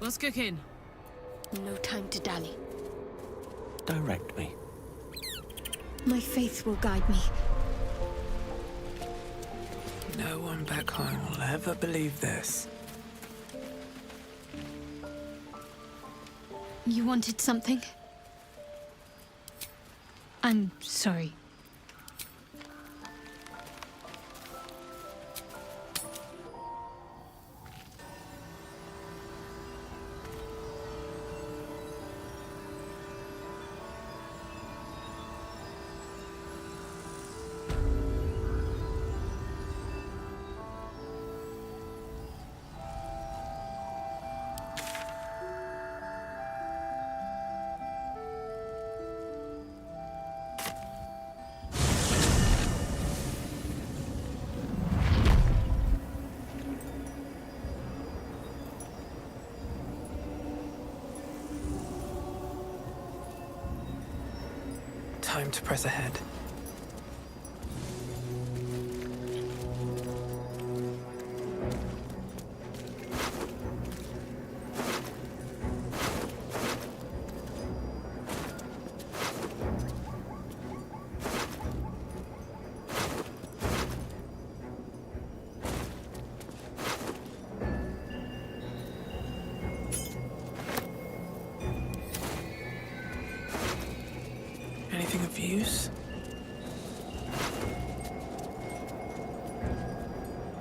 What's cooking? No time to dally. Direct me. My faith will guide me. No one back home will ever believe this. You wanted something? I'm sorry. Time to press ahead. Anything of use?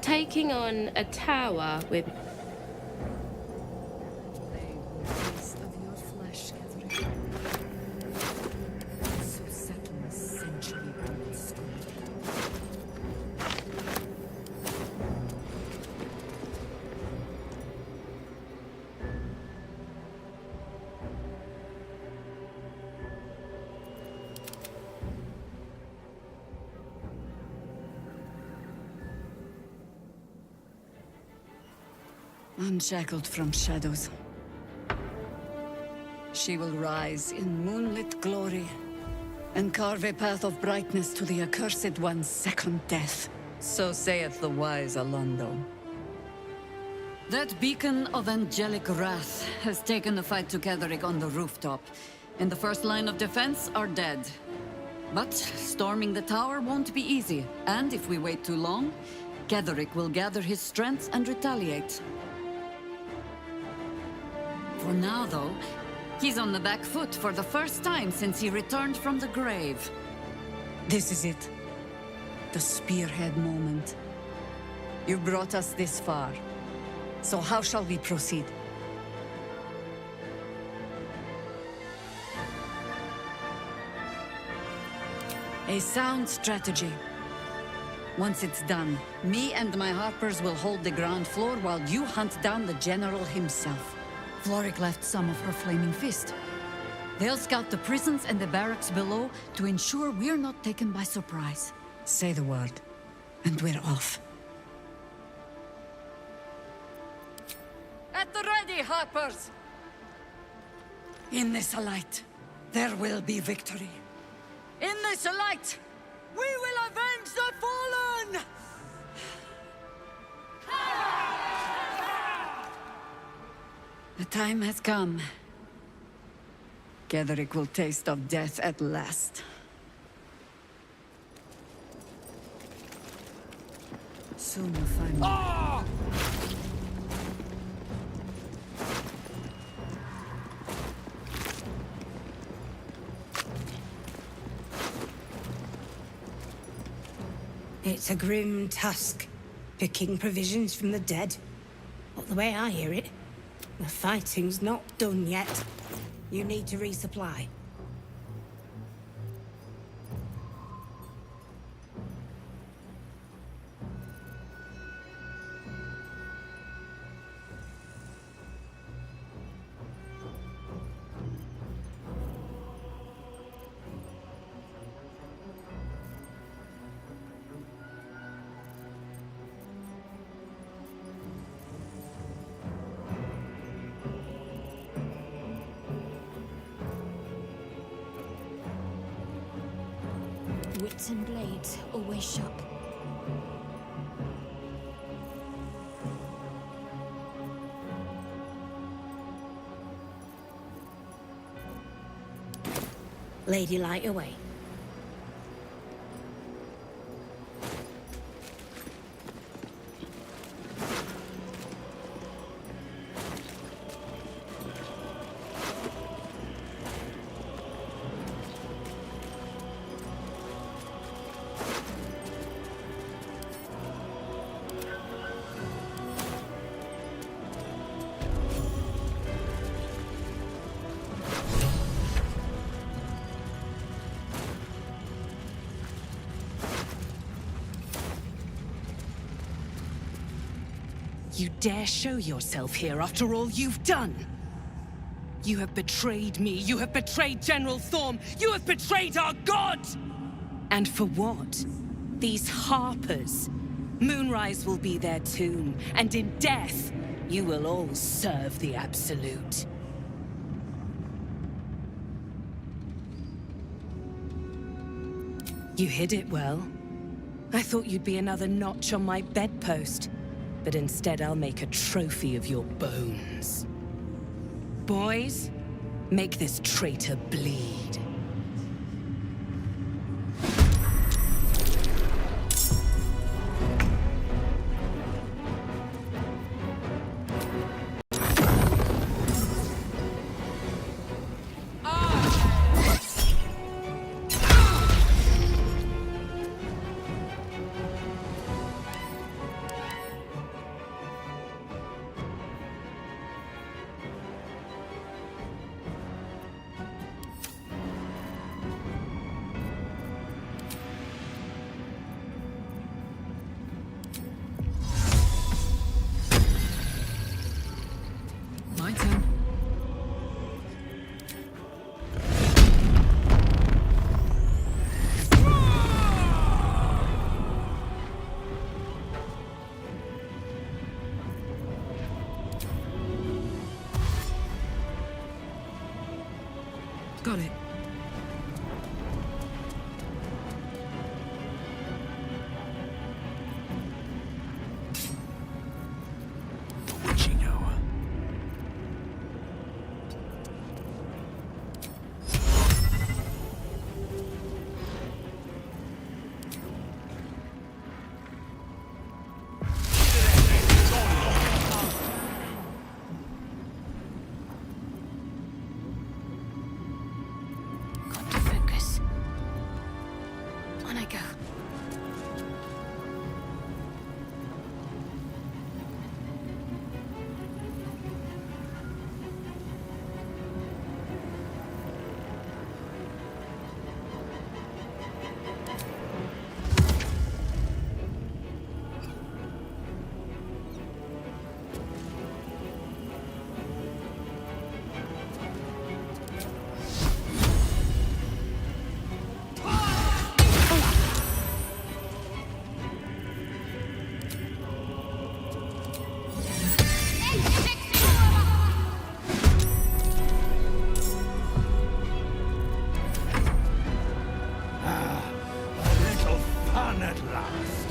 Taking on a tower with... Unshackled from shadows, she will rise in moonlit glory and carve a path of brightness to the accursed one's second death. So saith the wise Alondo. That beacon of angelic wrath has taken the fight to Ketheric on the rooftop, and the first line of defense are dead. But storming the tower won't be easy, and if we wait too long, Ketheric will gather his strength and retaliate. For now, though, he's on the back foot for the first time since he returned from the grave. This is it. The spearhead moment. You brought us this far. So how shall we proceed? A sound strategy. Once it's done, me and my Harpers will hold the ground floor while you hunt down the General himself. Floric left some of her flaming fist. They'll scout the prisons and the barracks below to ensure we're not taken by surprise. Say the word, and we're off. At the ready, Harpers! In this light, there will be victory. In this light, we will avenge the fallen! The time has come. Ketheric will taste of death at last. Soon we'll find... Oh! It's a grim task, picking provisions from the dead. But the way I hear it, the fighting's not done yet. You need to resupply. Wits and blades, always sharp. Lady Light away. You dare show yourself here after all you've done? You have betrayed me. You have betrayed General Thorm. You have betrayed our god! And for what? These harpers. Moonrise will be their tomb, and in death, you will all serve the Absolute. You hid it well. I thought you'd be another notch on my bedpost. But instead I'll make a trophy of your bones. Boys, make this traitor bleed. My turn. Got it. Witching hour. Got to focus. On I go. A little fun at last.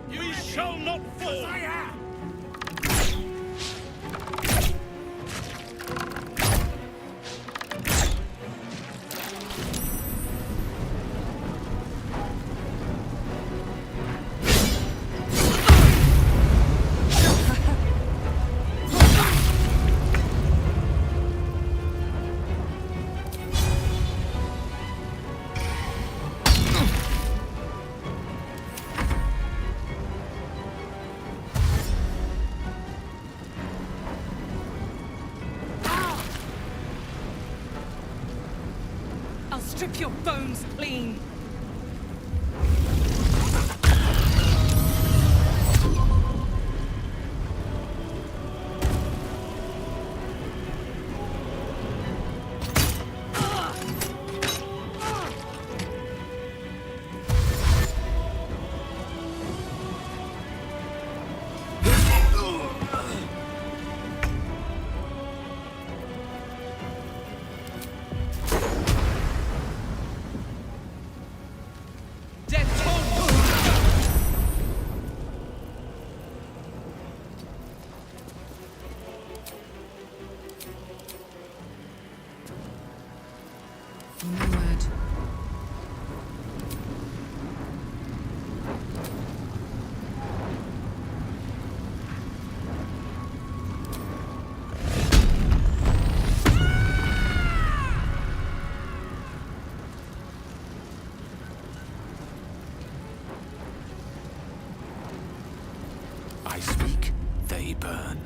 We shall not fall. I am. I'll strip your bones clean. No word. I speak, they burn.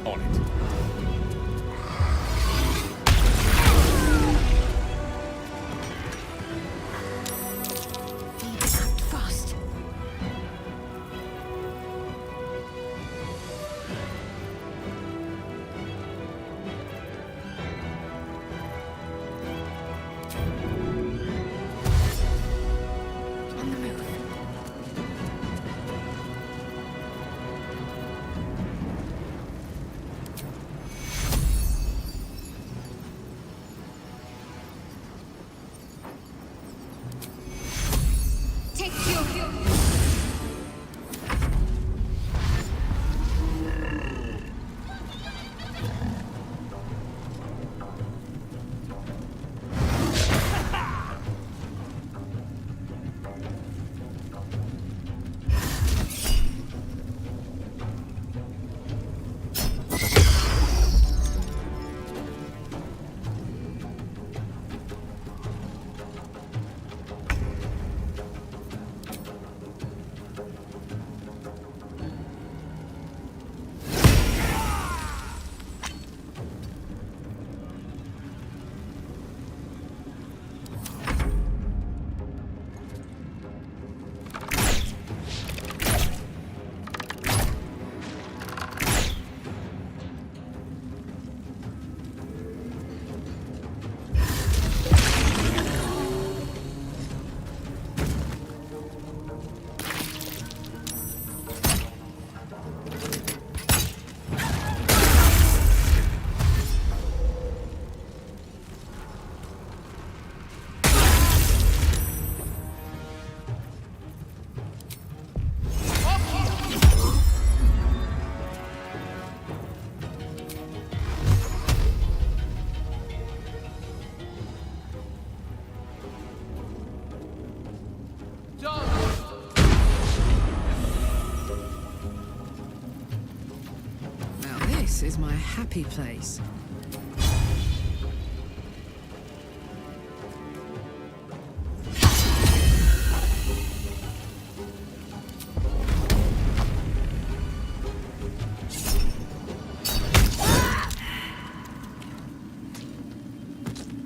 On it. Act fast. On the move. Take you. Now this is my happy place.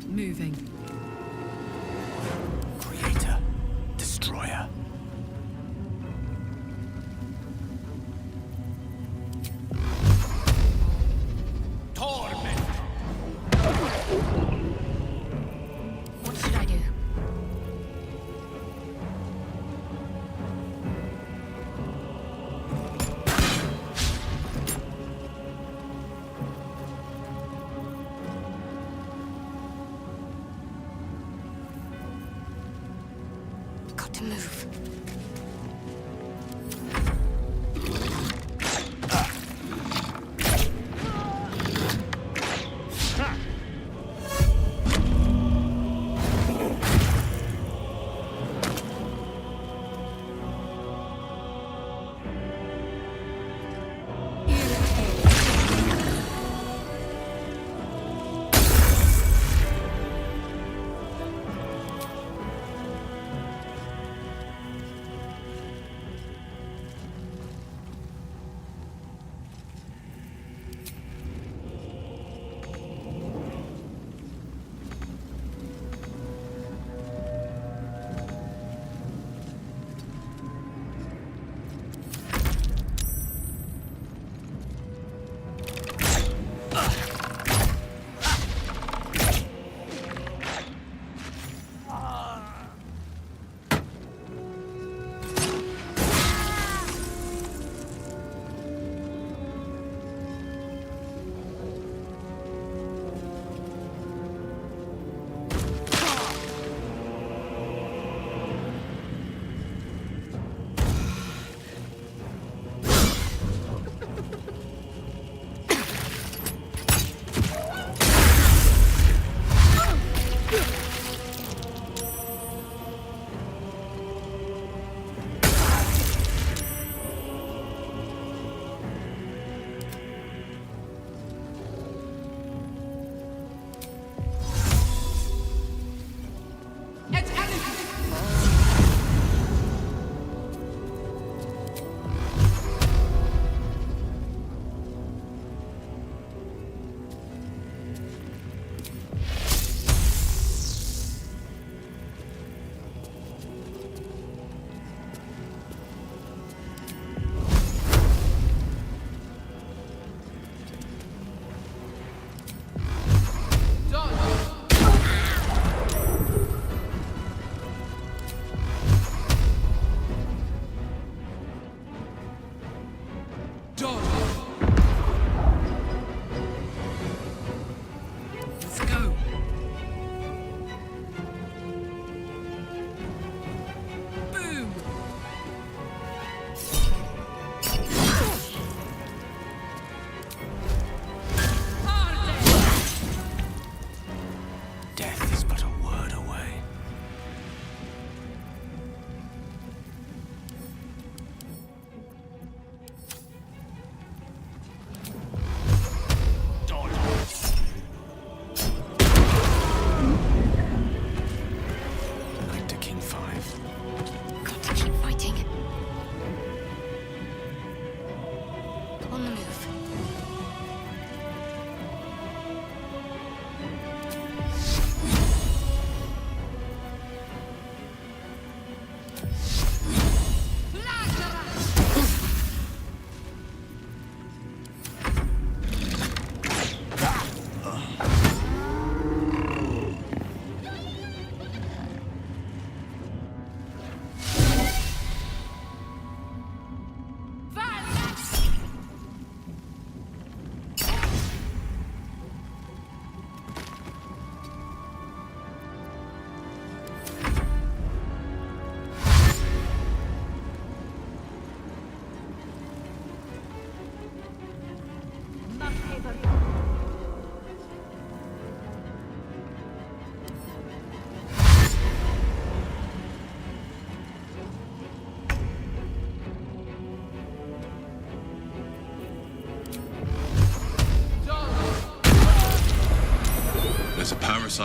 Moving. Creator, destroyer. Torment. What should I do? Got to move.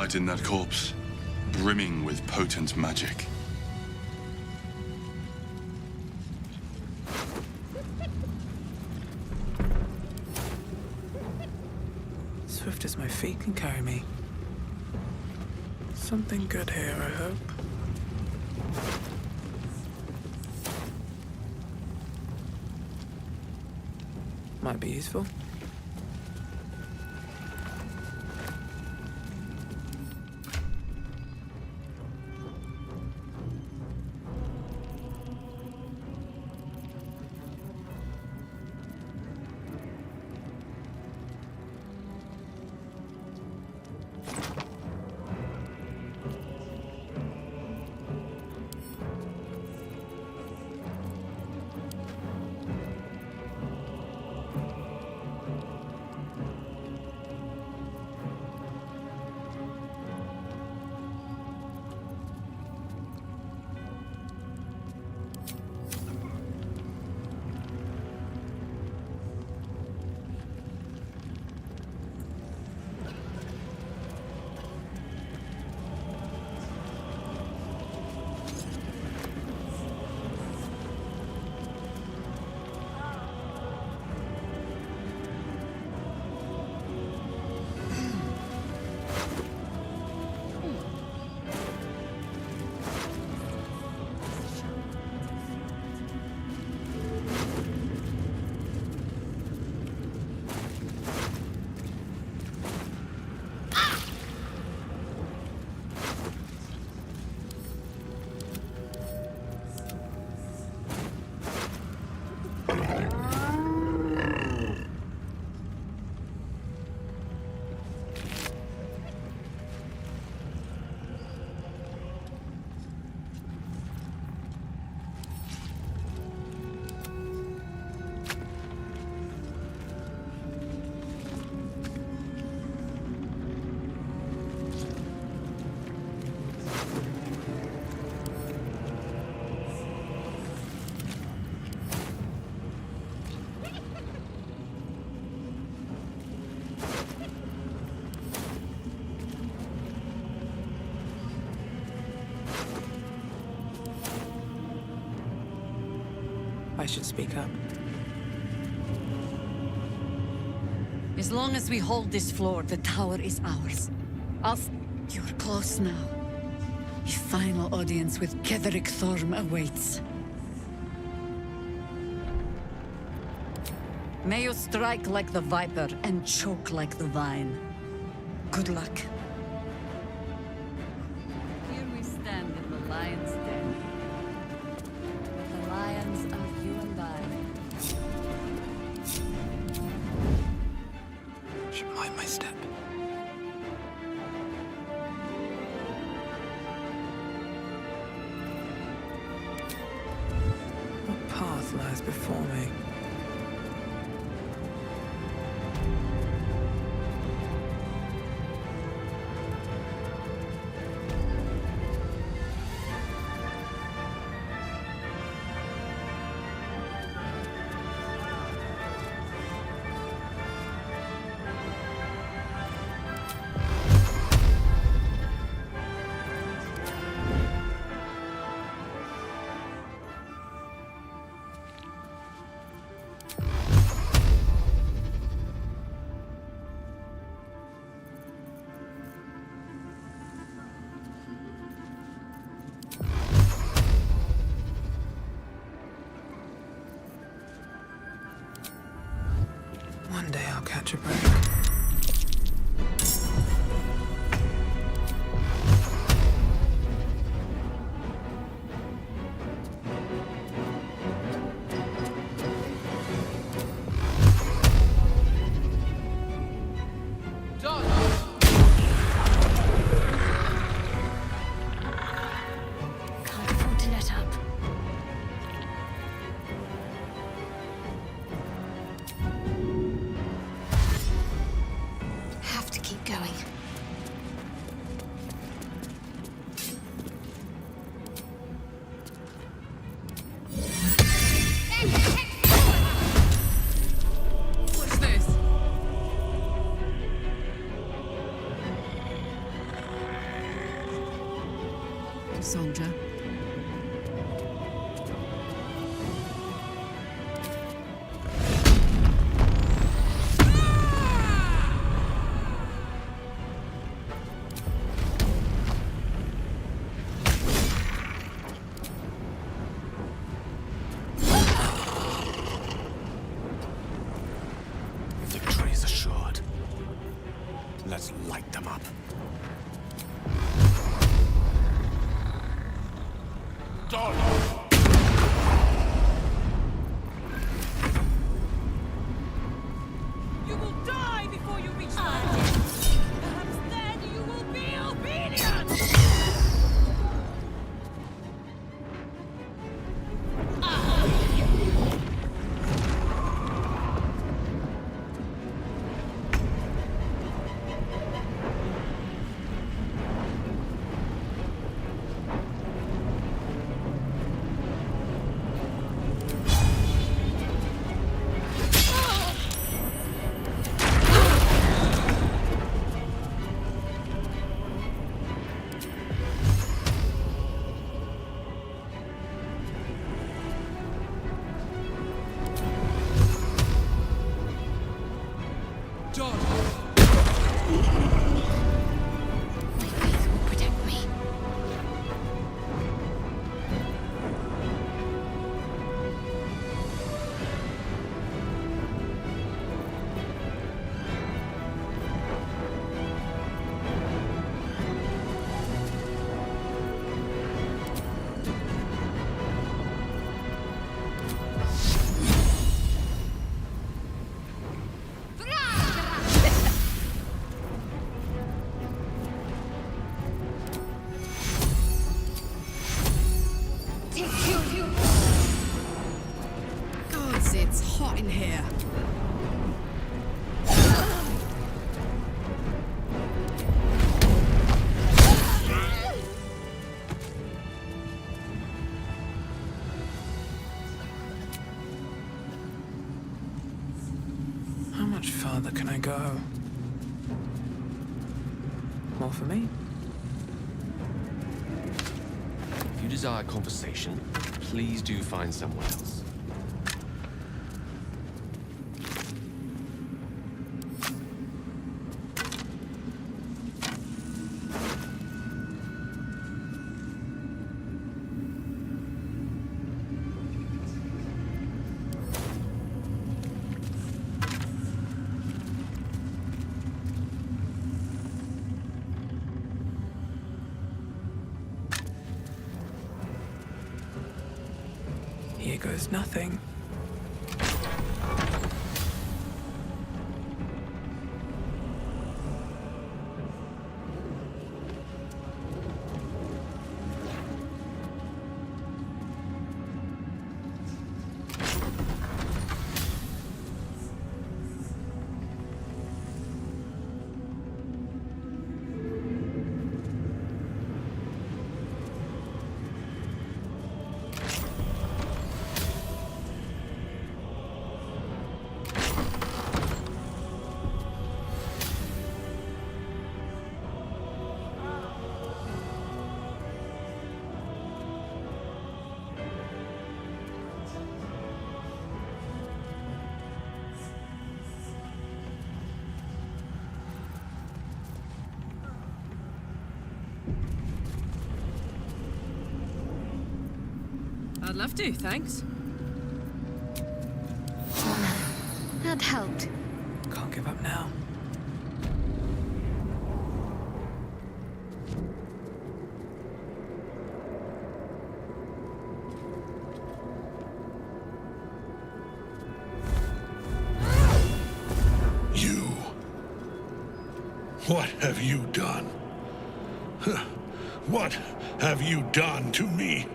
right in that corpse, brimming with potent magic. Swift as my feet can carry me. Something good here, I hope. Might be useful. I should speak up. As long as we hold this floor, the tower is ours. You're close now. A final audience with Ketheric Thorm awaits. May you strike like the viper and choke like the vine. Good luck. Here we stand in the lion's den. The lions are you and I. Should mind my step. What path lies before me? One day I'll catch a break. Can't afford to let up. done. You will die before you reach my death. Perhaps then you will be obedient! My faith will protect me. Gods, it's hot in here. How much farther can I go? More for me? If you desire conversation, please do find someone else. Here goes nothing. I'd love to, thanks. That helped. Can't give up now. You. What have you done? Huh. What have you done to me?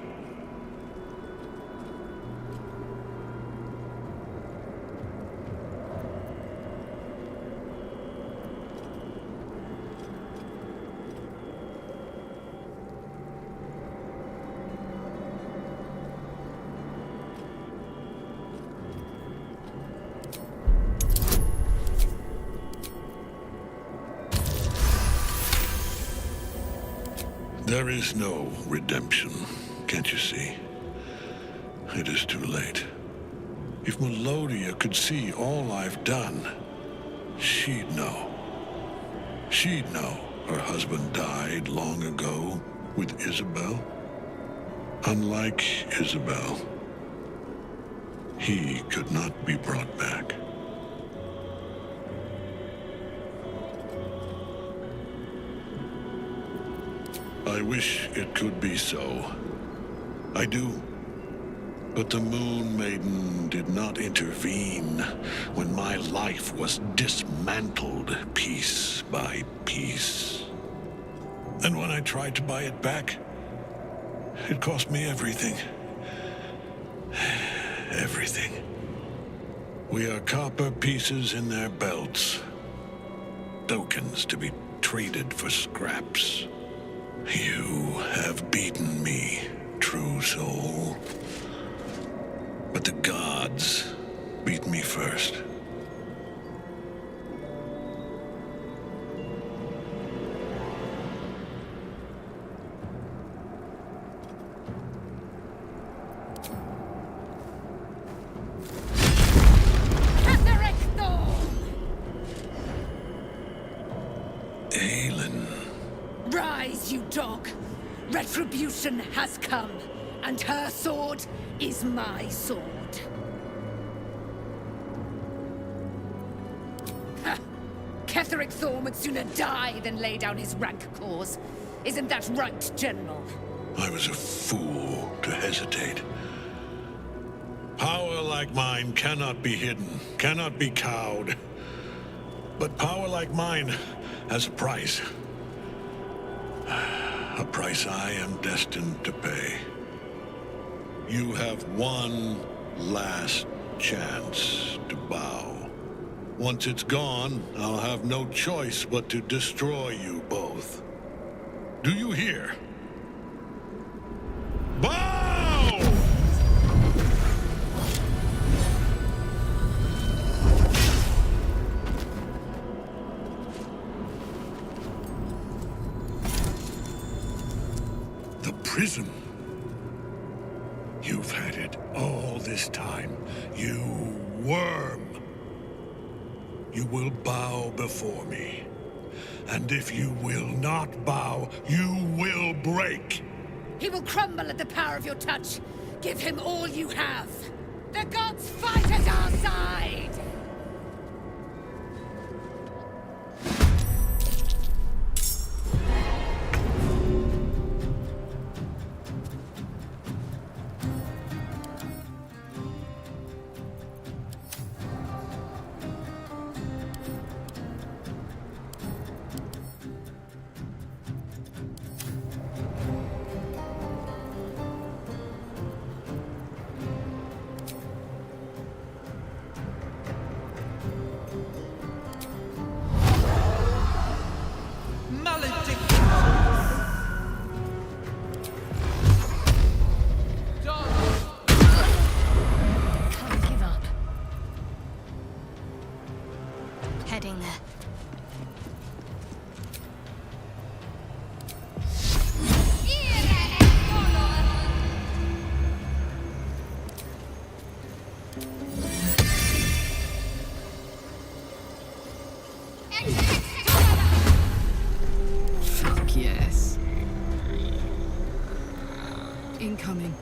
There is no redemption, can't you see? It is too late. If Melodia could see all I've done, she'd know. She'd know her husband died long ago with Isabel. Unlike Isabel, he could not be brought back. I wish it could be so, I do. But the Moon Maiden did not intervene when my life was dismantled piece by piece. And when I tried to buy it back, it cost me everything. Everything. We are copper pieces in their belts. Tokens to be traded for scraps. You have beaten me, true soul. But the gods beat me first. Rise, you dog! Retribution has come, and her sword is my sword. Ha! Ketheric Thorm would sooner die than lay down his rank cause. Isn't that right, General? I was a fool to hesitate. Power like mine cannot be hidden, cannot be cowed. But power like mine has a price. A price I am destined to pay. You have one last chance to bow. Once it's gone, I'll have no choice but to destroy you both. Do you hear? Bow! The prison. You've had it all this time, you worm. You will bow before me. And if you will not bow, you will break. He will crumble at the power of your touch. Give him all you have. The gods fight at our side! Heading there. Fuck yes. Incoming.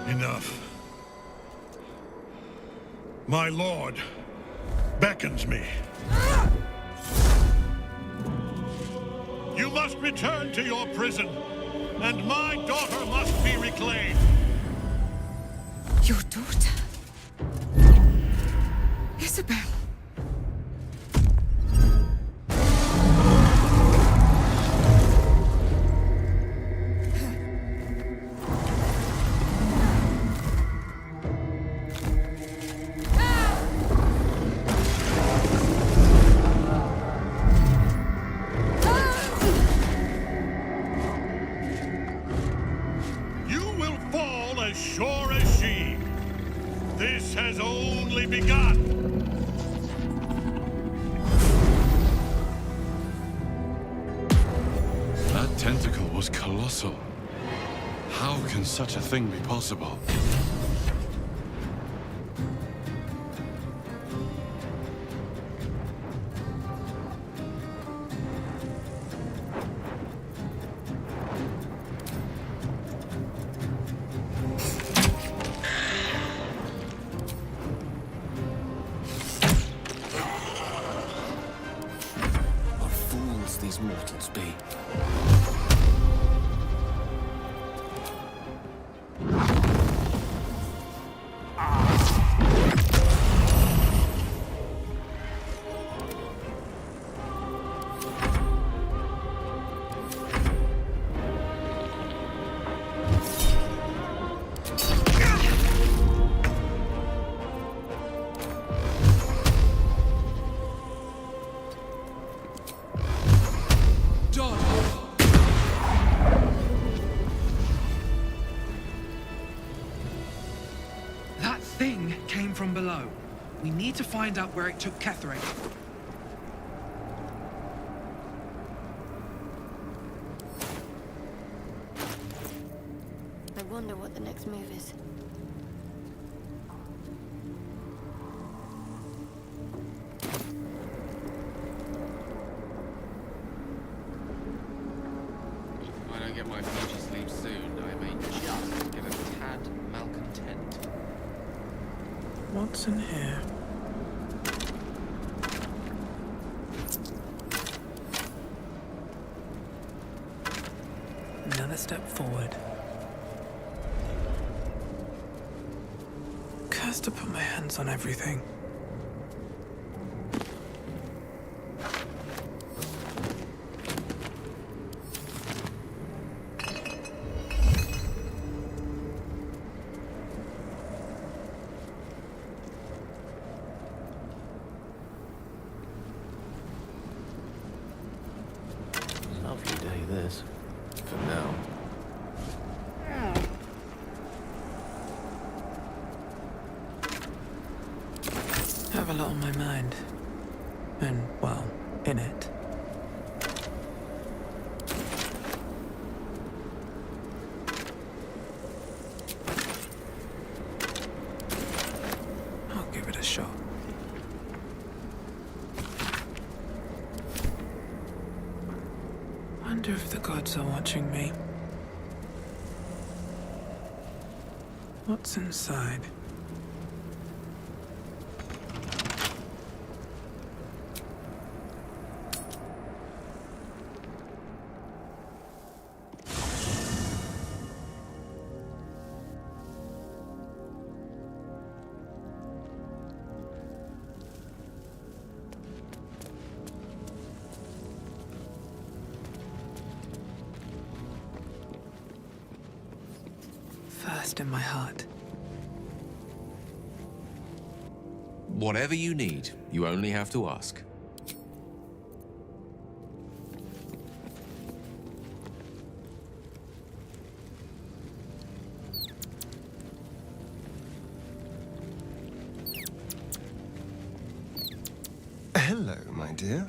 Enough. My lord beckons me. You must return to your prison, and my daughter must be reclaimed. Your daughter? Isabel. You will fall as sure as she. This has only begun. That tentacle was colossal. How can such a thing be possible? What fools these mortals be. That thing came from below. We need to find out where it took Catherine. I wonder what the next move is. If I don't get my future sleep soon, I may just get a tad malcontent. What's in here? Another step forward. Cursed to put my hands on everything. Lovely day, this. For now. Have a lot on my mind. And, well, in it. I'll give it a shot. Wonder if the gods are watching me. What's inside? First in my heart. Whatever you need, you only have to ask. Hello, my dear.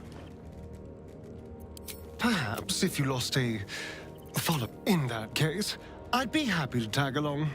Perhaps if you lost a follow in that case, I'd be happy to tag along.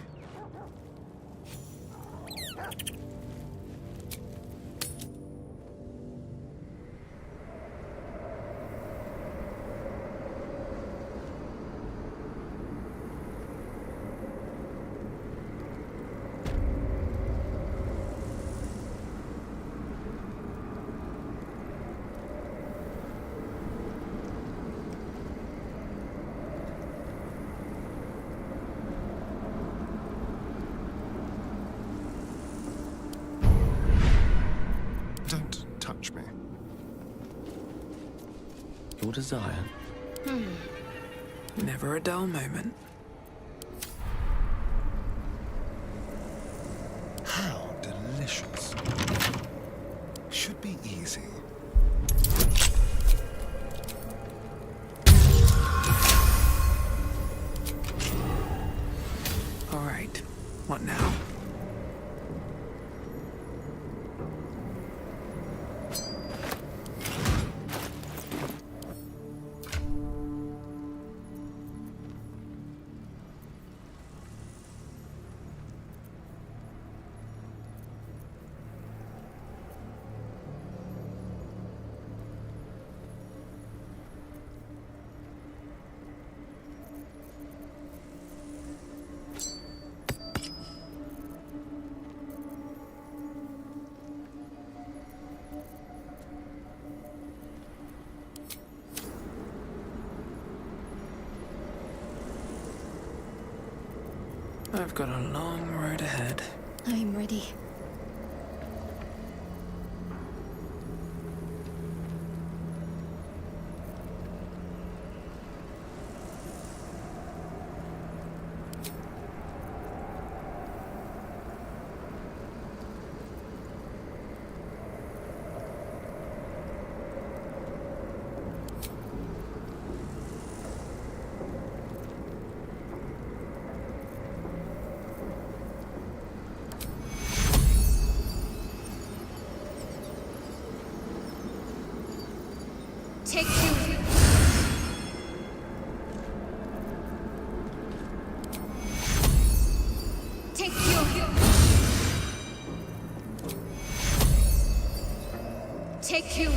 your desire. Never a dull moment. How delicious. Should be easy. All right, what now? I've got a long road ahead. I'm ready. Take you. Take you. Take you.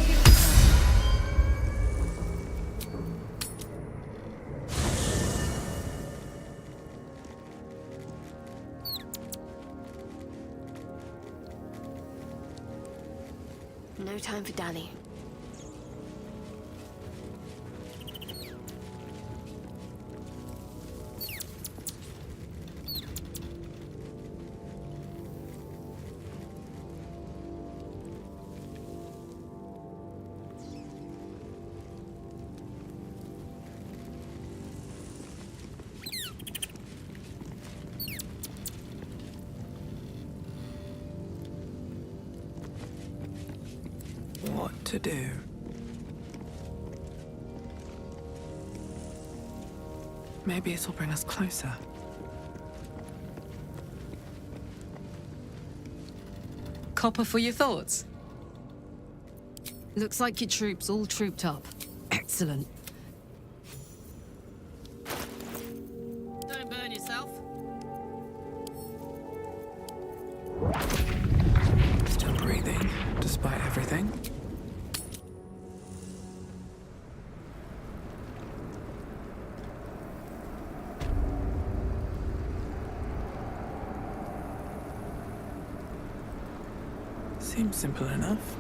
No time for dally. What to do? Maybe it'll bring us closer. Copper for your thoughts? Looks like your troops all trooped up. Excellent. Don't burn yourself. Still breathing, despite everything. Seems simple enough.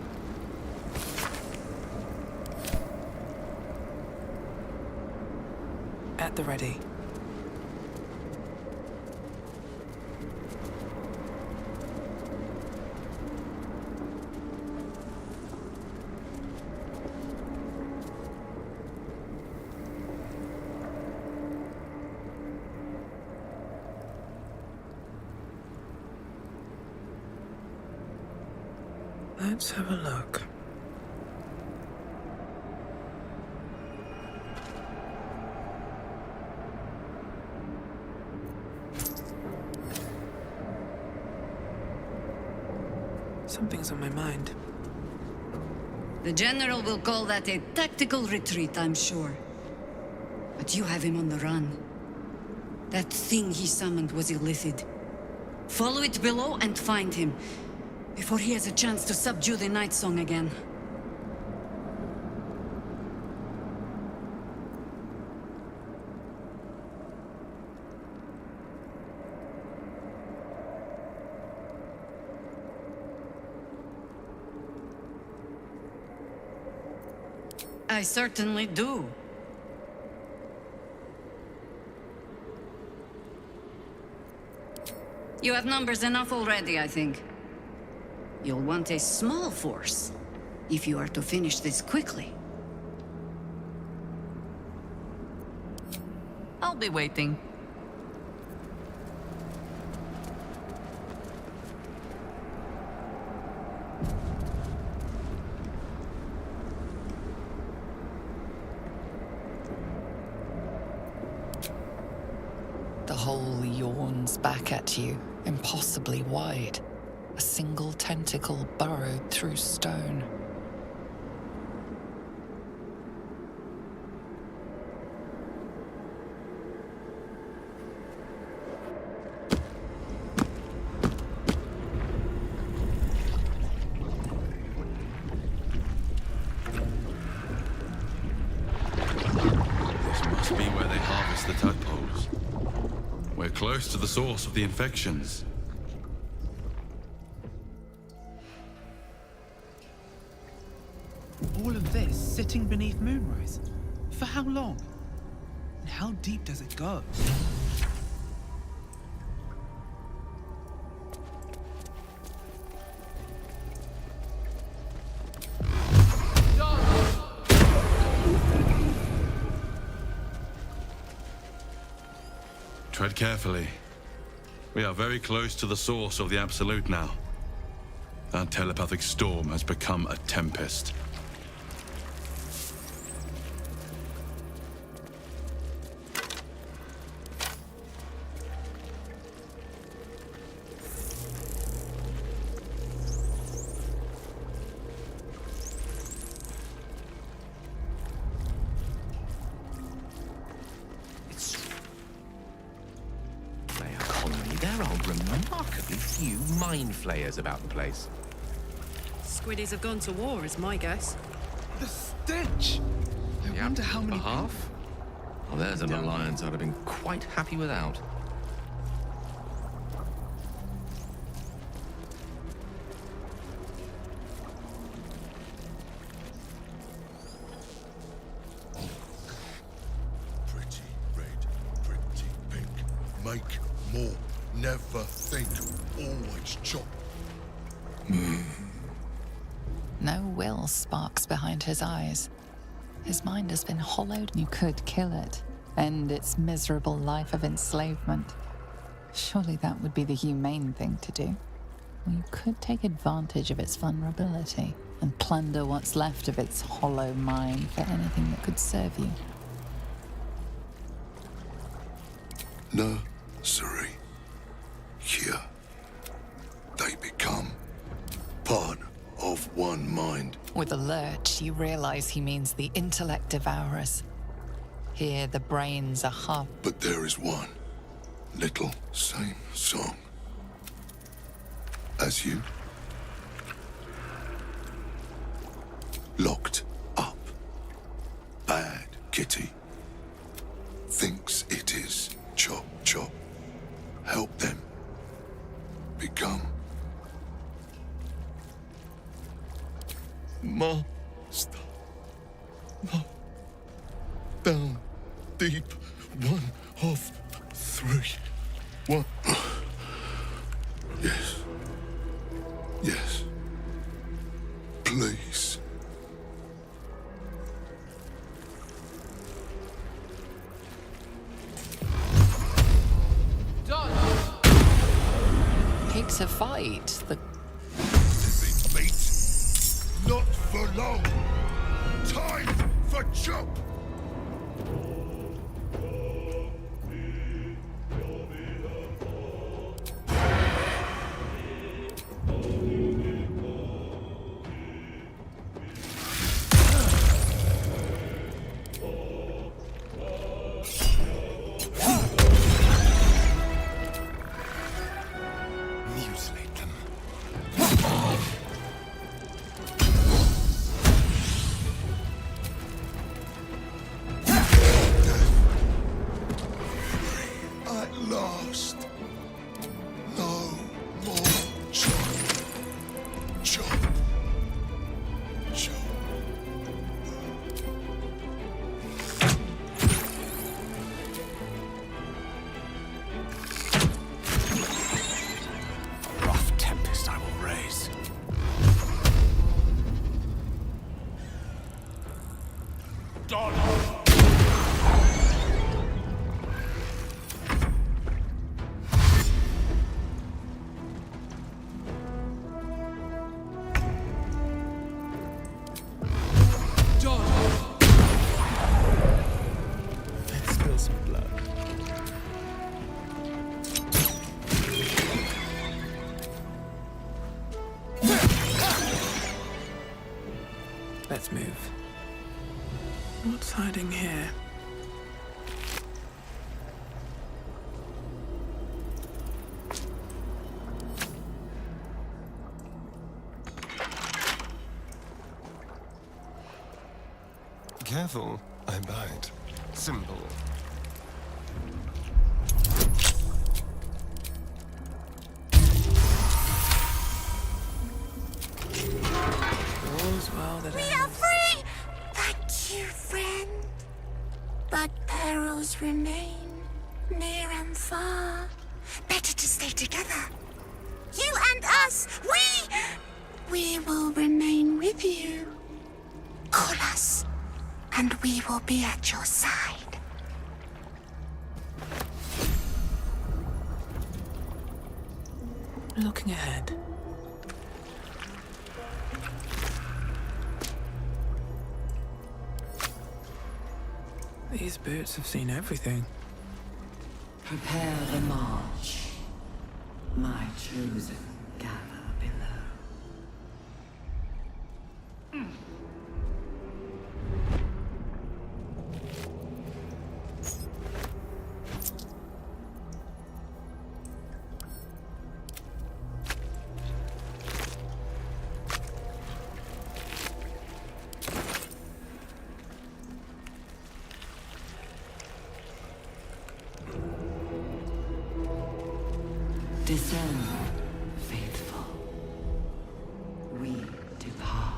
At the ready. Let's have a look. Something's on my mind. The General will call that a tactical retreat, I'm sure. But you have him on the run. That thing he summoned was illithid. Follow it below and find him, before he has a chance to subdue the Night Song again. I certainly do. You have numbers enough already, I think. You'll want a small force, if you are to finish this quickly. be waiting. The hole yawns back at you, impossibly wide. A single tentacle burrowed through stone. This must be where they harvest the tadpoles. We're close to the source of the infections. All of this sitting beneath Moonrise? For how long? And how deep does it go? Tread carefully. We are very close to the source of the Absolute now. Our telepathic storm has become a tempest. There are remarkably few mind flayers about the place. Squiddies have gone to war, is my guess. The stench! I wonder how many... A half? Well, there's an alliance I'd have been quite happy without. Pretty red, pretty pink. Make more. Never think. Always chop. No will sparks behind his eyes. His mind has been hollowed. You could kill it, end its miserable life of enslavement. Surely that would be the humane thing to do. Or you could take advantage of its vulnerability and plunder what's left of its hollow mind for anything that could serve you. Nursery. Here. They become part of one mind. With a lurch, you realize he means the intellect devourers. Here, the brains are hub. But there is one little same song as you. Locked up. Bad kitty. Thinks it is chop chop. Help them become master. Down deep, one of three. One. Yes. Yes. Please. Pigs a fight. The Not for long. Time for chop. Let's move. What's hiding here? Careful, I bite. Simple. All's well that We ends. are free! Thank you, friend. But perils remain, near and far. Better to stay together. You and us, we will remain with you. Call us, and we will be at your side. Looking ahead. These boots have seen everything. Prepare the march. My chosen gather below. Descend, faithful. We depart.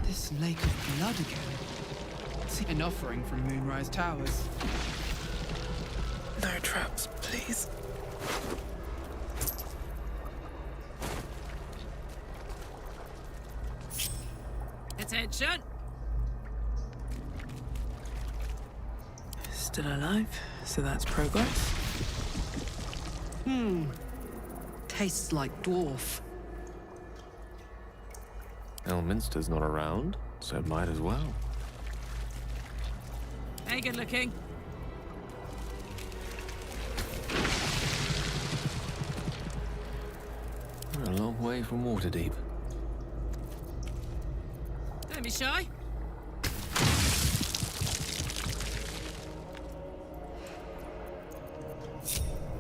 This lake of blood again. See an offering from Moonrise Towers. No traps, please. Attention! Still alive, so that's progress. Tastes like dwarf. Elminster's not around, so might as well. Hey, good looking. We're a long way from Waterdeep. Don't be shy.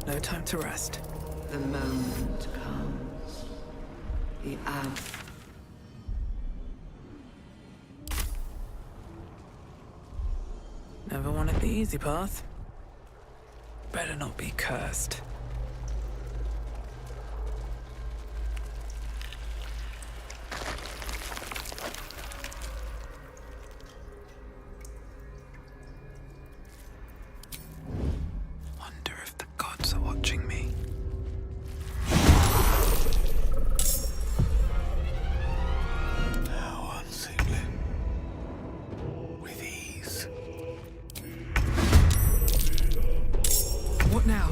No time to rest. The moment comes. The hour. Never wanted the easy path. Better not be cursed. Wonder if the gods are watching me. How unseemly. With ease. What now?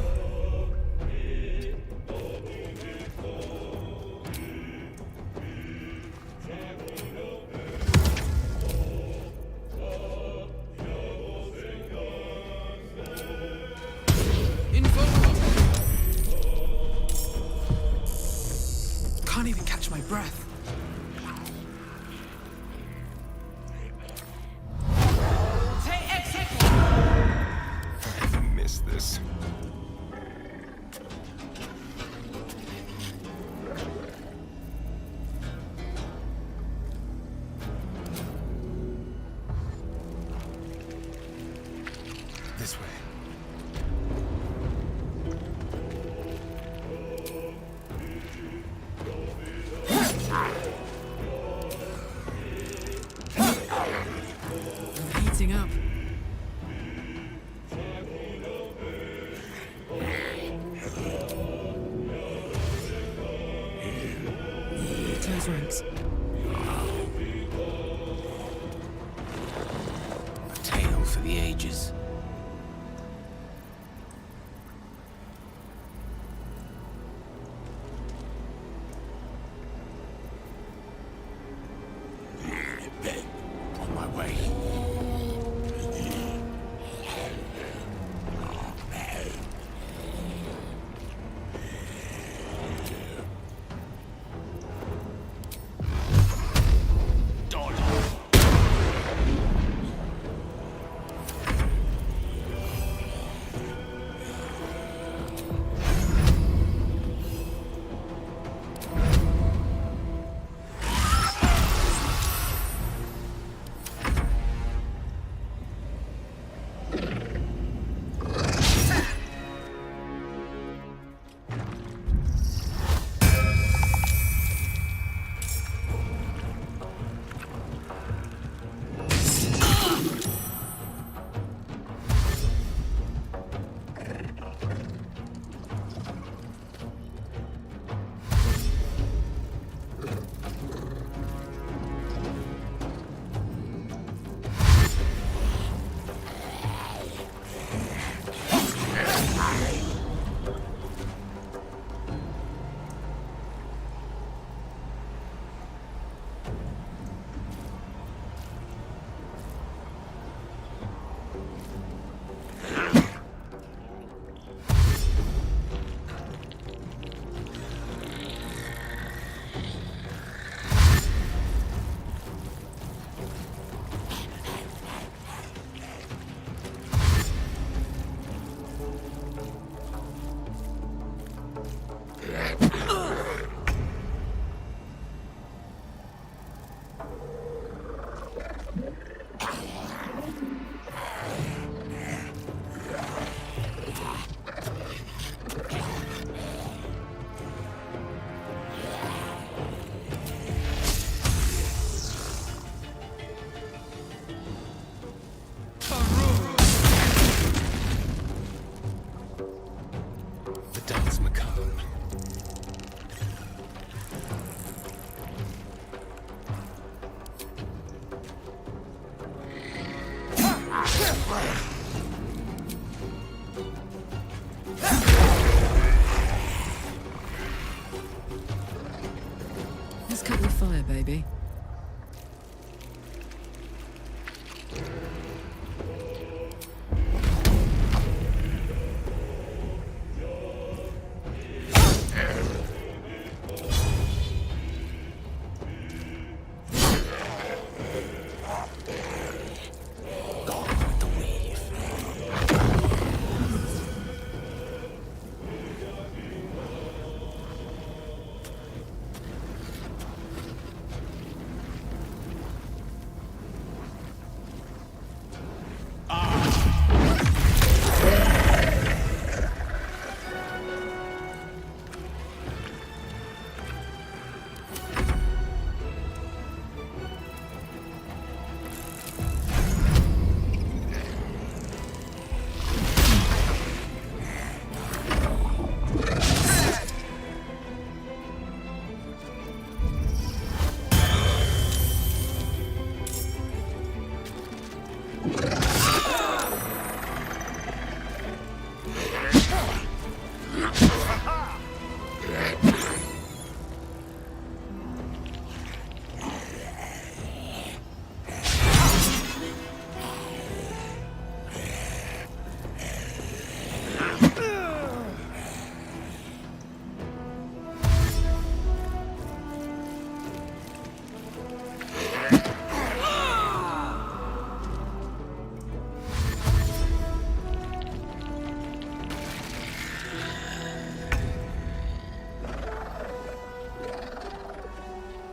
Can't even catch my breath. I missed this. This way. I'm heating up. Toes ranks. A tale for the ages. On my way.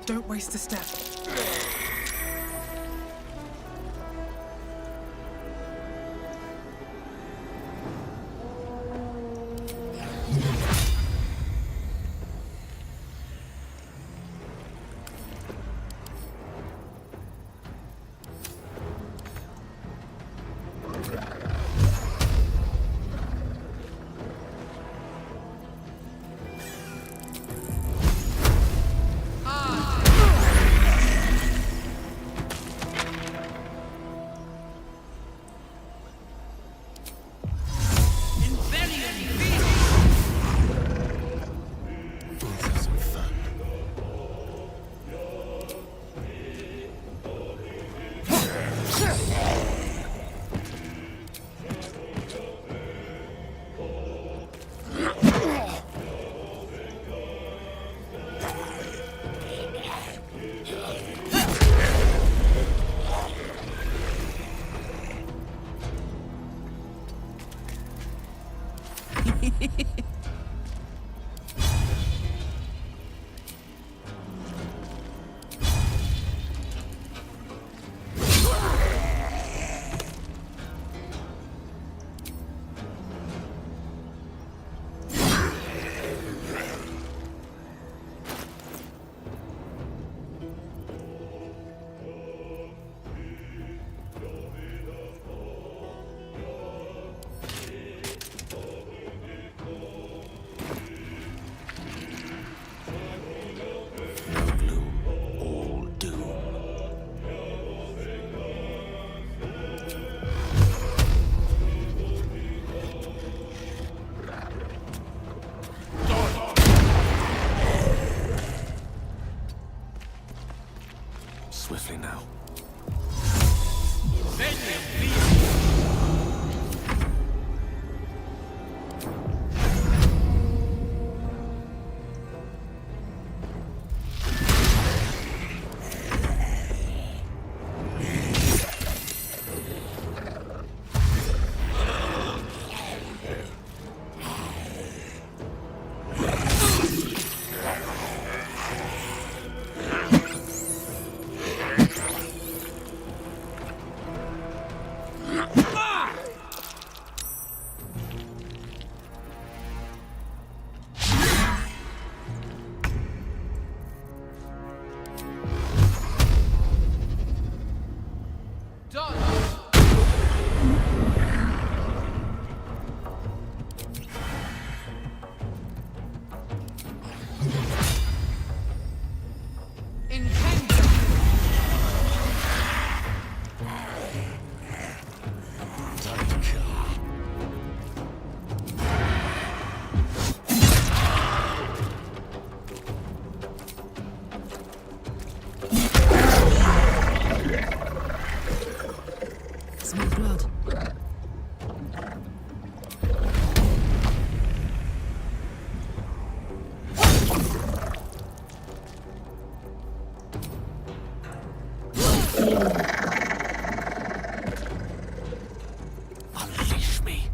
Don't waste a step. Swiftly now. Unleash me.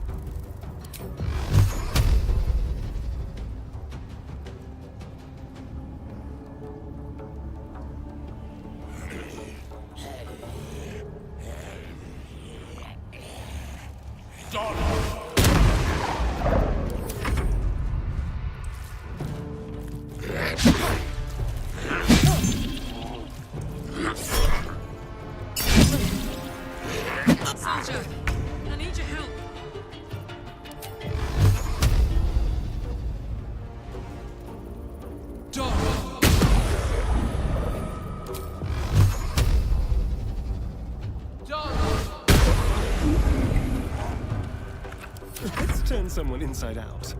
Soldier, I need your help. Let's turn someone inside out.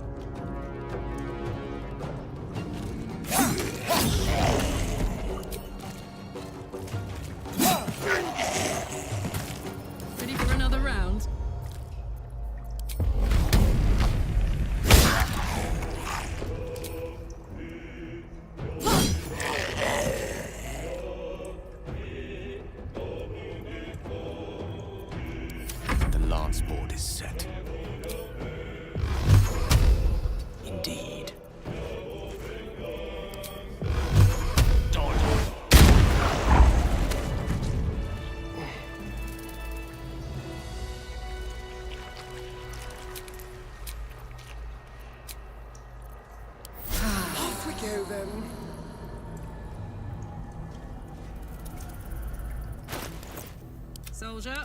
Ready for another round? The lance board is set. Indeed. friend. Soldier.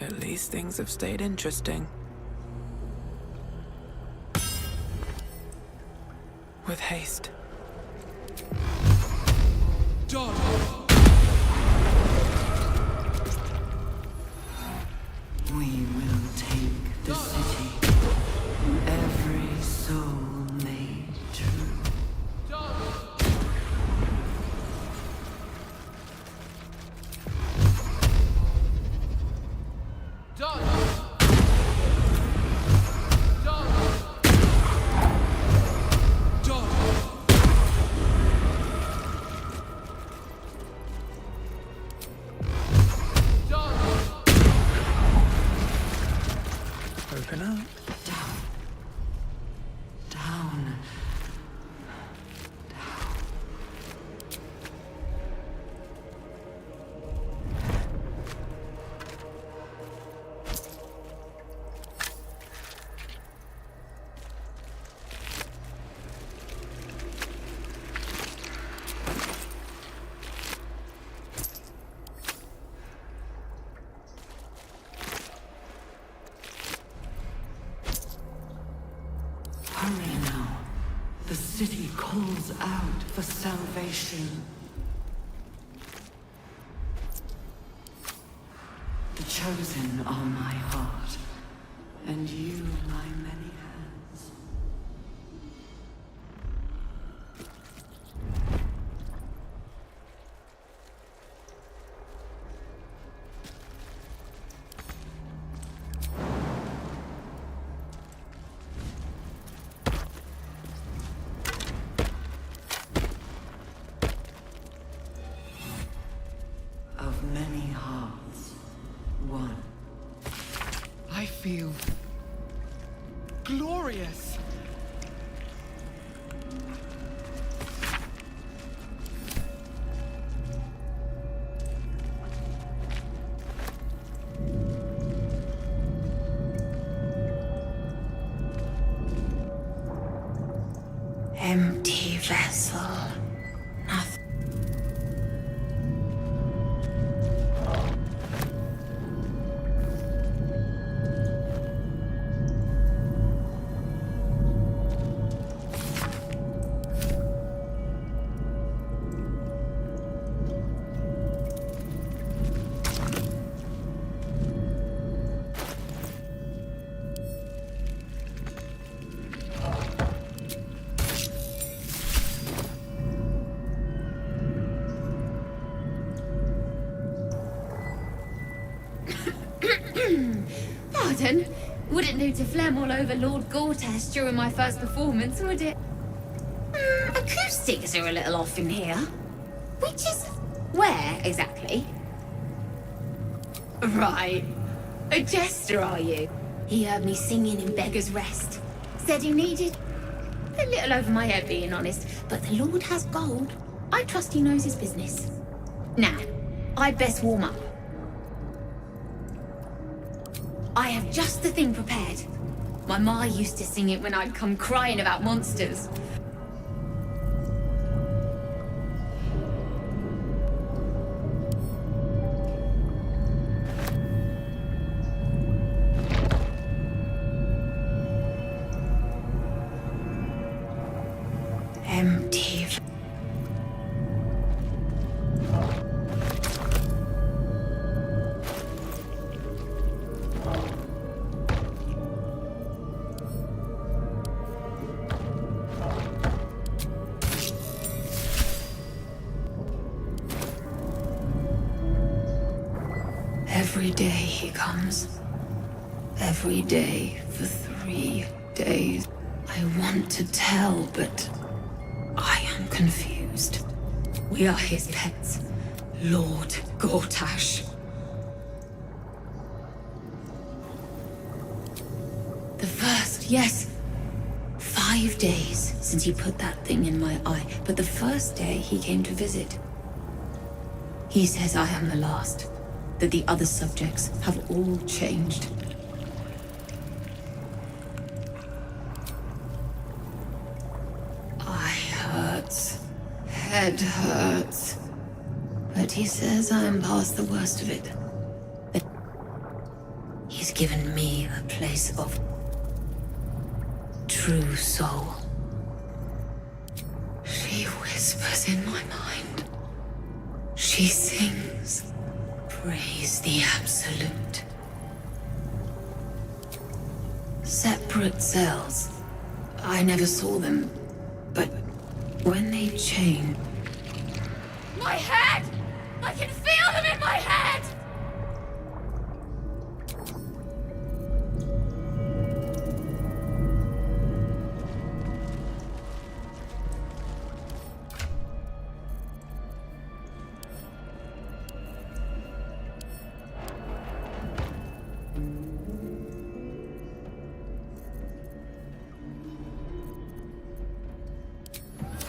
At least things have stayed interesting. With haste. John! We will take the city. Every soul made true. Open up. Down. Down. Hurry now. The city calls out for salvation. The chosen are my heart, and you my many hands. Of many hearts, one. I feel glorious. Empty vessel. Nothing. Pardon? Wouldn't do to phlegm all over Lord Gortas during my first performance, would it? Acoustics are a little off in here. Which is... where, exactly? Right. A jester, are you? He heard me singing in Beggar's Rest. Said he needed... a little over my head, being honest. But the Lord has gold. I trust he knows his business. Now, I'd best warm up. I have just the thing prepared. My ma used to sing it when I'd come crying about monsters. Empty. Every day he comes. Every day for 3 days. I want to tell, but I am confused. We are his pets, Lord Gortash. The first, yes. 5 days since he put that thing in my eye, but the first day he came to visit. He says I am the last, that the other subjects have all changed. Eye hurts. Head hurts. But he says I'm past the worst of it. That he's given me a place of true soul. She whispers in my mind. She sings. Praise the Absolute. Separate cells. I never saw them, but when they change... My head! I can feel them in my head!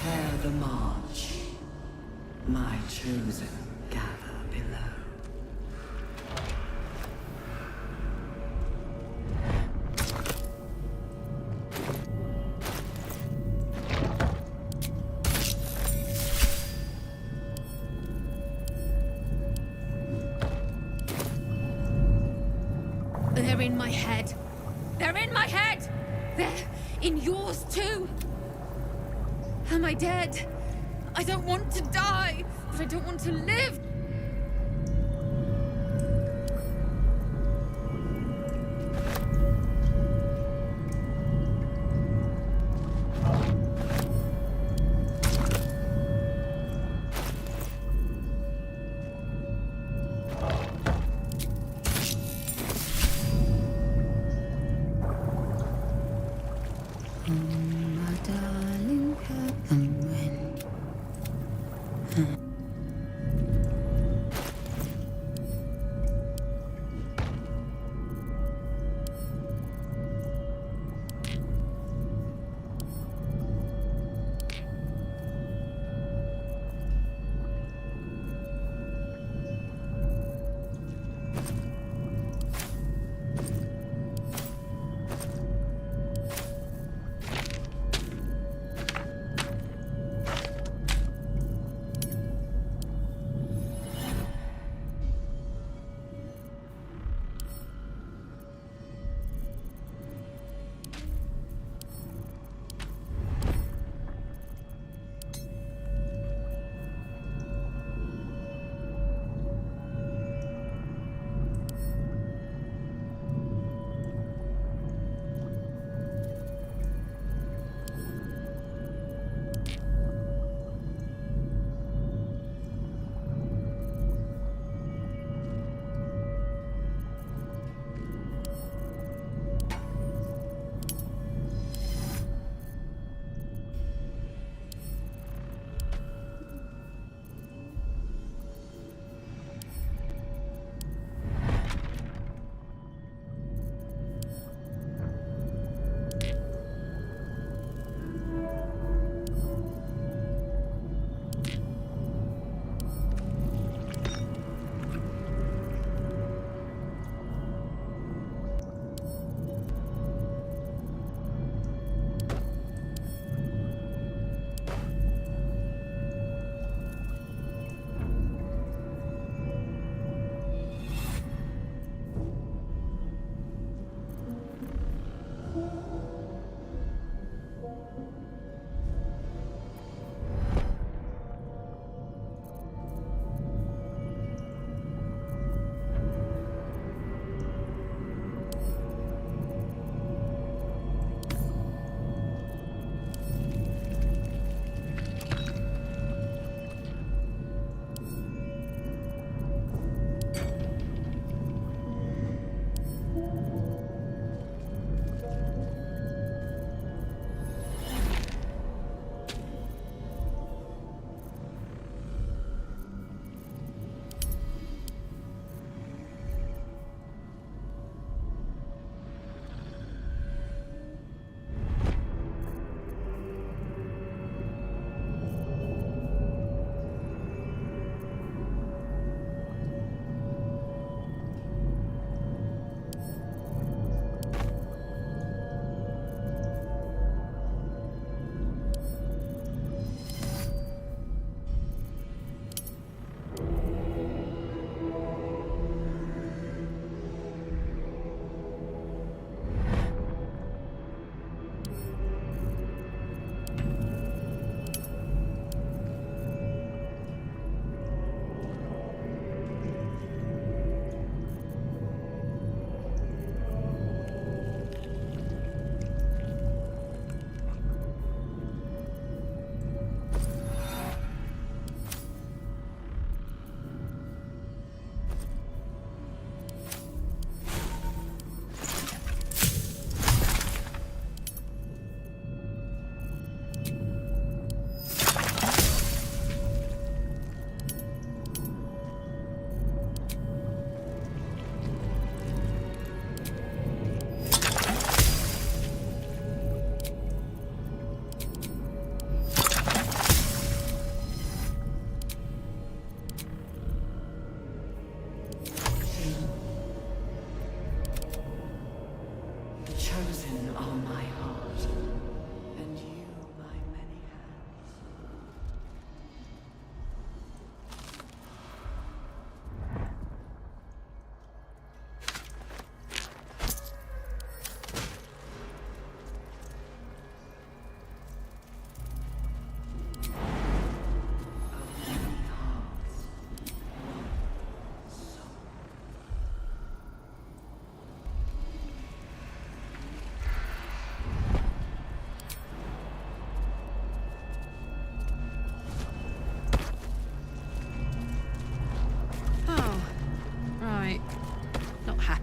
Prepare the march. My chosen gather below. They're in my head. They're in my head! They're in yours too! Am I dead? I don't want to die, but I don't want to live. My darling, come when...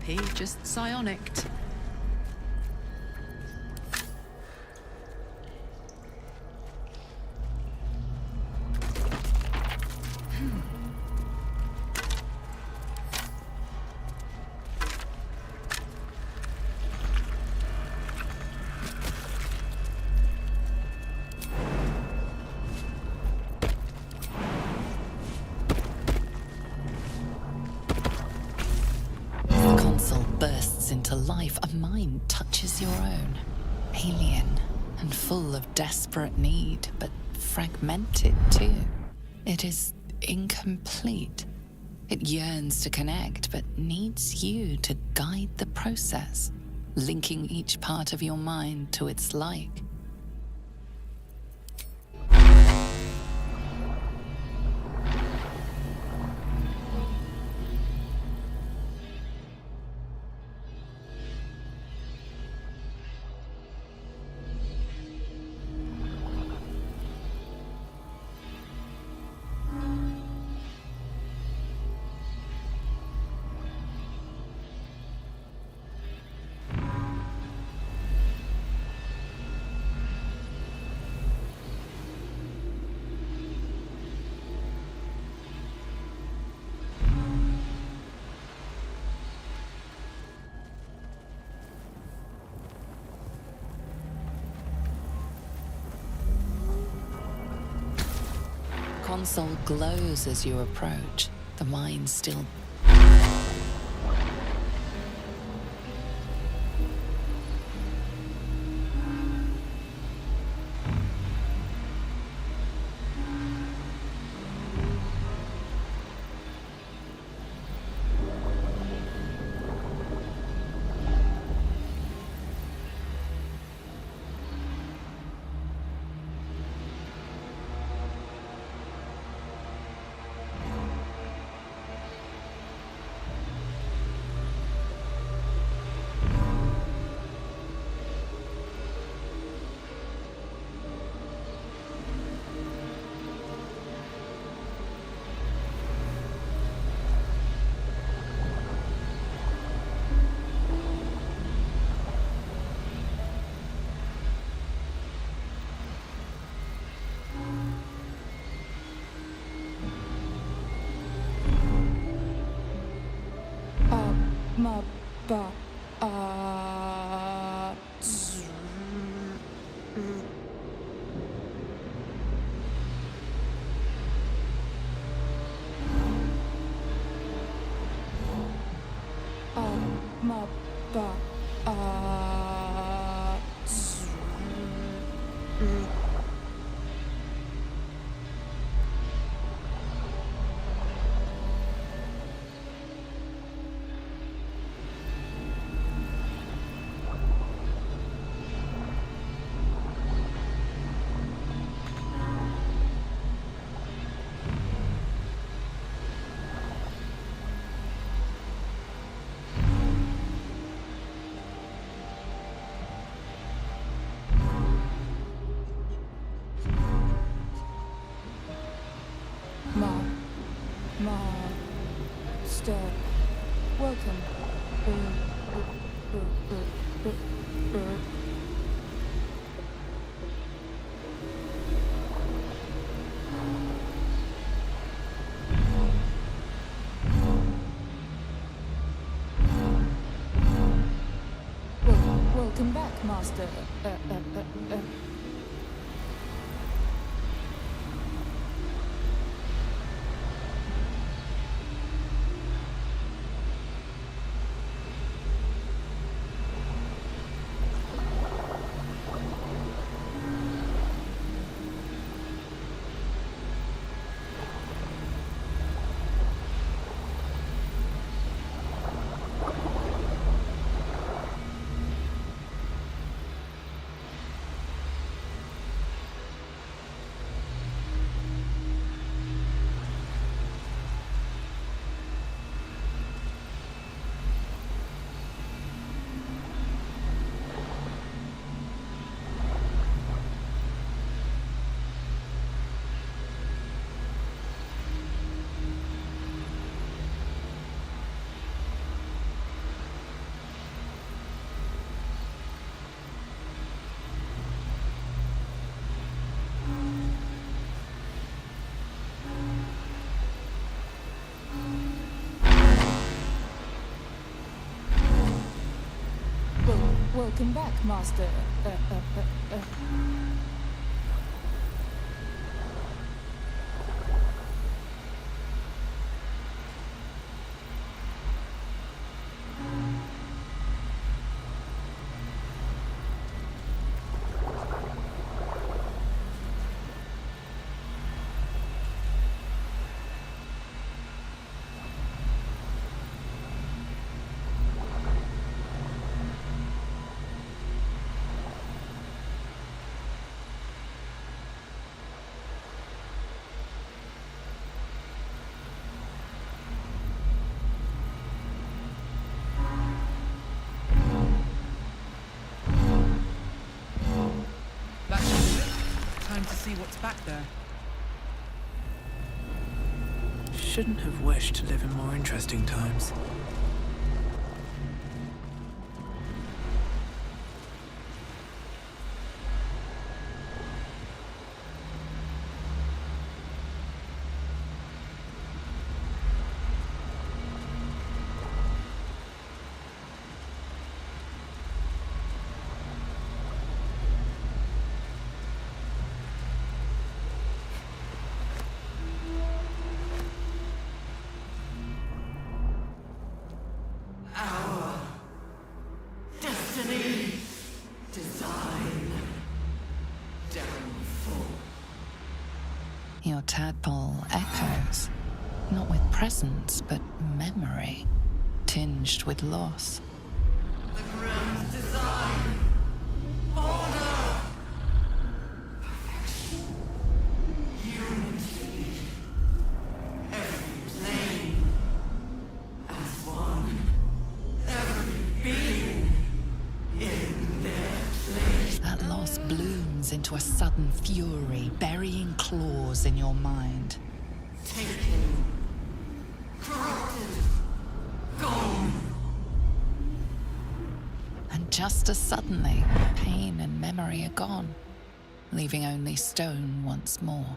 He just psionicked. Bursts into life, a mind touches your own. Alien and full of desperate need, but fragmented too. It is incomplete. It yearns to connect, but needs you to guide the process, linking each part of your mind to its like. Console glows as you approach, the mind still. Ma ba ma ba Master, welcome. Welcome back, Master. Welcome back, Master. That should do it. Time to see what's back there. Shouldn't have wished to live in more interesting times. Your tadpole echoes, not with presence, but memory, tinged with loss. The grand design. Order. Perfection. Unity. Every plane. As one. Every being. In their place. That loss blooms into a sudden fury, burying claws in your mind. Taken. Corrupted. Gone. And just as suddenly, pain and memory are gone, leaving only stone once more.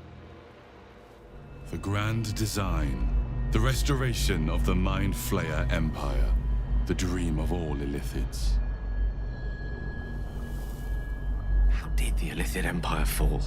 The grand design. The restoration of the Mind Flayer Empire. The dream of all Illithids. How did the Illithid Empire fall?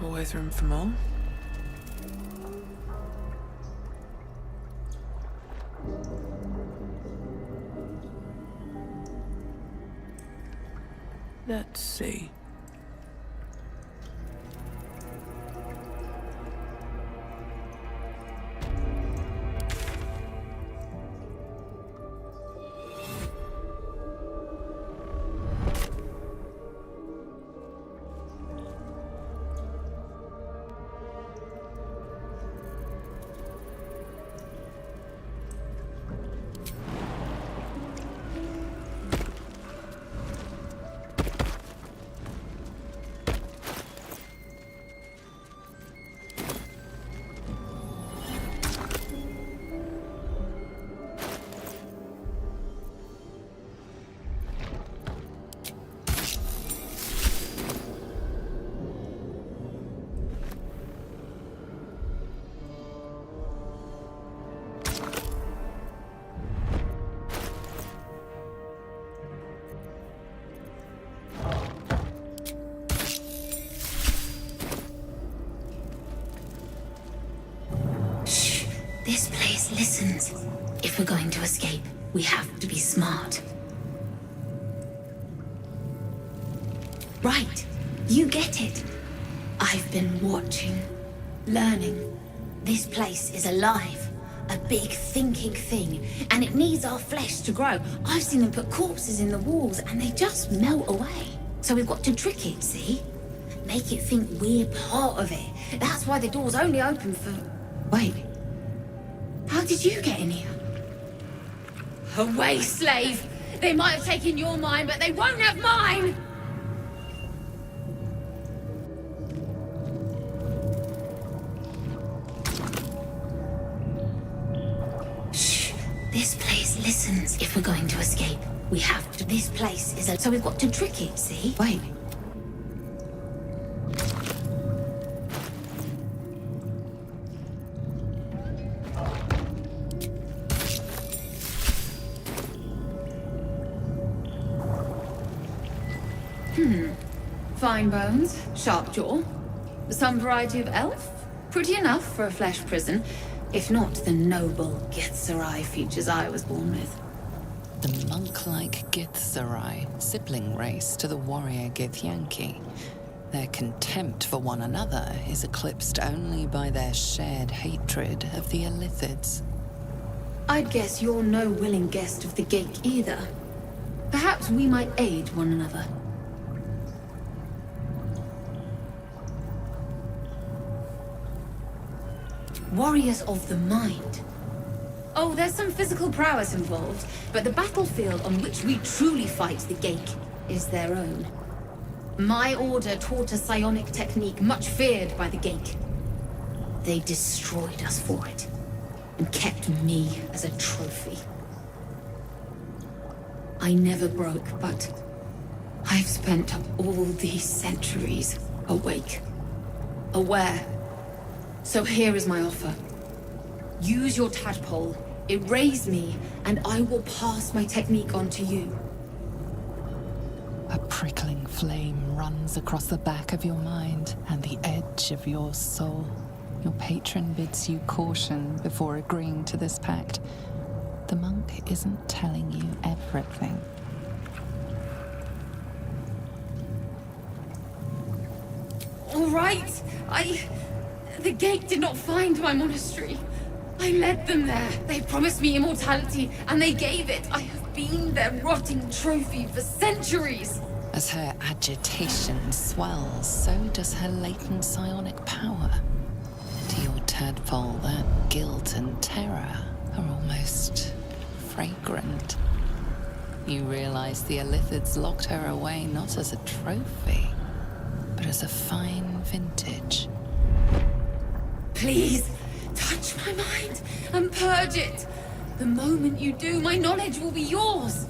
Always room for more. Let's see. This place listens. If we're going to escape, we have to be smart. Right. You get it. I've been watching, learning. This place is alive. A big thinking thing, and it needs our flesh to grow. I've seen them put corpses in the walls, and they just melt away. So we've got to trick it, see? Make it think we're part of it. That's why the door's only open for... Wait. How did you get in here? Away, slave! They might have taken your mind, but they won't have mine! Shh. This place listens. If we're going to escape, we have to. This place is a... So we've got to trick it, see? Wait. Fine bones, sharp jaw, some variety of elf. Pretty enough for a flesh prison, if not the noble Githzerai features I was born with. The monk-like Githzerai, sibling race to the warrior Githyanki. Their contempt for one another is eclipsed only by their shared hatred of the Illithids. I'd guess you're no willing guest of the Gate either. Perhaps we might aid one another. Warriors of the mind. Oh, there's some physical prowess involved, but the battlefield on which we truly fight the Gate is their own. My order taught a psionic technique much feared by the Gate. They destroyed us for it, and kept me as a trophy. I never broke, but I've spent all these centuries awake, aware. So here is my offer. Use your tadpole, erase me, and I will pass my technique on to you. A prickling flame runs across the back of your mind and the edge of your soul. Your patron bids you caution before agreeing to this pact. The monk isn't telling you everything. All right, The Gate did not find my monastery. I led them there. They promised me immortality, and they gave it. I have been their rotting trophy for centuries. As her agitation swells, so does her latent psionic power. To your tadpole, that guilt and terror are almost fragrant. You realize the Illithids locked her away not as a trophy, but as a fine vintage. Please, touch my mind and purge it. The moment you do, my knowledge will be yours.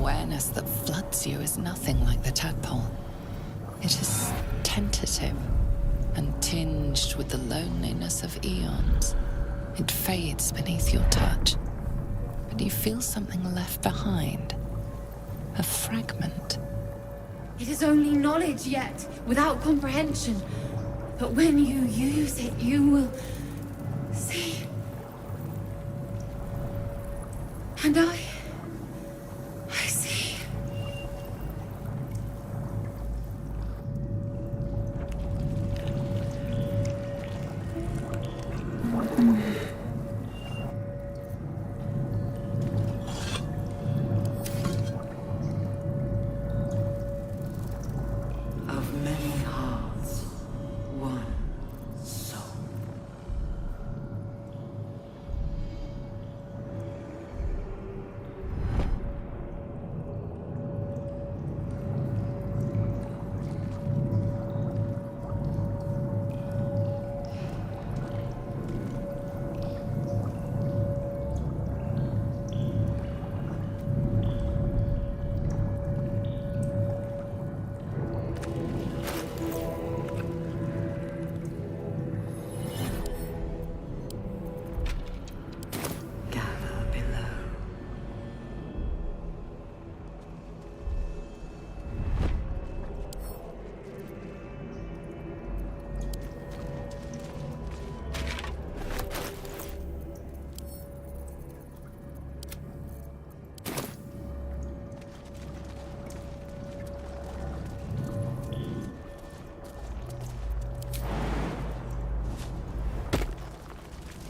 awareness that floods you is nothing like the tadpole. It is tentative and tinged with the loneliness of eons. It fades beneath your touch, but you feel something left behind. A fragment. It is only knowledge yet, without comprehension. But when you use it, you will see. And I see. Of many hearts, one soul. Gather below.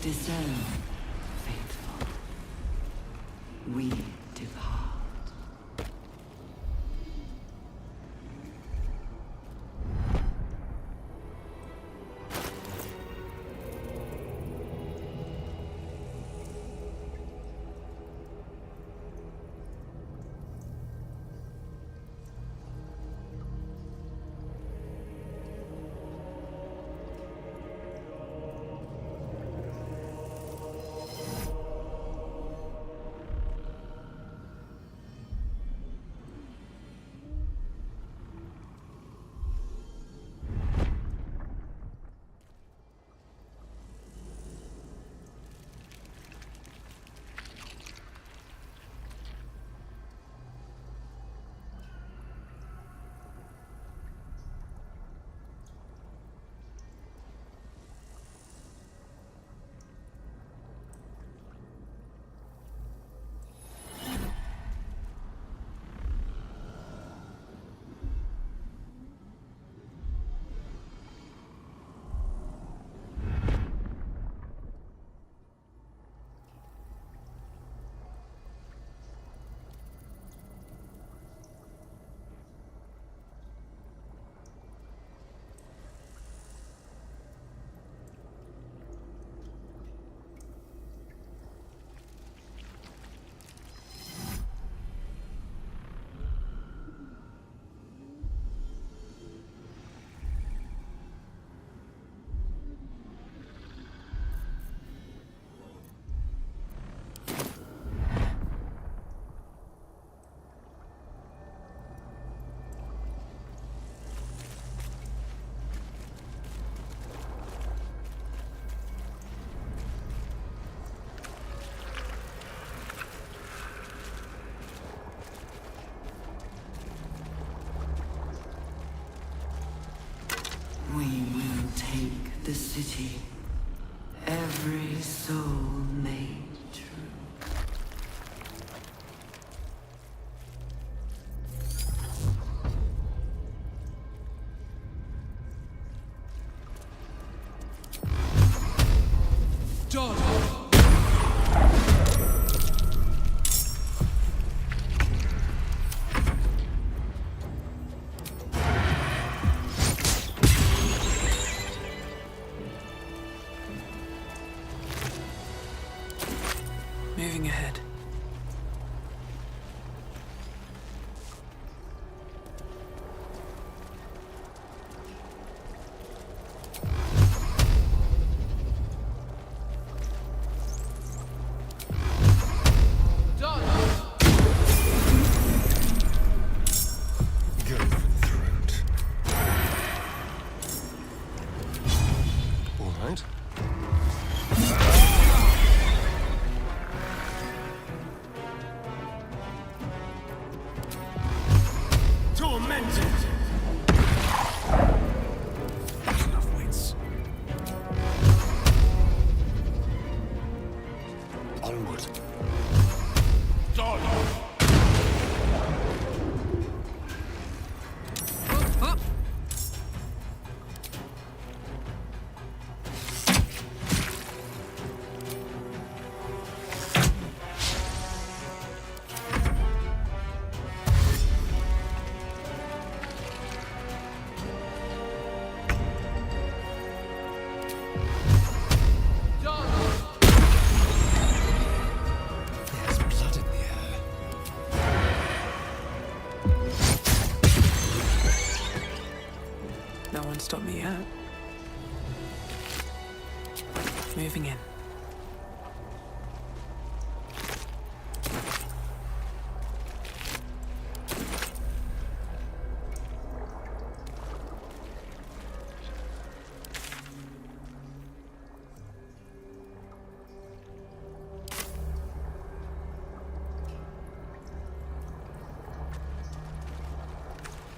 Discern, faithful. We depart. We will take the city, every soul made true. Moving ahead. right? Tormented! Enough wits. Onward. There's blood in the air. No one stopped me yet. Moving in.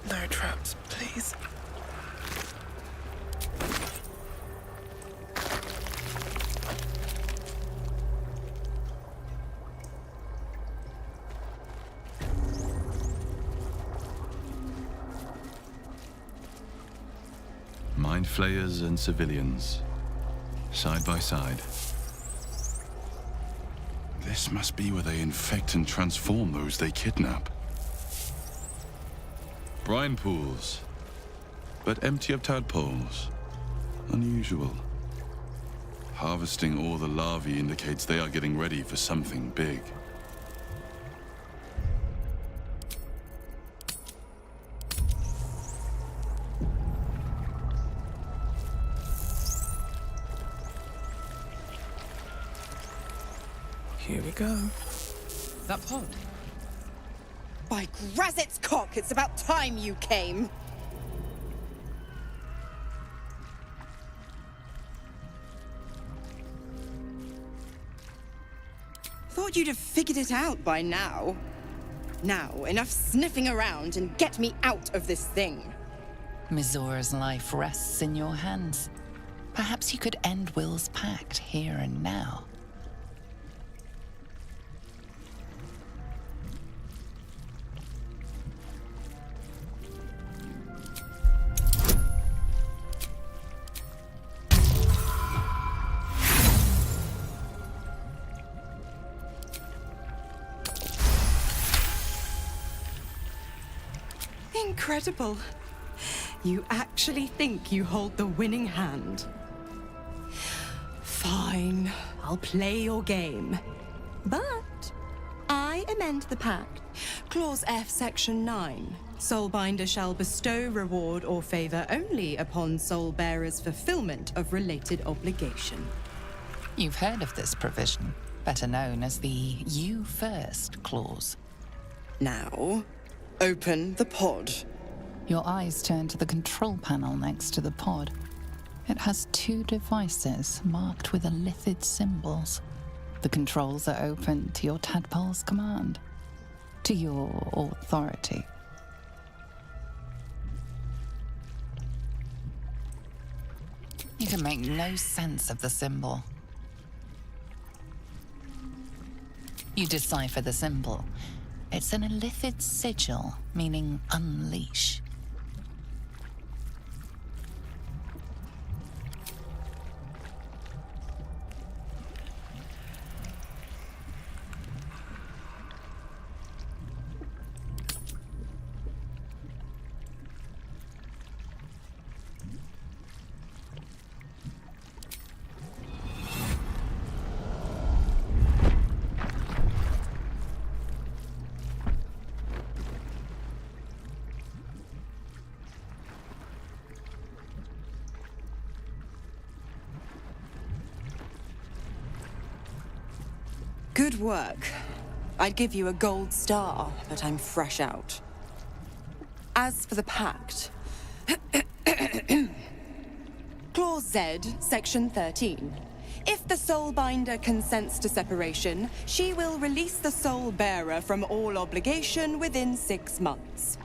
No traps, please. Mind flayers and civilians, side by side. This must be where they infect and transform those they kidnap. Brine pools, but empty of tadpoles. Unusual. Harvesting all the larvae indicates they are getting ready for something big. Here we go. That pod. By Grazit's cock, it's about time you came. Thought you'd have figured it out by now. Now, enough sniffing around and get me out of this thing. Mizora's life rests in your hands. Perhaps you could end Will's pact here and now. Incredible. You actually think you hold the winning hand. Fine, I'll play your game. But I amend the pact. Clause F, Section 9. Soulbinder shall bestow reward or favor only upon soul bearers' fulfillment of related obligation. You've heard of this provision, better known as the You First clause. Now, open the pod. Your eyes turn to the control panel next to the pod. It has two devices marked with elithid symbols. The controls are open to your tadpole's command, to your authority. You can make no sense of the symbol. You decipher the symbol. It's an elithid sigil, meaning unleash. Good work. I'd give you a gold star, but I'm fresh out. As for the pact, Clause Z, Section 13. If the Soulbinder consents to separation, she will release the Soul Bearer from all obligation within 6 months.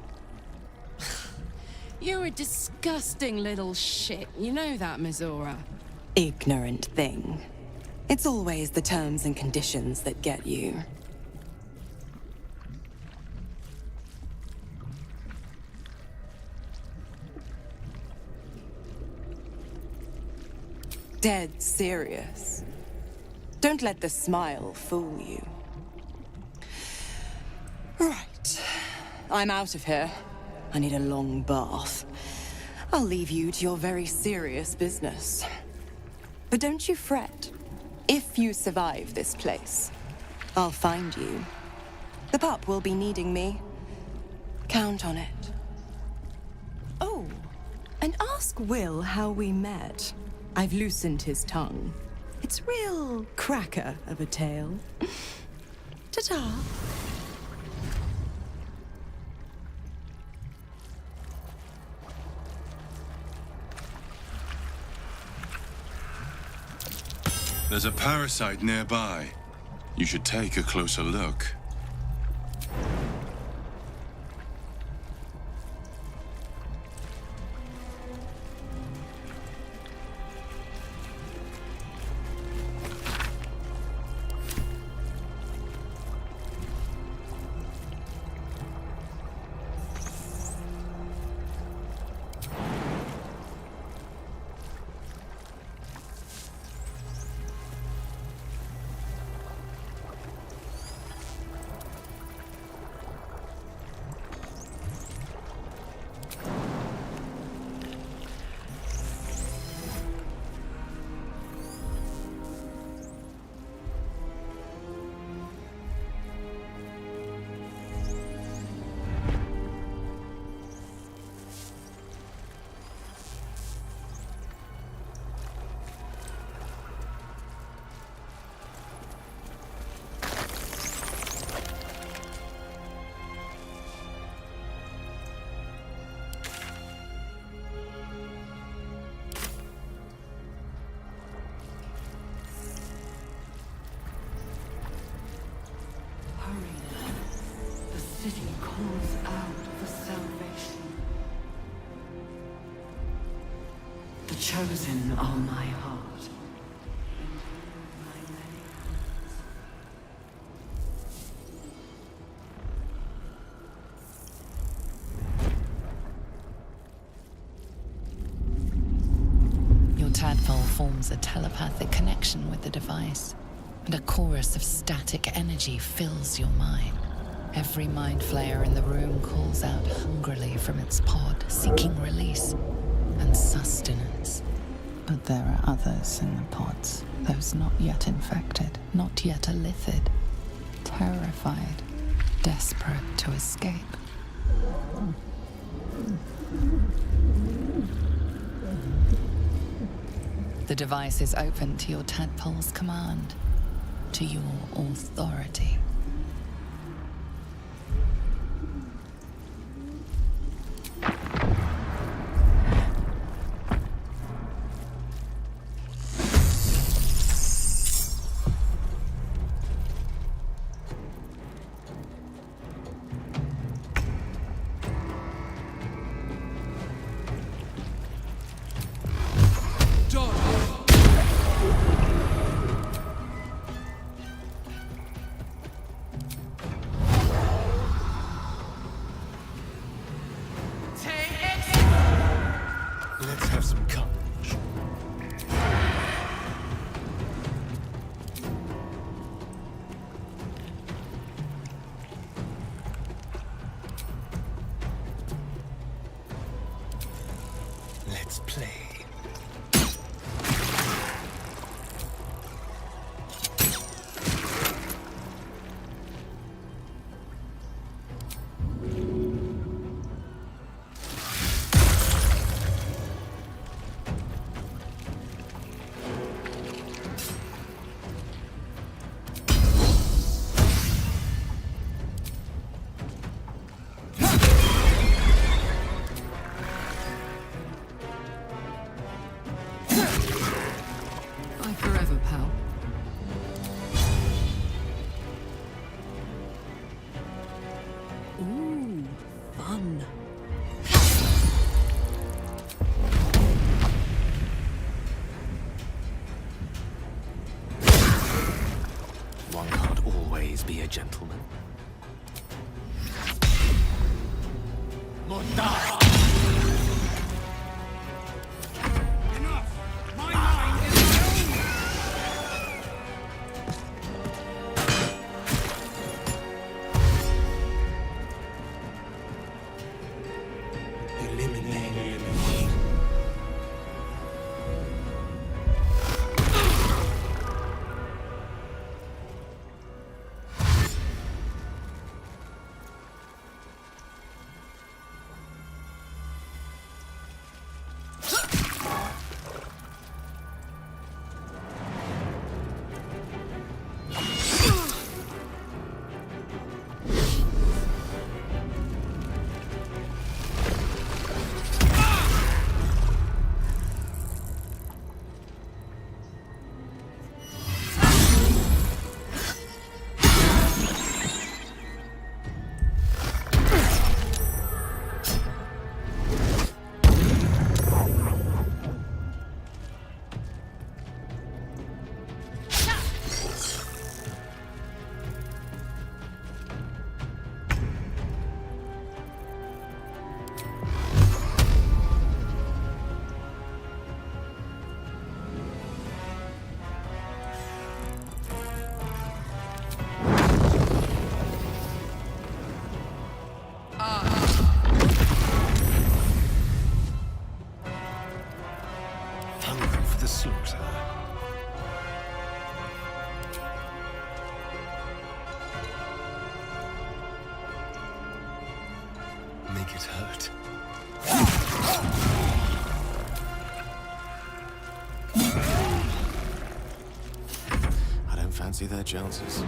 You're a disgusting little shit. You know that, Mizora. Ignorant thing. It's always the terms and conditions that get you. Dead serious. Don't let the smile fool you. Right. I'm out of here. I need a long bath. I'll leave you to your very serious business. But don't you fret. If you survive this place, I'll find you. The pup will be needing me. Count on it. Oh, and ask Will how we met. I've loosened his tongue. It's real cracker of a tale. Ta-ta. There's a parasite nearby. You should take a closer look. The city calls out for salvation. The chosen are my heart. Your tadpole forms a telepathic connection with the device, and a chorus of static energy fills your mind. Every mind flayer in the room calls out hungrily from its pod, seeking release and sustenance. But there are others in the pods, those not yet infected, not yet elithid, terrified, desperate to escape. The device is open to your tadpole's command, to your authority. Let's have some courage. Let's play. be a gentleman. Hungry for the slaughter. Make it hurt. I don't fancy their chances.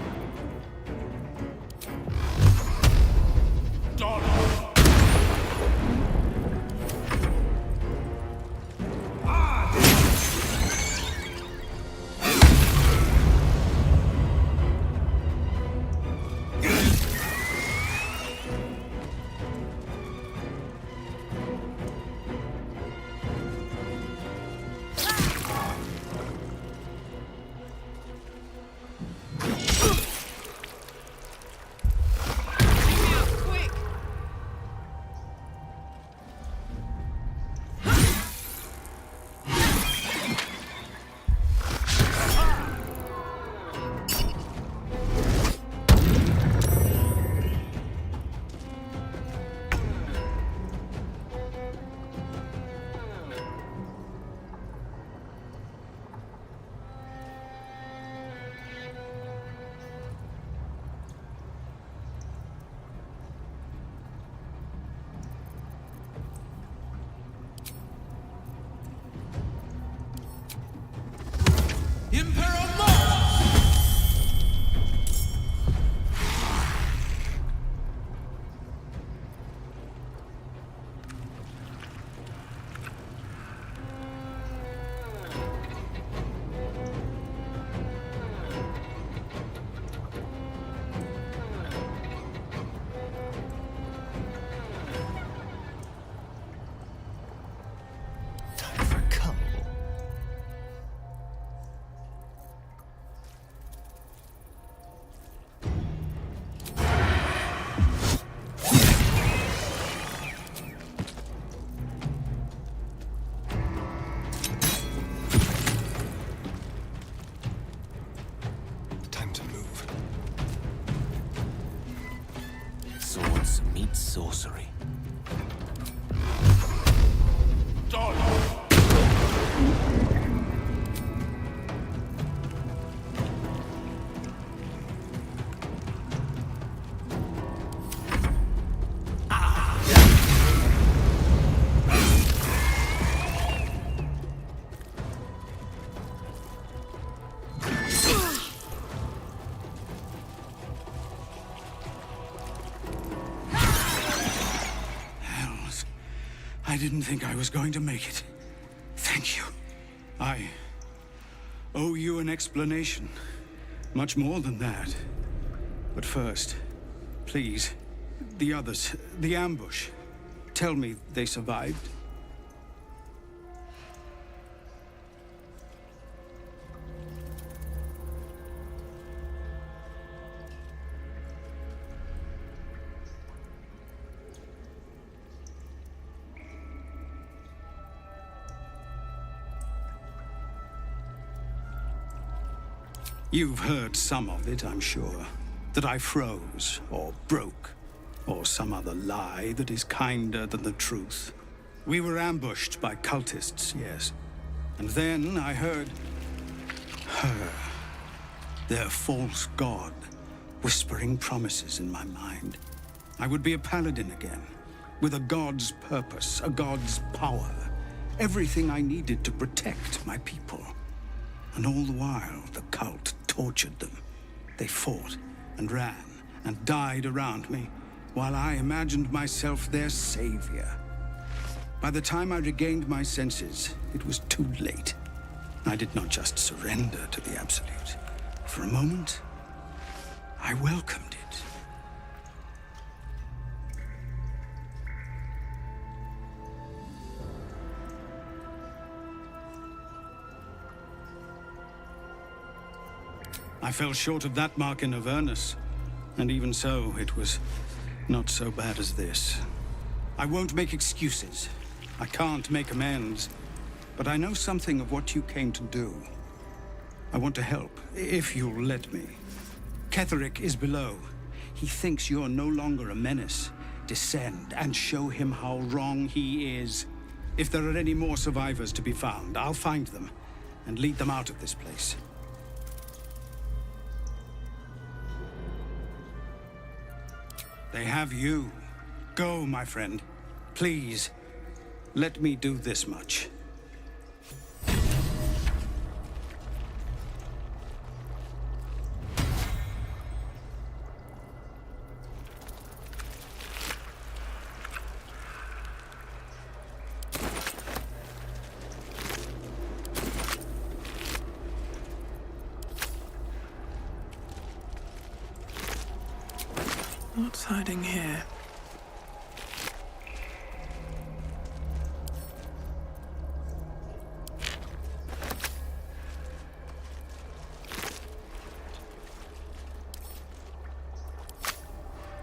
Swords meet sorcery. I didn't think I was going to make it. Thank you. I owe you an explanation. Much more than that. But first, please, the others, the ambush. Tell me they survived. You've heard some of it, I'm sure. That I froze, or broke, or some other lie that is kinder than the truth. We were ambushed by cultists, yes. And then I heard her, their false god, whispering promises in my mind. I would be a paladin again, with a god's purpose, a god's power. Everything I needed to protect my people. And all the while, the cult tortured them. They fought and ran and died around me, while I imagined myself their savior. By the time I regained my senses, it was too late. I did not just surrender to the Absolute. For a moment, I welcomed it. I fell short of that mark in Avernus, and even so, it was not so bad as this. I won't make excuses. I can't make amends, but I know something of what you came to do. I want to help, if you'll let me. Ketherick is below. He thinks you're no longer a menace. Descend and show him how wrong he is. If there are any more survivors to be found, I'll find them and lead them out of this place. They have you. Go, my friend. Please, let me do this much. What's hiding here?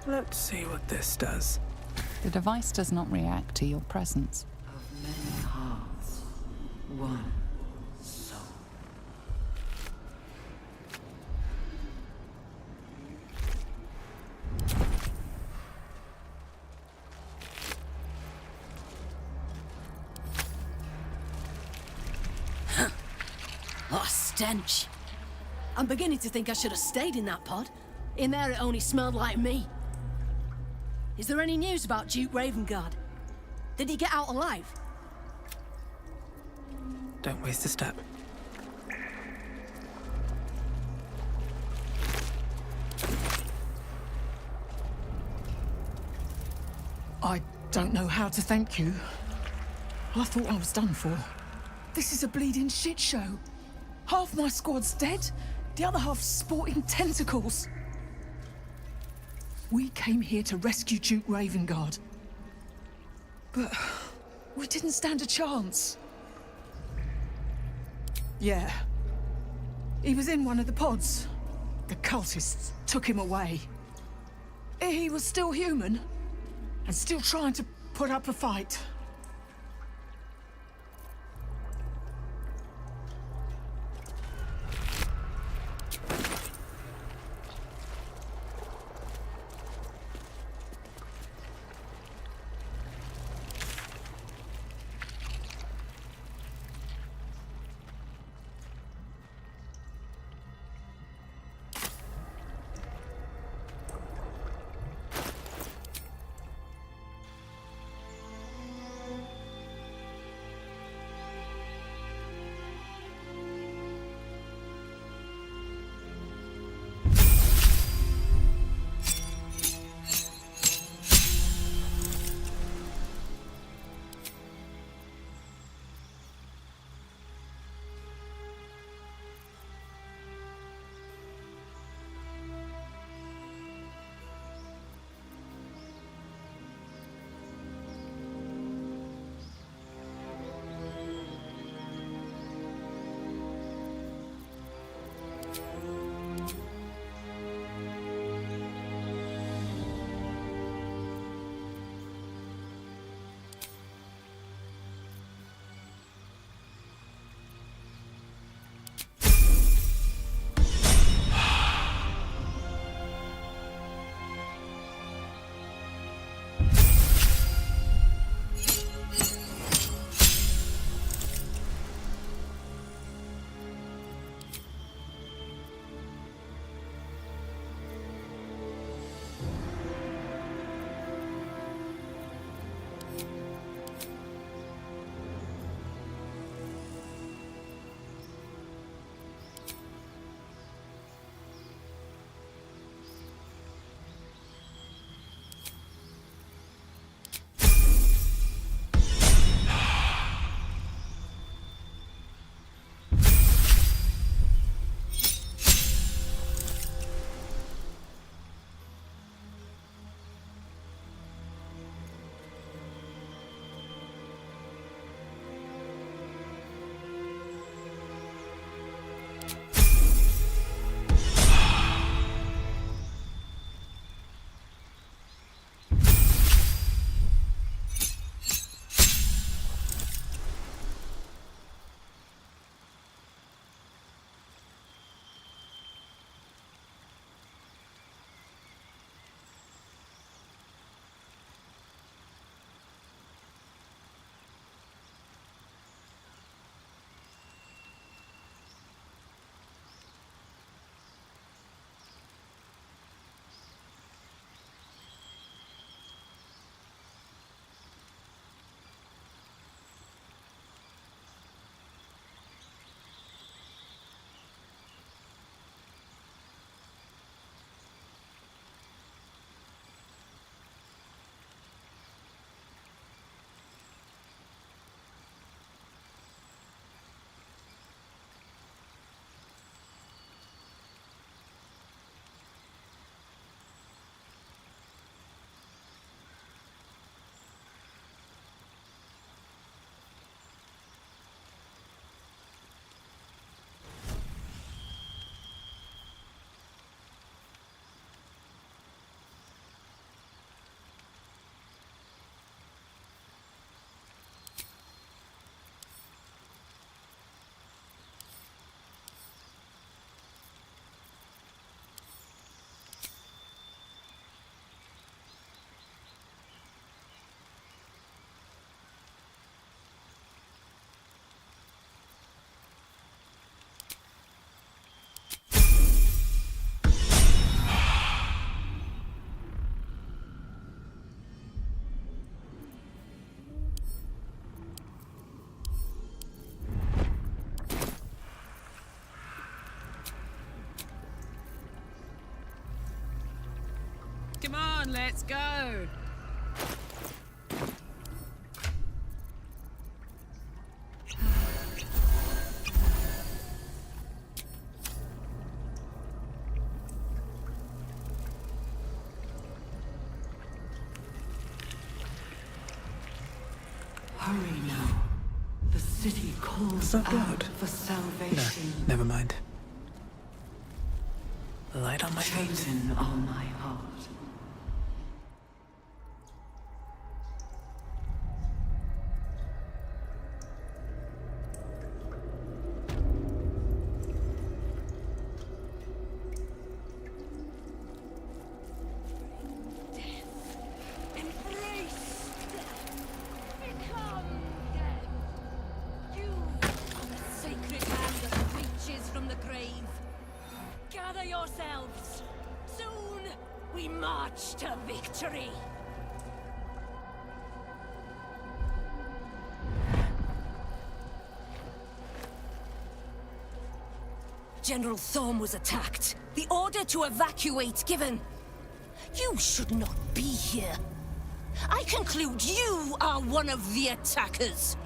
Let's see what this does. The device does not react to your presence. Of many hearts, one soul. What a stench. I'm beginning to think I should have stayed in that pod. In there it only smelled like me. Is there any news about Duke Ravengard? Did he get out alive? Don't waste a step. I don't know how to thank you. I thought I was done for. This is a bleeding shit show. Half my squad's dead, the other half's sporting tentacles. We came here to rescue Duke Ravengard. But we didn't stand a chance. Yeah. He was in one of the pods. The cultists took him away. He was still human, and still trying to put up a fight. Come on, let's go. Hurry now. The city calls that out blood? for salvation. No, never mind. Light on my feet. Chosen all my heart. Yourselves. Soon we march to victory. General Thorm was attacked. The order to evacuate given. You should not be here. I conclude you are one of the attackers.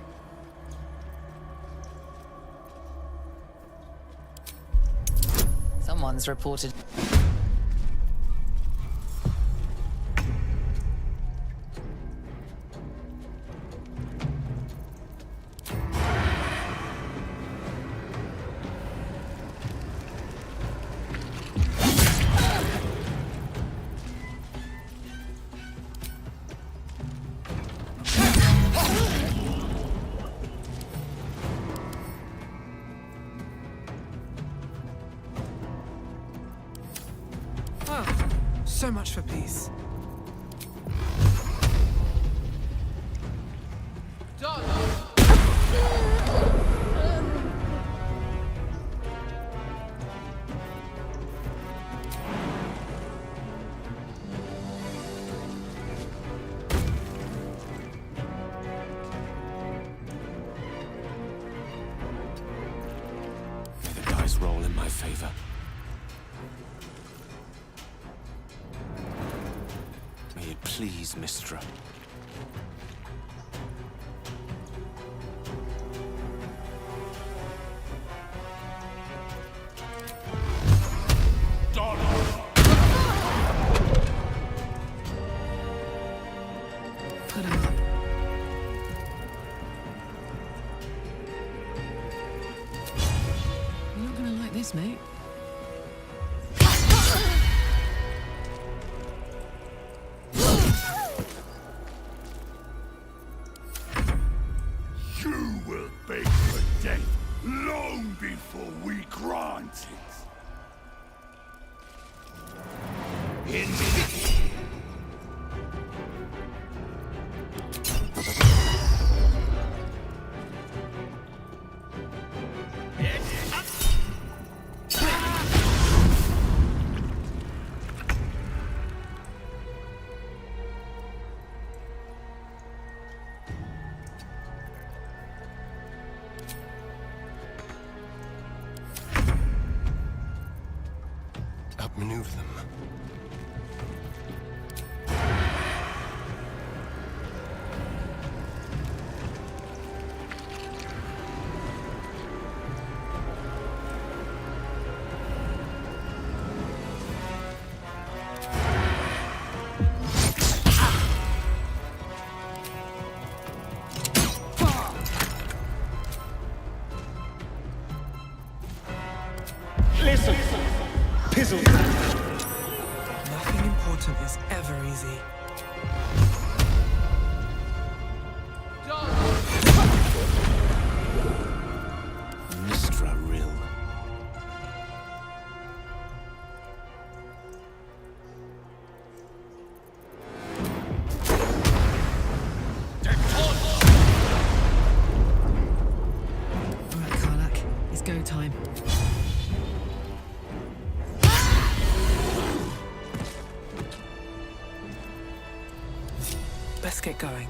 Someone's reported. So much for peace. May the dice roll in my favor. May it please Mistra. Put him up. You're not gonna like this. Cheers, mate. You will beg for death long before we grant it. In Outmaneuver them. Listen! Pizzle! Nothing important is ever easy. Mistra Rill. Alright, Karlak. It's go time. Let's get going.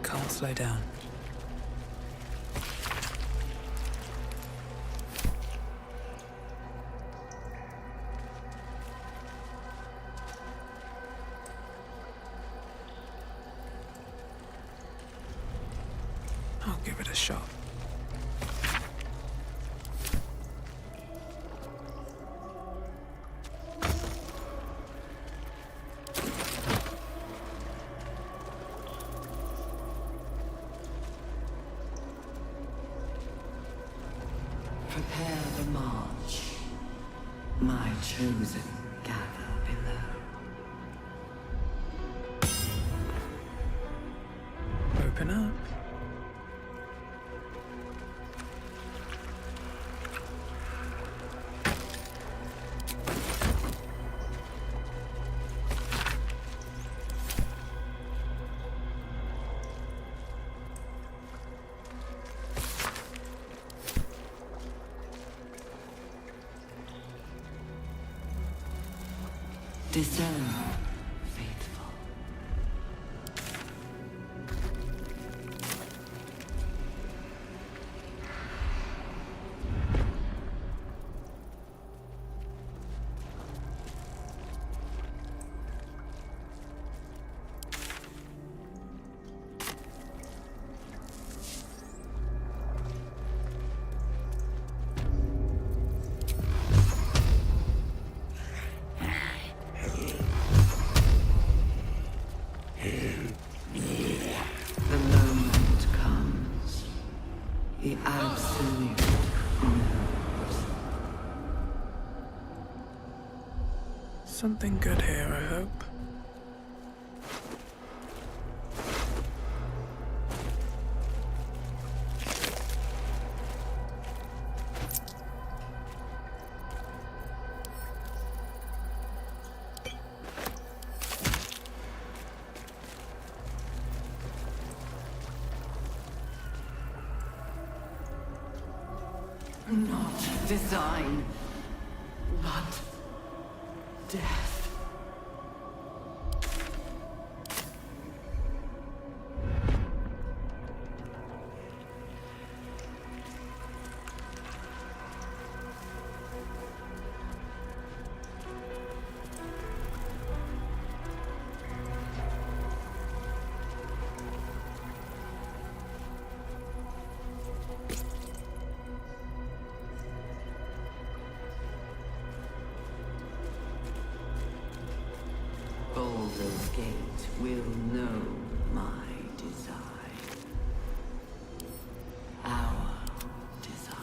Can't slow down. I'll give it a shot. Prepare the march. My chosen gather below. Open up. Discern, faithful. The moment comes. The absolute knows. Something good here, I hope. Not design, but death. Baldur's Gate will know my design. Our design.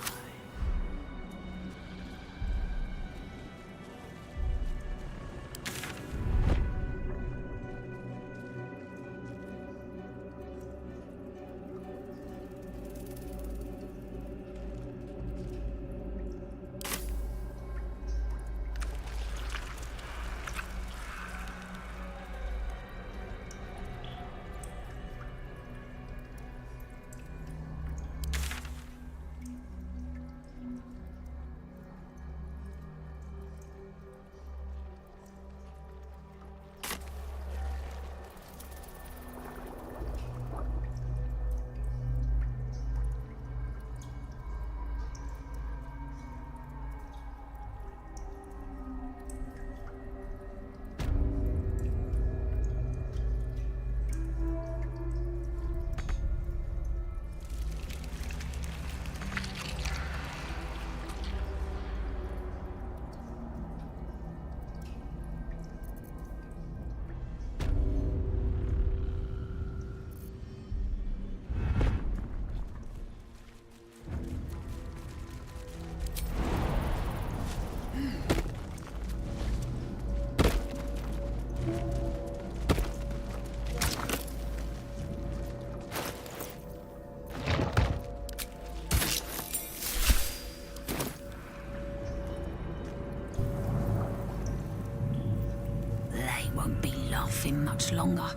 Much longer.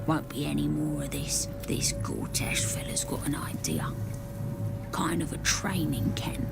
Won't be any more of this. This Gortash fella's got an idea. Kind of a training camp.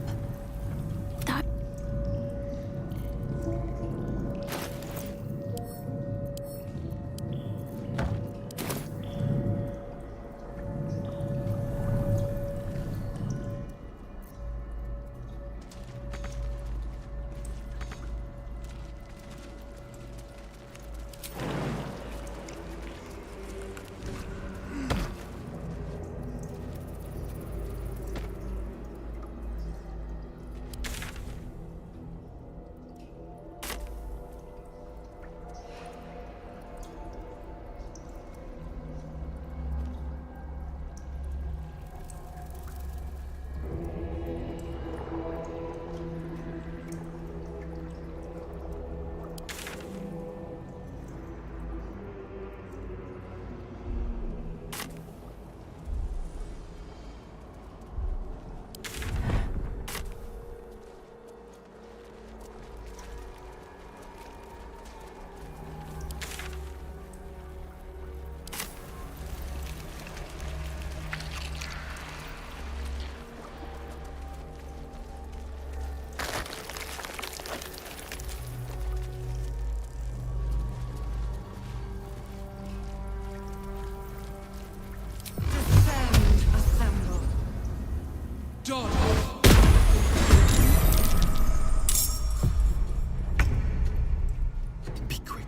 Be quick.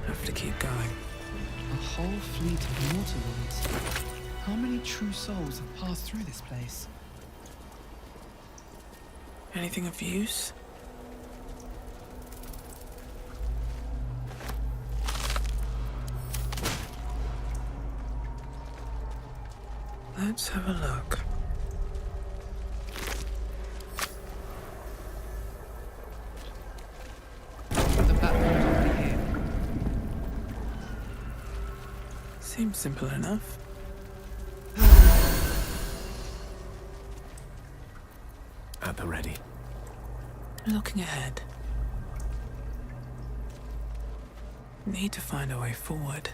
Have to keep going. A whole fleet of mortal-lords. How many true souls have passed through this place? Anything of use? Let's have a look. The platform's already here. Seems simple enough. At the ready. Looking ahead. Need to find a way forward.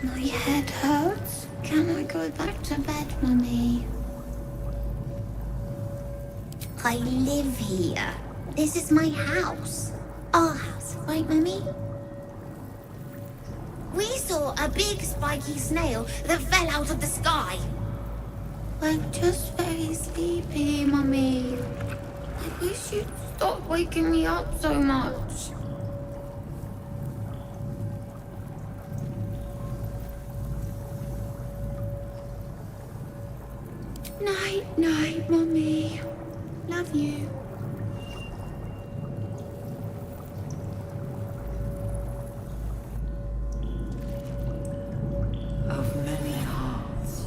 My head hurts. Can I go back to bed, Mummy? I live here. This is my house. Our house, right, Mummy? We saw a big spiky snail that fell out of the sky. I'm just very sleepy, Mummy. I wish you'd stop waking me up so much. Night, night, Mummy. Love you. Of many hearts.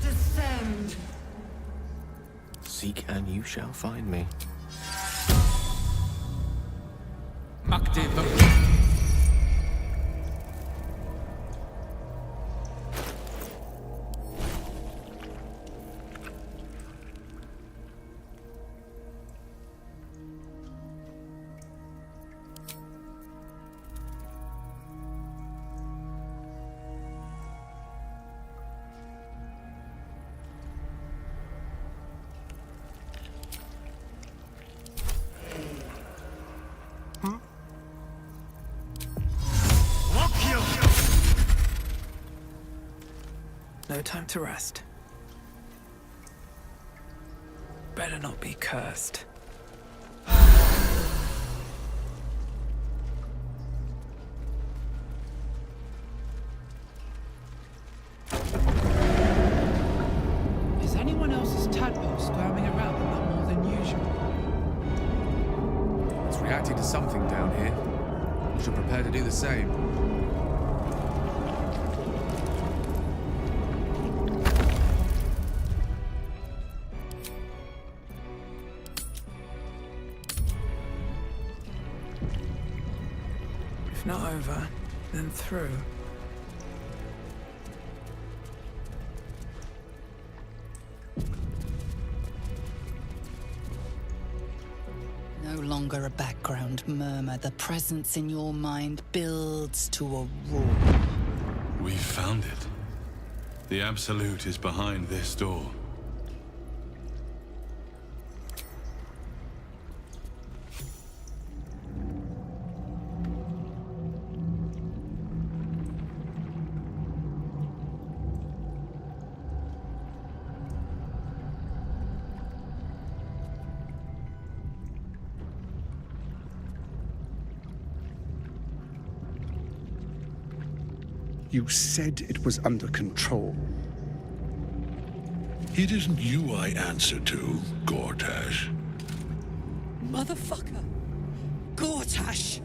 Descend! Seek and you shall find me. No time to rest. Better not be cursed. Is anyone else's tadpole squirming around a lot more than usual? It's reacting to something down here. We should prepare to do the same. If not over, then through. No longer a background murmur. The presence in your mind builds to a roar. We found it. The Absolute is behind this door. You said it was under control. It isn't you I answer to, Gortash. Motherfucker! Gortash!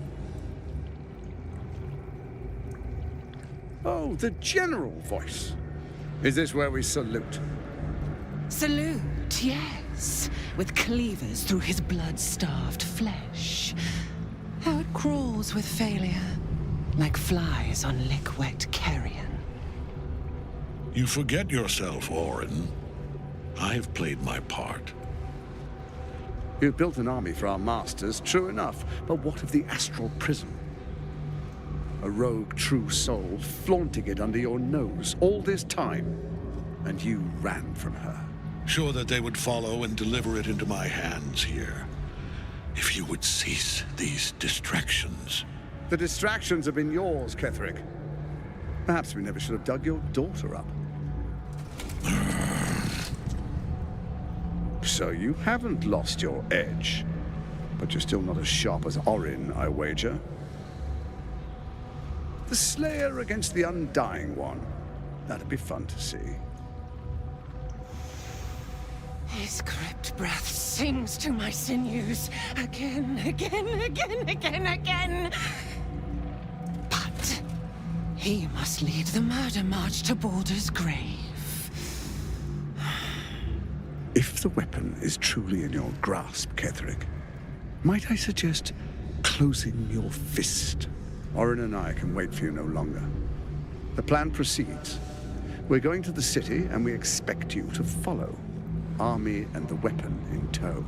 Oh, the general voice. Is this where we salute? Salute, yes. With cleavers through his blood-starved flesh. How it crawls with failure. Like flies on lick-wet carrion. You forget yourself, Orin. I've played my part. You built an army for our masters, true enough. But what of the astral prism? A rogue true soul flaunting it under your nose all this time. And you ran from her. Sure that they would follow and deliver it into my hands here. If you would cease these distractions. The distractions have been yours, Ketherick. Perhaps we never should have dug your daughter up. So you haven't lost your edge, but you're still not as sharp as Orin, I wager. The Slayer against the Undying One. That'd be fun to see. His crypt breath sings to my sinews again, again. But he must lead the murder march to Baldur's grave. If the weapon is truly in your grasp, Ketherick, might I suggest closing your fist? Orin and I can wait for you no longer. The plan proceeds. We're going to the city, and we expect you to follow. Army and the weapon in tow.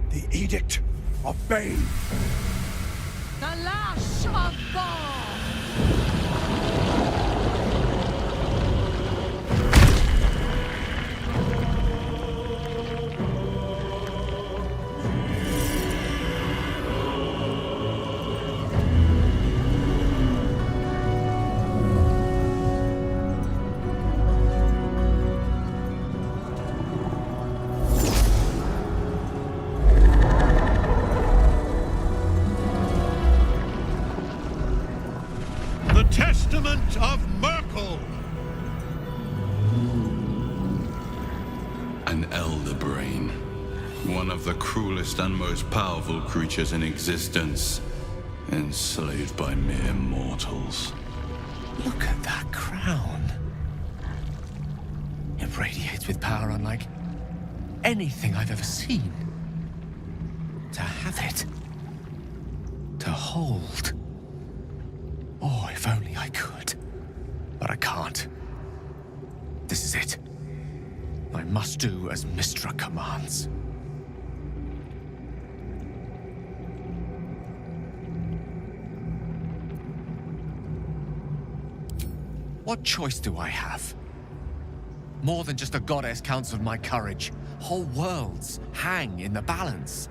The Edict of Bane. The lash of God! Testament of Merkel! An elder brain. One of the cruelest and most powerful creatures in existence. Enslaved by mere mortals. Look at that crown. It radiates with power unlike anything I've ever seen. To have it. To hold. Oh, if only I could. But I can't. This is it. I must do as Mystra commands. What choice do I have? More than just a goddess counts of my courage. Whole worlds hang in the balance.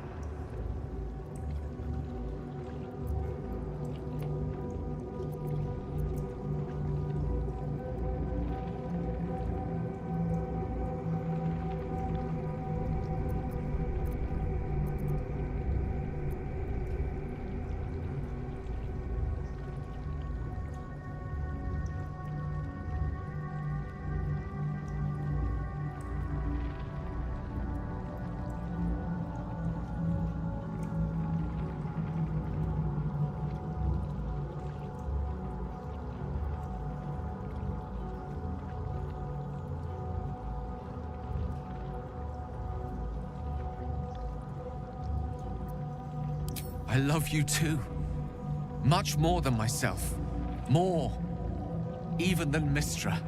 I love you too. Much more than myself. More. Even than Mystra.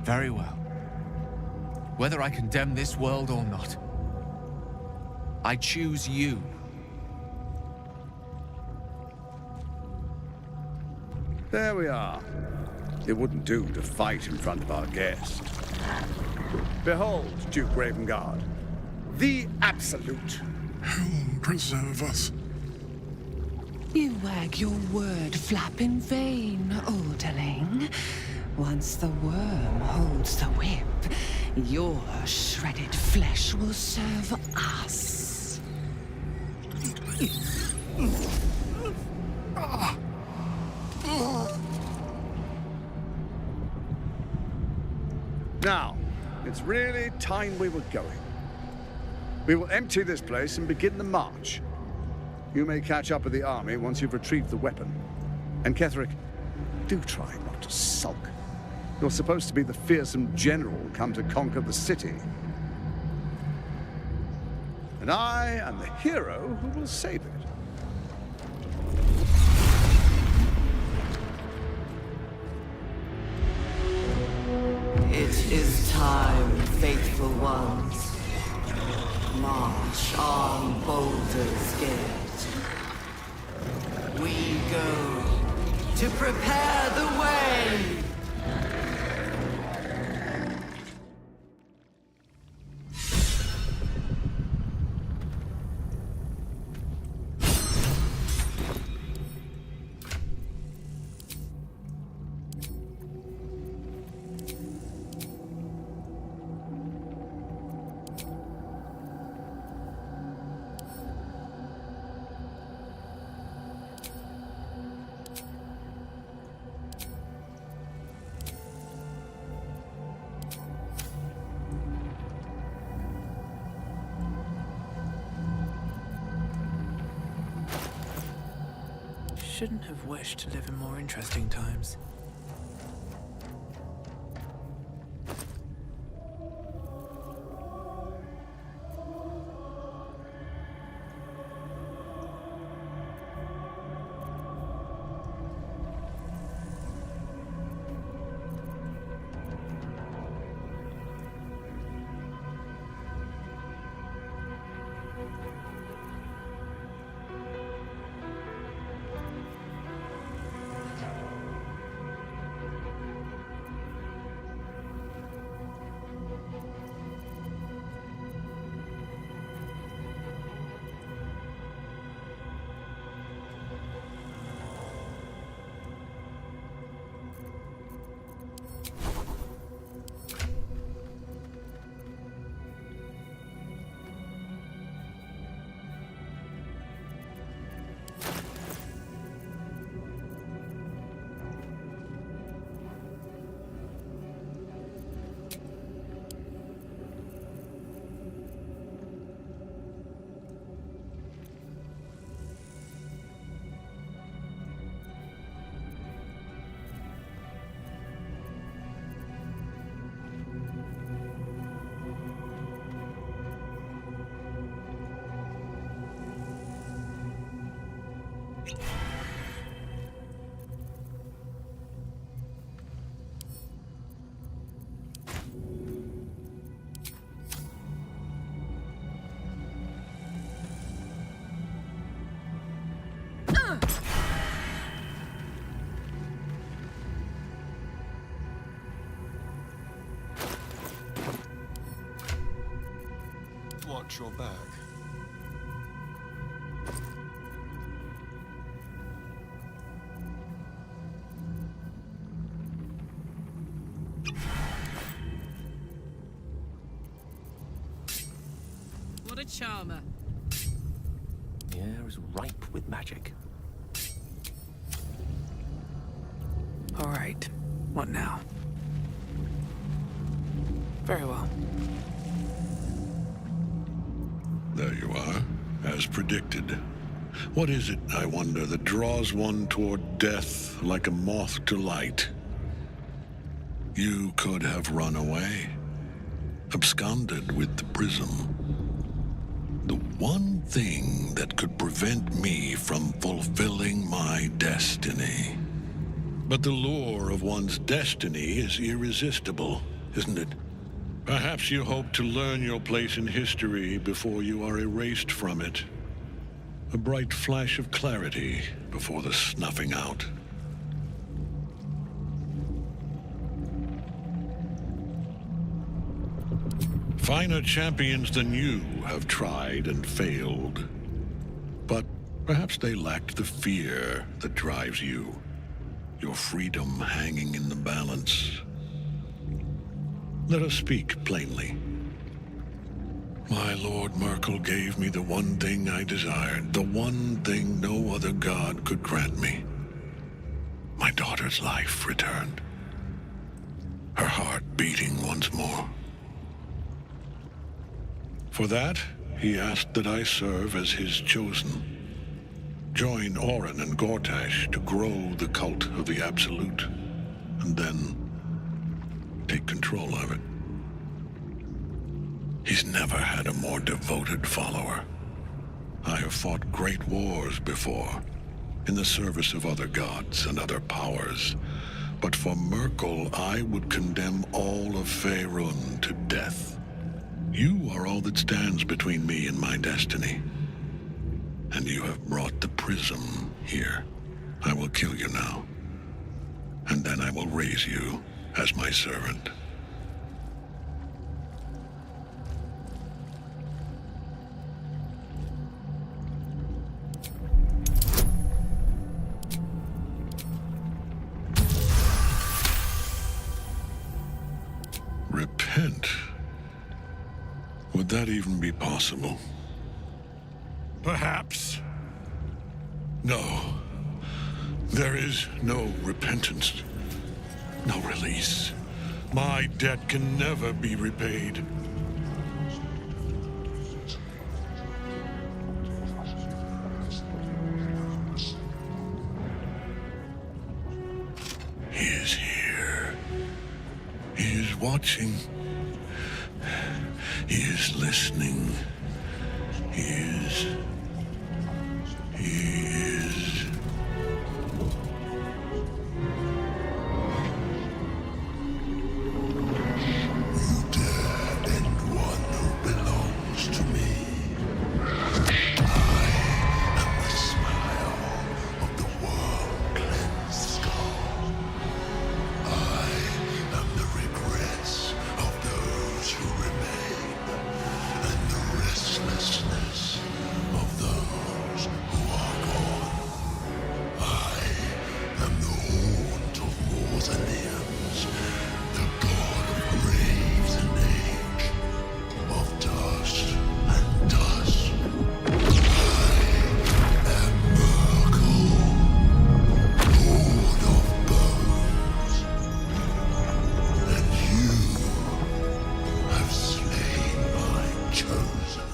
Very well. Whether I condemn this world or not, I choose you. There we are. It wouldn't do to fight in front of our guest. Behold, Duke Ravengard. The Absolute. Helm preserve us. You wag your word flap in vain, Alderling. Once the worm holds the whip, your shredded flesh will serve us. Now, it's really time we were going. We will empty this place and begin the march. You may catch up with the army once you've retrieved the weapon. And Ketherick, do try not to sulk. You're supposed to be the fearsome general come to conquer the city. And I am the hero who will save it. It is time, faithful ones. March on Baldur's Gate. We go to prepare the way. shouldn't have wished to live in more interesting times. Watch your back. What a charmer. The air is ripe with magic. All right. What now? Very well. There you are, as predicted. What is it, I wonder, that draws one toward death like a moth to light? You could have run away, absconded with the prism. The one thing that could prevent me from fulfilling my destiny. But the lure of one's destiny is irresistible, isn't it? Perhaps you hope to learn your place in history before you are erased from it. A bright flash of clarity before the snuffing out. Finer champions than you have tried and failed. But perhaps they lacked the fear that drives you. Your freedom hanging in the balance. Let us speak plainly. My Lord Merkel gave me the one thing I desired, the one thing no other god could grant me. My daughter's life returned. Her heart beating once more. For that, he asked that I serve as his chosen. Join Orin and Gortash to grow the cult of the Absolute, and then take control of it. He's never had a more devoted follower. I have fought great wars before, in the service of other gods and other powers, but for Merkel, I would condemn all of Faerun to death. You are all that stands between me and my destiny. And you have brought the prism here. I will kill you now. And then I will raise you as my servant. Repent? Would that even be possible? Perhaps. No. There is no repentance. No release. My debt can never be repaid. He is watching. He is listening. He is... You dare end one who belongs to me. I am the smile of the world cleansed skull. I am the regrets of those who remain, and the restlessness of those who are gone. I am the haunt of mausoleums, the god of graves and age, of dust and dust. I am Merkel, lord of bones, and you have slain my chosen.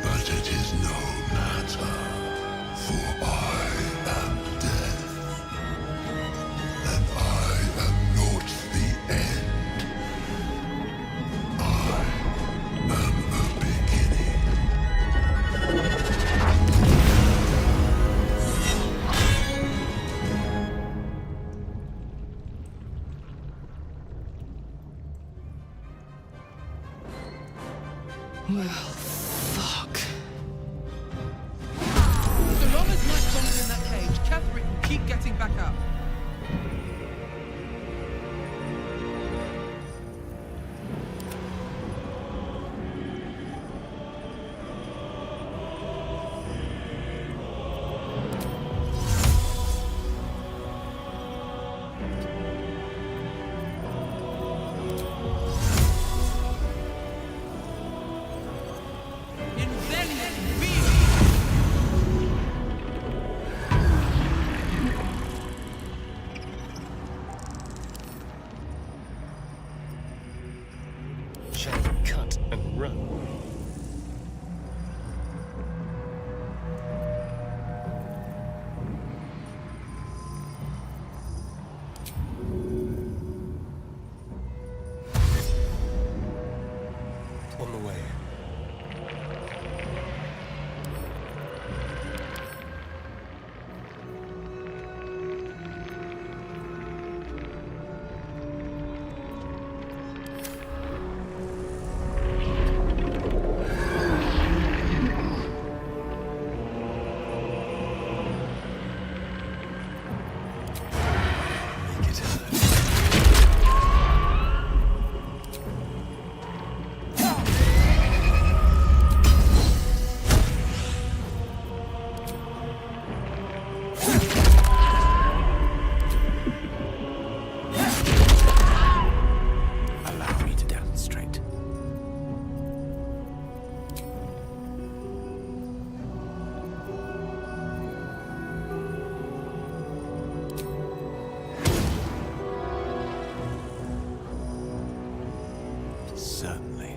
But it is no matter, for I am death, and I am not the end. I am the beginning. Well, fuck. So long as Mike's longer in that cage, Catherine will keep getting back up. Shall we cut and run? On the way. Allow me to demonstrate. Certainly.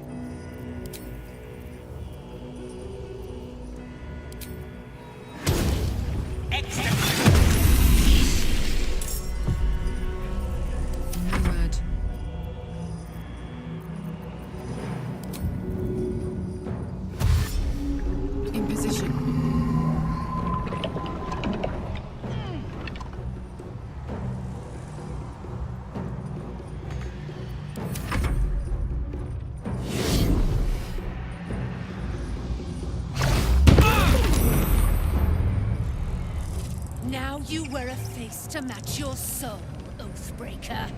No word. In position. Now you wear a face to match your soul, Oathbreaker.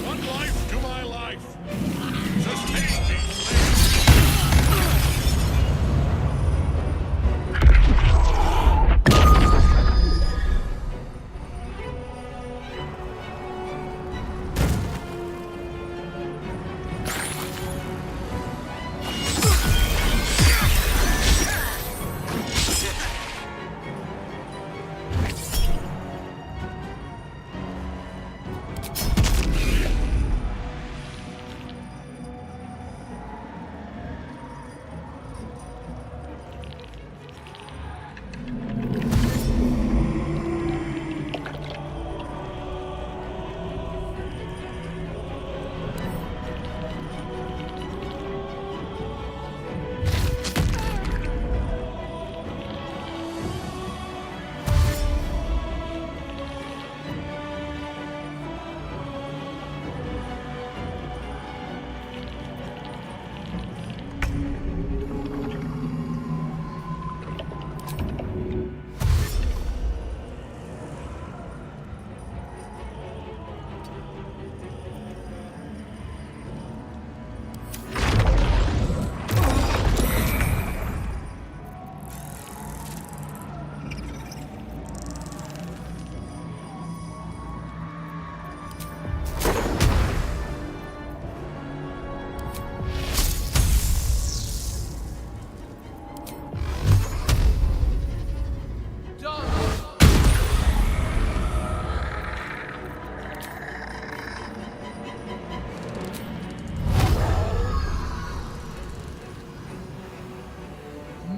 One life to my life. Sustain me.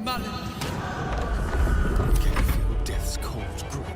Malin. Can you feel death's cold grip?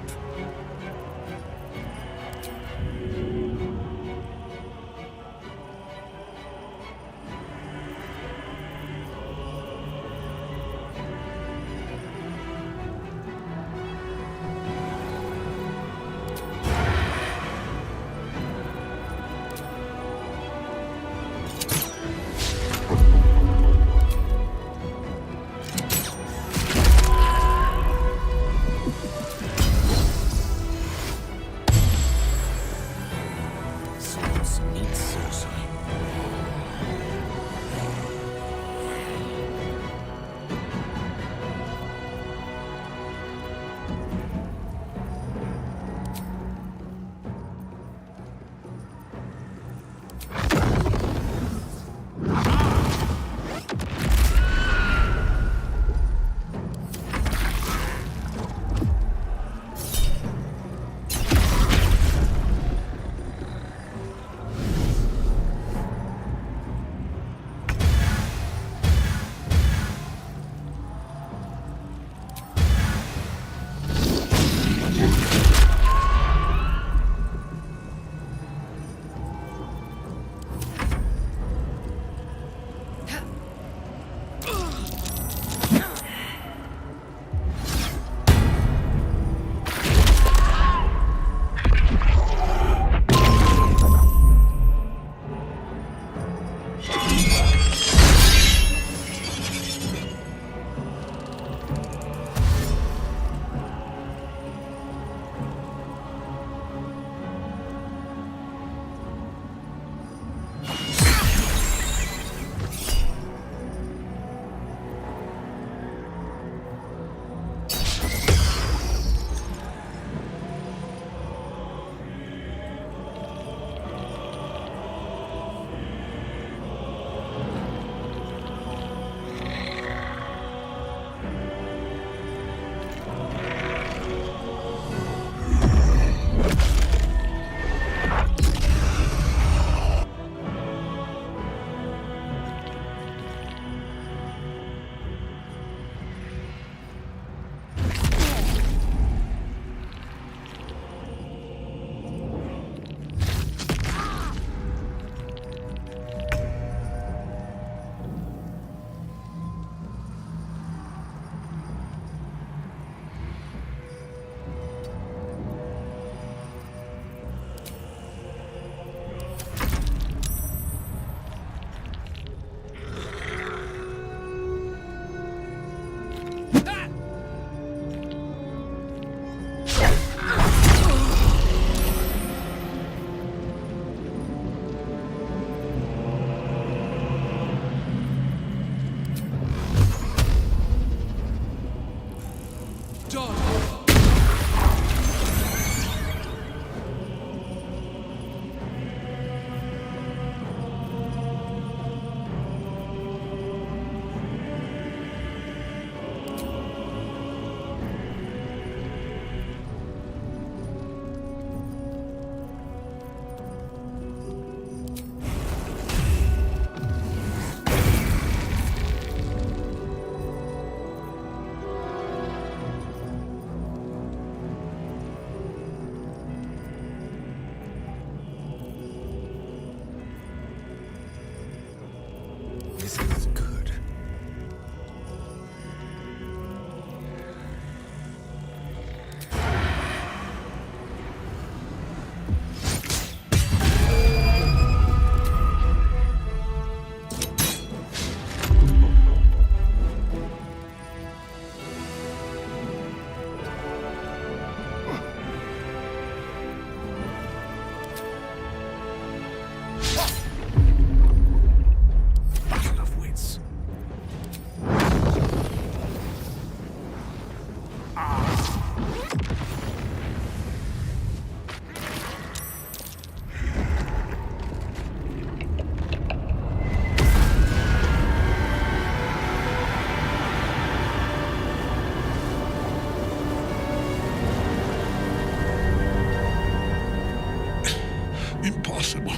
Impossible.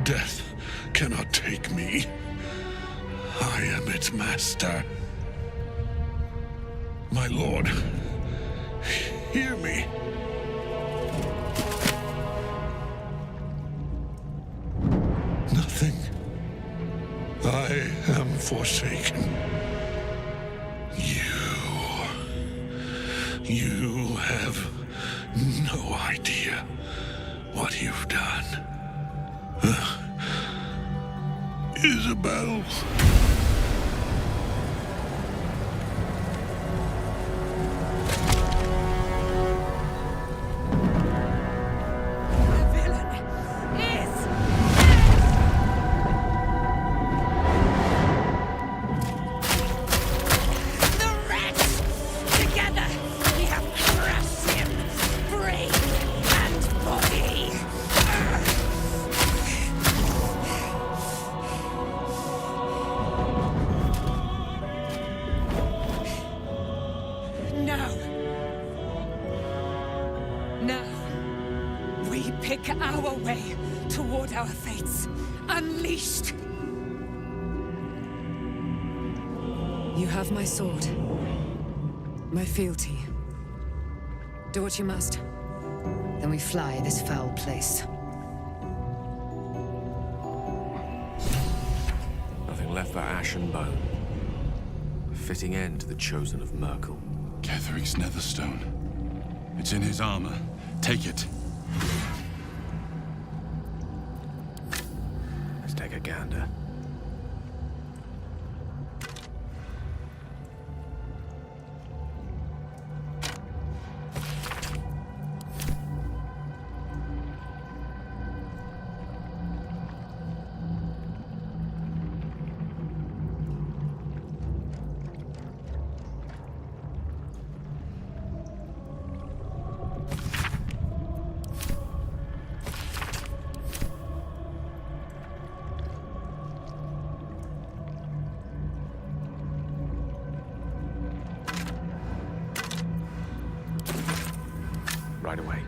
Death cannot take me. I am its master. My lord, hear me. Nothing. I am forsaken. You have no idea what you've done. Isabel. Our way toward our fates. Unleashed! You have my sword. My fealty. Do what you must. Then we fly this foul place. Nothing left but ash and bone. A fitting end to the chosen of Merkel. Ketheric's Netherstone. It's in his armor. Take it. Let's take a gander. Right away.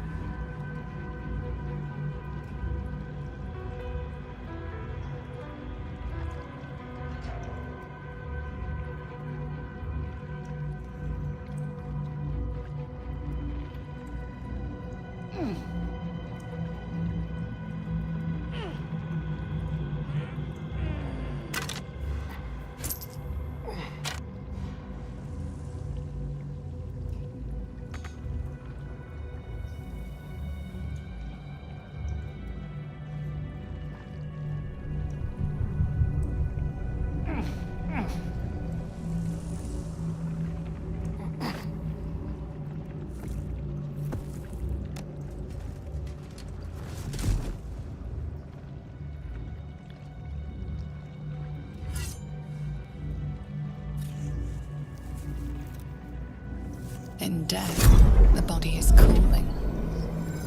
In death, the body is cooling,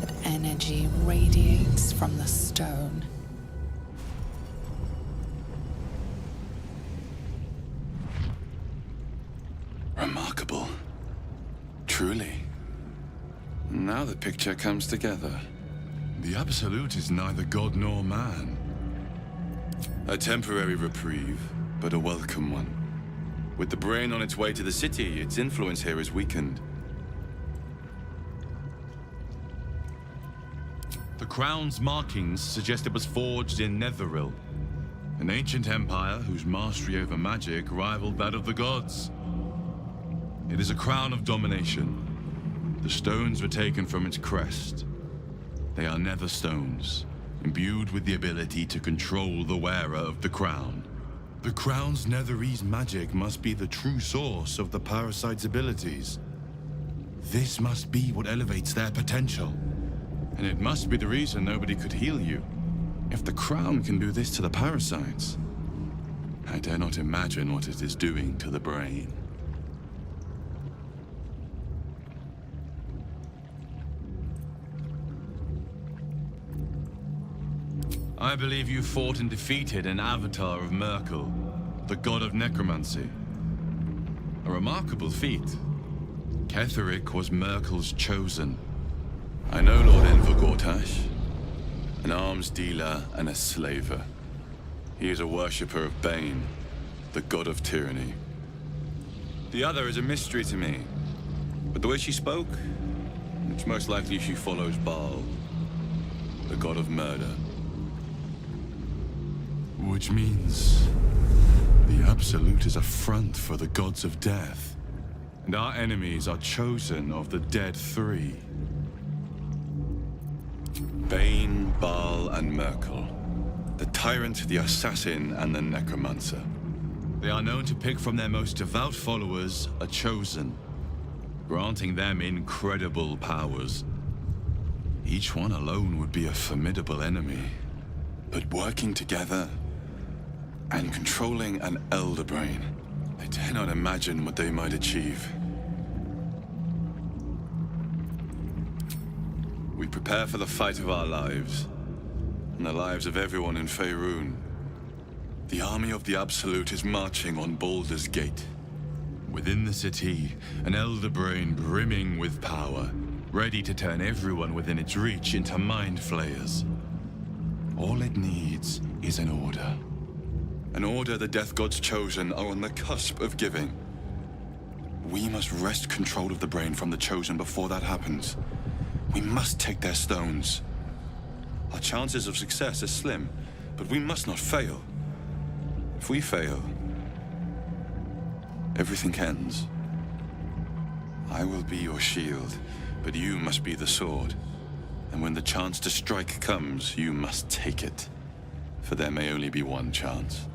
but energy radiates from the stone. Remarkable. Truly. Now the picture comes together. The Absolute is neither god nor man. A temporary reprieve, but a welcome one. With the brain on its way to the city, its influence here is weakened. The crown's markings suggest it was forged in Netheril, an ancient empire whose mastery over magic rivaled that of the gods. It is a crown of domination. The stones were taken from its crest. They are nether stones, imbued with the ability to control the wearer of the crown. The crown's netherese magic must be the true source of the parasite's abilities. This must be what elevates their potential. And it must be the reason nobody could heal you. If the crown can do this to the parasites, I dare not imagine what it is doing to the brain. I believe you fought and defeated an avatar of Merkel, the god of necromancy. A remarkable feat. Ketheric was Merkel's chosen. I know Lord Envergortash, an arms dealer and a slaver. He is a worshipper of Bane, the god of tyranny. The other is a mystery to me. But the way she spoke, it's most likely she follows Baal, the god of murder. Which means the Absolute is a front for the gods of death. And our enemies are chosen of the dead three. Bane, Baal, and Merkel. The tyrant, the assassin, and the necromancer. They are known to pick from their most devout followers a chosen, granting them incredible powers. Each one alone would be a formidable enemy. But working together and controlling an elder brain, I dare not imagine what they might achieve. We prepare for the fight of our lives, and the lives of everyone in Faerun. The army of the Absolute is marching on Baldur's Gate. Within the city, an elder brain brimming with power, ready to turn everyone within its reach into mind flayers. All it needs is an order. An order the Death Gods chosen are on the cusp of giving. We must wrest control of the brain from the chosen before that happens. We must take their stones. Our chances of success are slim, but we must not fail. If we fail, everything ends. I will be your shield, but you must be the sword. And when the chance to strike comes, you must take it. For there may only be one chance.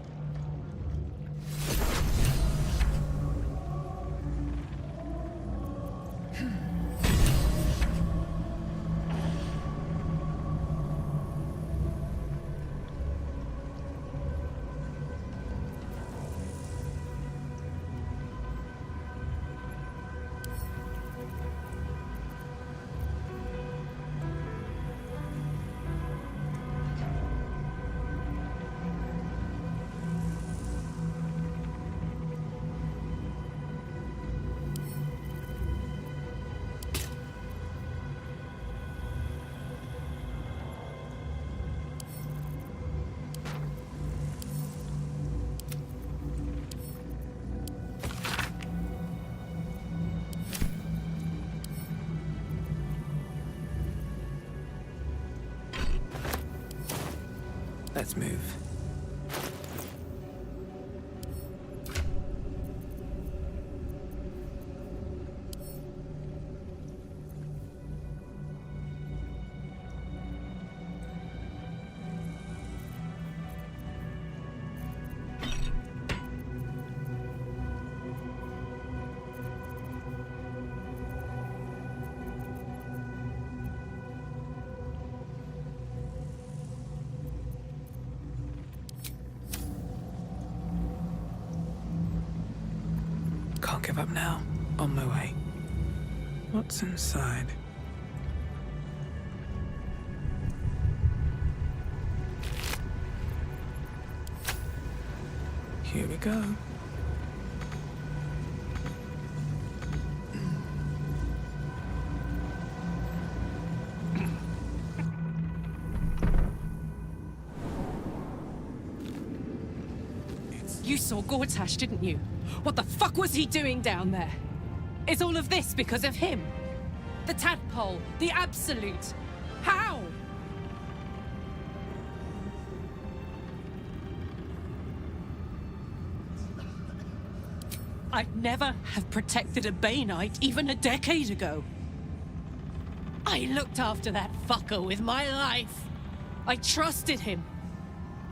Let's move. Can't give up now. On my way. What's inside? Here we go. You saw Gortash, didn't you? What the fuck was he doing down there? Is all of this because of him? The tadpole, the Absolute. How? I'd never have protected a Baneite even a decade ago. I looked after that fucker with my life. I trusted him.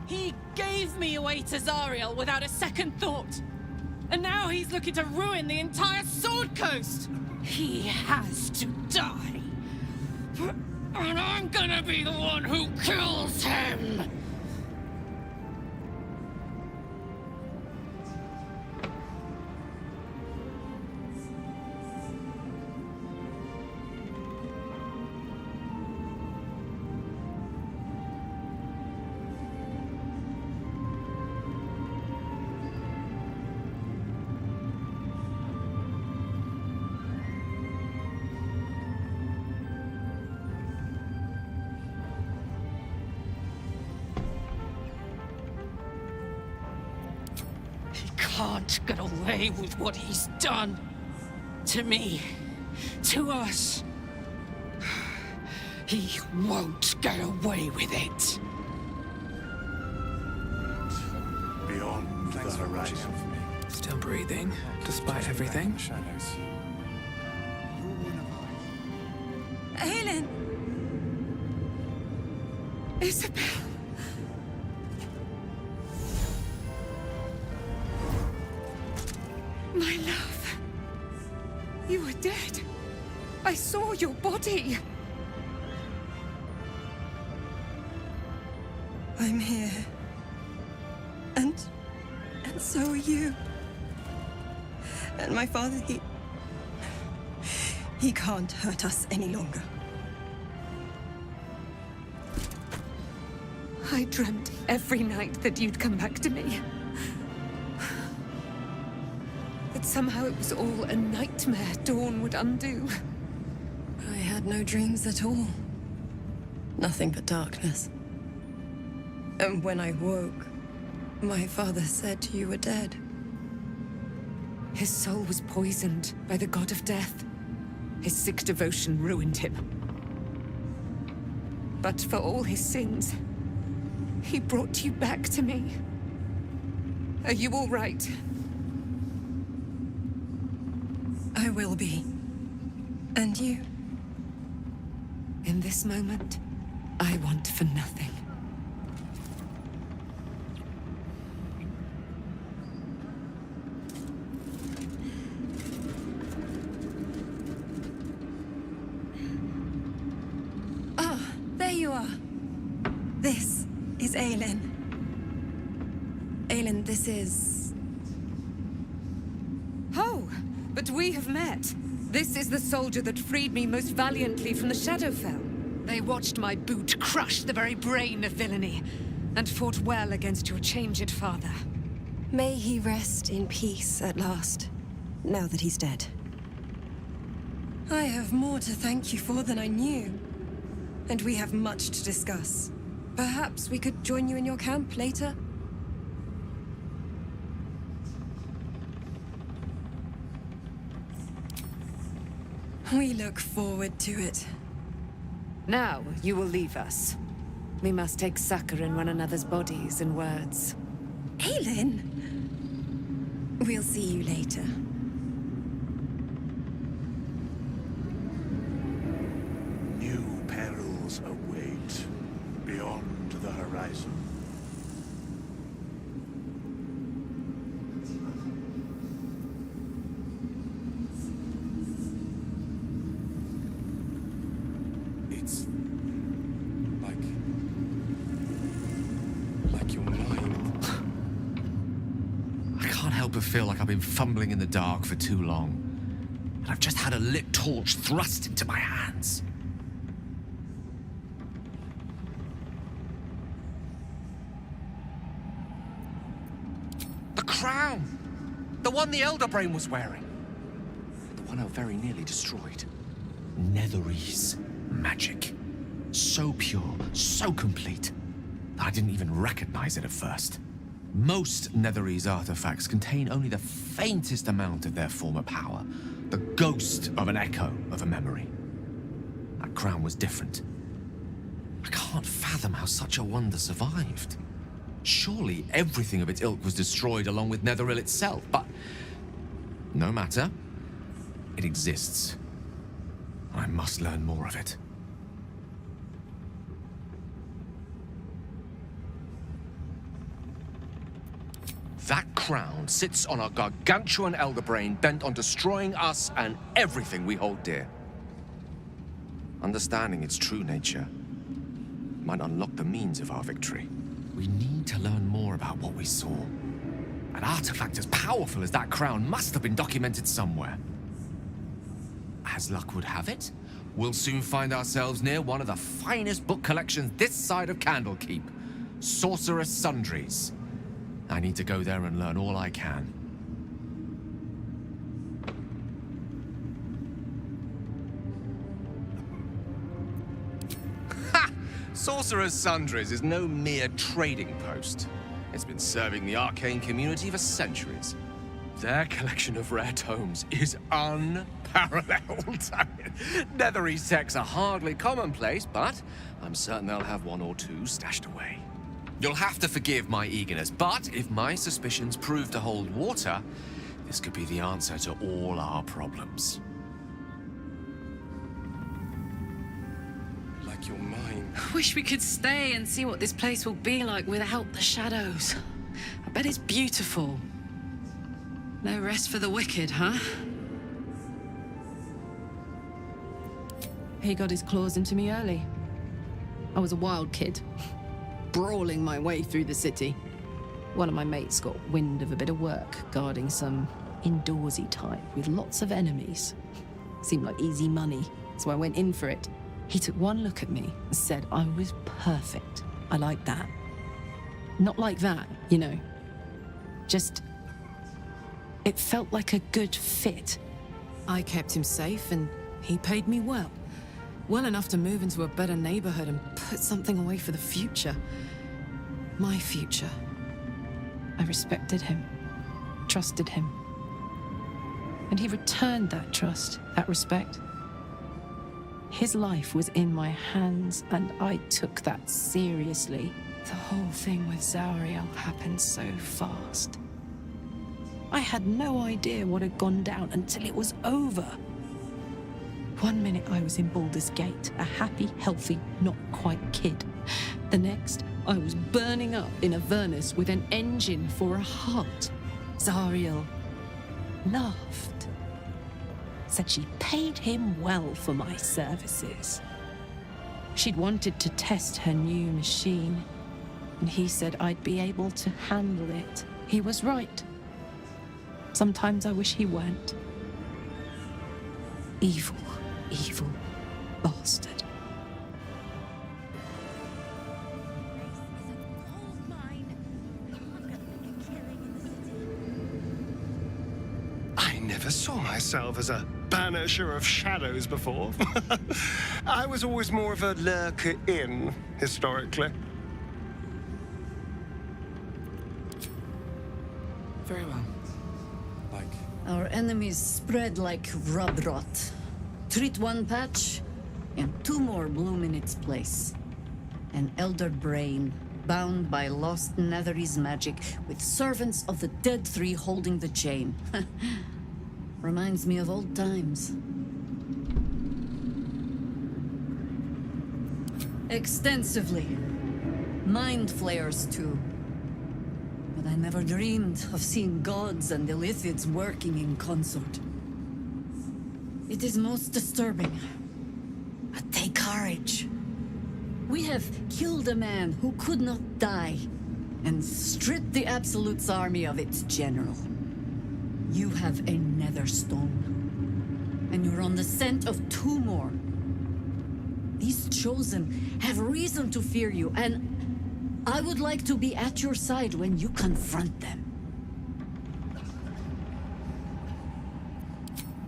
He gave me away to Zariel without a second thought. And now he's looking to ruin the entire Sword Coast. He has to die. And I'm gonna be the one who kills him. can't get away with what he's done. To me. To us. He won't get away with it. Beyond the horizon. Still breathing, despite everything. Aelin! Isabel! My love. You were dead. I saw your body. I'm here. And so are you. And my father, he can't hurt us any longer. I dreamt every night that you'd come back to me. That somehow it was all a nightmare Dawn would undo. I had no dreams at all. Nothing but darkness. And when I woke, my father said you were dead. His soul was poisoned by the god of death. His sick devotion ruined him. But for all his sins, he brought you back to me. Are you all right? I will be. And you? In this moment, I want for nothing. There you are. This is Aelin. Aelin, this is... Oh, but we have met. This is the soldier that freed me most valiantly from the Shadowfell. They watched my boot crush the very brain of villainy, and fought well against your changed father. May he rest in peace at last, now that he's dead. I have more to thank you for than I knew. And we have much to discuss. Perhaps we could join you in your camp later? We look forward to it. Now you will leave us. We must take succor in one another's bodies and words. Aelin! We'll see you later. New perils await beyond the horizon. It's like your mind. I can't help but feel like I've been fumbling in the dark for too long. And I've just had a lit torch thrust into my hands. The crown! The one the Elder Brain was wearing. The one I very nearly destroyed. Netherese magic. So pure, so complete, that I didn't even recognize it at first. Most Netherese artifacts contain only the faintest amount of their former power, the ghost of an echo of a memory. That crown was different. I can't fathom how such a wonder survived. Surely everything of its ilk was destroyed along with Netheril itself, but no matter. It exists. I must learn more of it. That crown sits on a gargantuan elder brain bent on destroying us and everything we hold dear. Understanding its true nature might unlock the means of our victory. We need to learn more about what we saw. An artifact as powerful as that crown must have been documented somewhere. As luck would have it, we'll soon find ourselves near one of the finest book collections this side of Candlekeep, Sorcerous Sundries. I need to go there and learn all I can. Ha! Sorcerous Sundries is no mere trading post. It's been serving the arcane community for centuries. Their collection of rare tomes is unparalleled. Netherese texts are hardly commonplace, but I'm certain they'll have one or two stashed away. You'll have to forgive my eagerness, but if my suspicions prove to hold water, this could be the answer to all our problems. Like you're mine. Wish we could stay and see what this place will be like without the shadows. I bet it's beautiful. No rest for the wicked, huh? He got his claws into me early. I was a wild kid, brawling my way through the city. One of my mates got wind of a bit of work guarding some indoorsy type with lots of enemies. Seemed like easy money, so I went in for it. He took one look at me and said I was perfect. I like that. Not like that, you know. Just... it felt like a good fit. I kept him safe and he paid me well. Well enough to move into a better neighborhood and put something away for the future. My future. I respected him, trusted him. And he returned that trust, that respect. His life was in my hands, and I took that seriously. The whole thing with Zariel happened so fast. I had no idea what had gone down until it was over. One minute I was in Baldur's Gate, a happy, healthy, not quite kid. The next, I was burning up in Avernus with an engine for a heart. Zariel laughed. Said she paid him well for my services. She'd wanted to test her new machine, and he said I'd be able to handle it. He was right. Sometimes I wish he weren't. Evil, evil bastard. I never saw myself as a banisher of shadows before. I was always more of a lurker-in, historically. Very well. Our enemies spread like rub rot. Treat one patch, and two more bloom in its place. An elder brain, bound by lost Netherese magic, with servants of the dead three holding the chain. Reminds me of old times. Extensively. Mind flayers, too. But I never dreamed of seeing gods and Illithids working in consort. It is most disturbing. But take courage. We have killed a man who could not die, and stripped the Absolute's army of its general. You have a nether stone, and you're on the scent of two more. These chosen have reason to fear you, and I would like to be at your side when you confront them.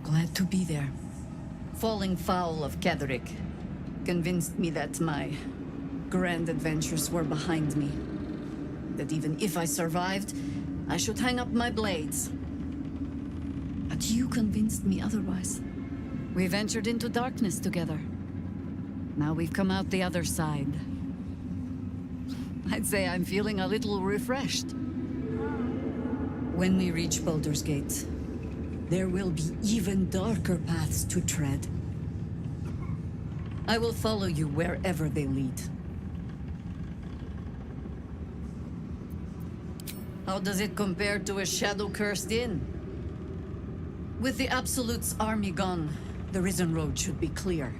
Glad to be there. Falling foul of Ketheric convinced me that my grand adventures were behind me. That even if I survived, I should hang up my blades. But you convinced me otherwise. We ventured into darkness together. Now we've come out the other side. I'd say I'm feeling a little refreshed. When we reach Baldur's Gate, there will be even darker paths to tread. I will follow you wherever they lead. How does it compare to a shadow-cursed inn? With the Absolute's army gone, the Risen Road should be clear.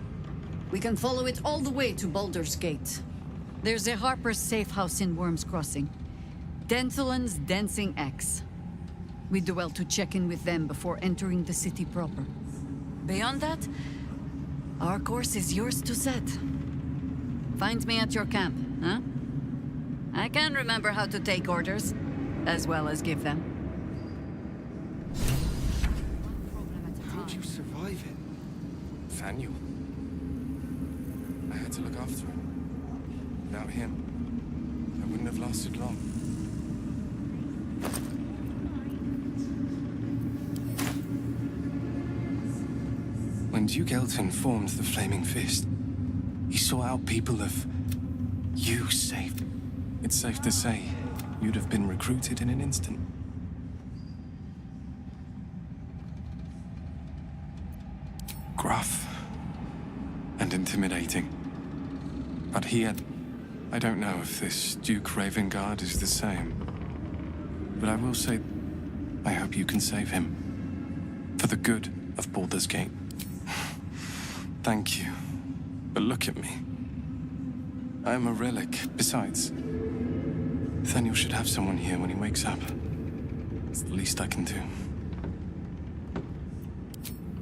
We can follow it all the way to Baldur's Gate. There's a Harper's safe house in Worm's Crossing. Dantalian's Dancing Axe. We do well to check in with them before entering the city proper. Beyond that, our course is yours to set. Find me at your camp, huh? I can remember how to take orders, as well as give them. How did you survive it? Nathaniel. I had to look after him. Without him, I wouldn't have lasted long. When Duke Elton formed the Flaming Fist, he sought out people of you saved. It's safe to say you'd have been recruited in an instant. Gruff and intimidating. But he had... I don't know if this Duke Ravengard is the same. But I will say, I hope you can save him. For the good of Baldur's Gate. Thank you. But look at me. I am a relic. Besides, Nathaniel should have someone here when he wakes up. It's the least I can do.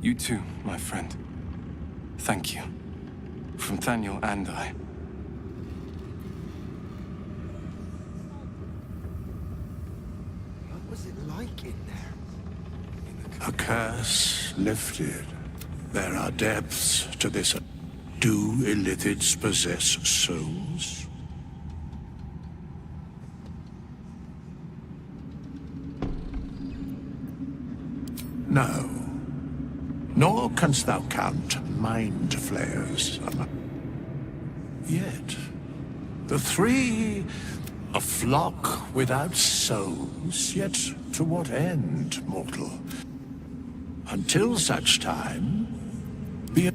You too, my friend. Thank you. From Nathaniel and I. What was it like in there? A curse lifted. There are depths to this. Do illithids possess souls? No. Nor canst thou count mind flayers. Yet, the three, a flock without souls, yet to what end, mortal? Until such time,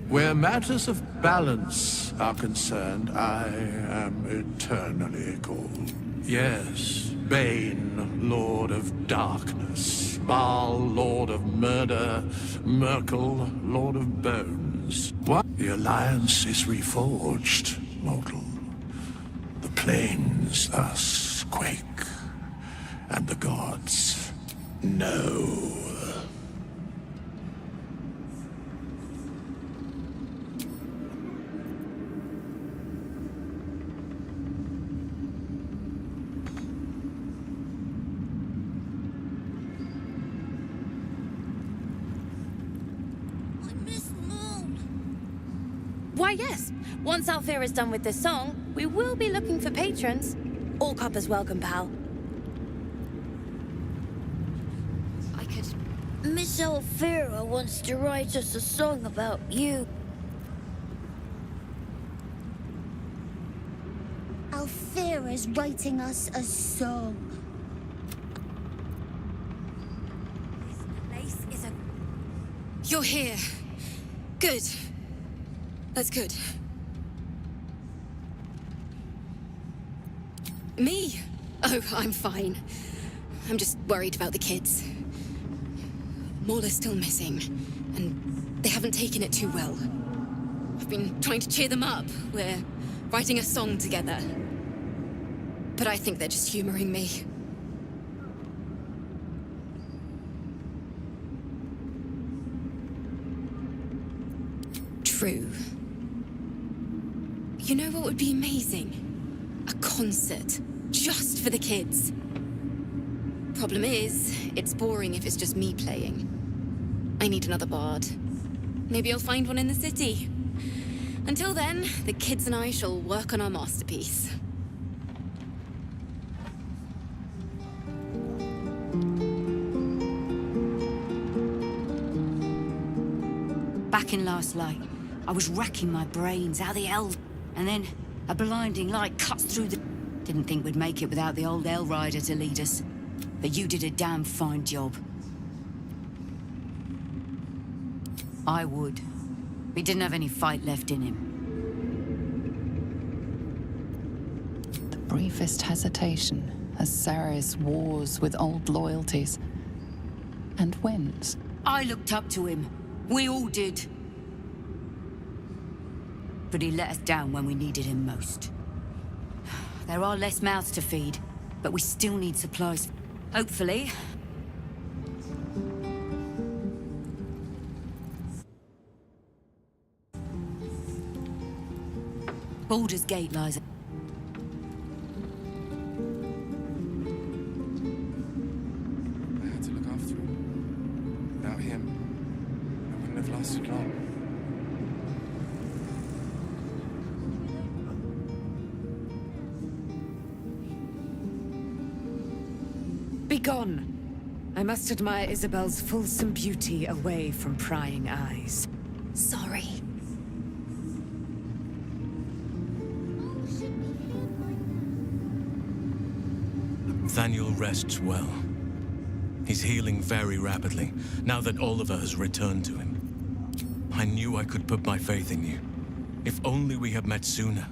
where matters of balance are concerned, I am eternally called. Yes, Bane, Lord of Darkness, Baal, Lord of Murder, Merkel, Lord of Bones. What? The Alliance is reforged, mortal. The plains thus quake, and the gods know. Why, yes. Once Althea is done with this song, we will be looking for patrons. All coppers welcome, pal. I could... Miss Althea wants to write us a song about you. Althea is writing us a song. This place is a... You're here. Good. That's good. Me? Oh, I'm fine. I'm just worried about the kids. Maula's still missing, and they haven't taken it too well. I've been trying to cheer them up. We're writing a song together. But I think they're just humoring me. True. You know what would be amazing? A concert. Just for the kids. Problem is, it's boring if it's just me playing. I need another bard. Maybe I'll find one in the city. Until then, the kids and I shall work on our masterpiece. Back in last light, I was racking my brains how the hell... And then a blinding light cuts through the... Didn't think we'd make it without the old Hell Rider to lead us. But you did a damn fine job. I would. He didn't have any fight left in him. The briefest hesitation as Ceres wars with old loyalties. And wins. I looked up to him. We all did. But he let us down when we needed him most. There are less mouths to feed, but we still need supplies. Hopefully. Baldur's Gate lies... I had to look after him. Without him, I wouldn't have lasted long. Be gone. I must admire Isabel's fulsome beauty away from prying eyes. Sorry. Thaniel rests well. He's healing very rapidly, now that Oliver has returned to him. I knew I could put my faith in you. If only we had met sooner.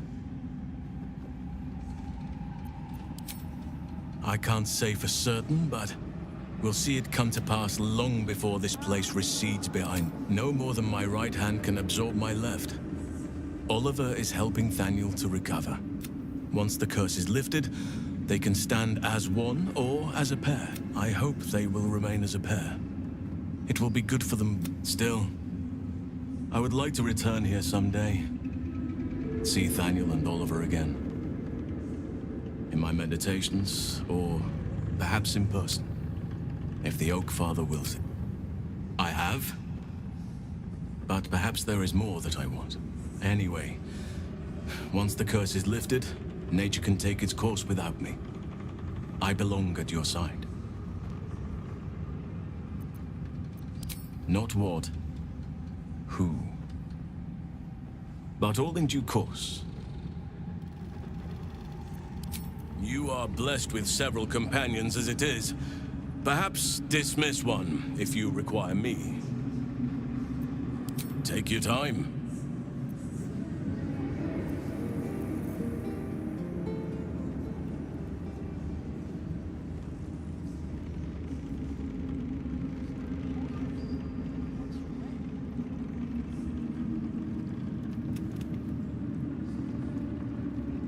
I can't say for certain, but we'll see it come to pass long before this place recedes behind. No more than my right hand can absorb my left. Oliver is helping Thaniel to recover. Once the curse is lifted, they can stand as one or as a pair. I hope they will remain as a pair. It will be good for them still. I would like to return here someday. See Thaniel and Oliver again. In my meditations, or perhaps in person, if the Oak Father wills it. I have, but perhaps there is more that I want. Anyway, once the curse is lifted, nature can take its course without me. I belong at your side. Not what, who, but all in due course. You are blessed with several companions as it is. Perhaps dismiss one if you require me. Take your time.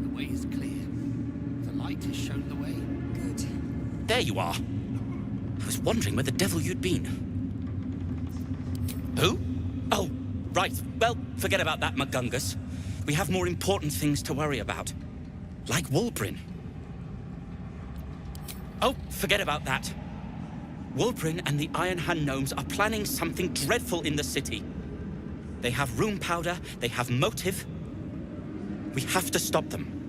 The way is clear. The light has shown the way. Good. There you are. I was wondering where the devil you'd been. Who? Oh, right. Well, forget about that, McGungus. We have more important things to worry about. Like Wulbrin. Oh, forget about that. Wulbrin and the Iron Hand gnomes are planning something dreadful in the city. They have room powder, they have motive. We have to stop them.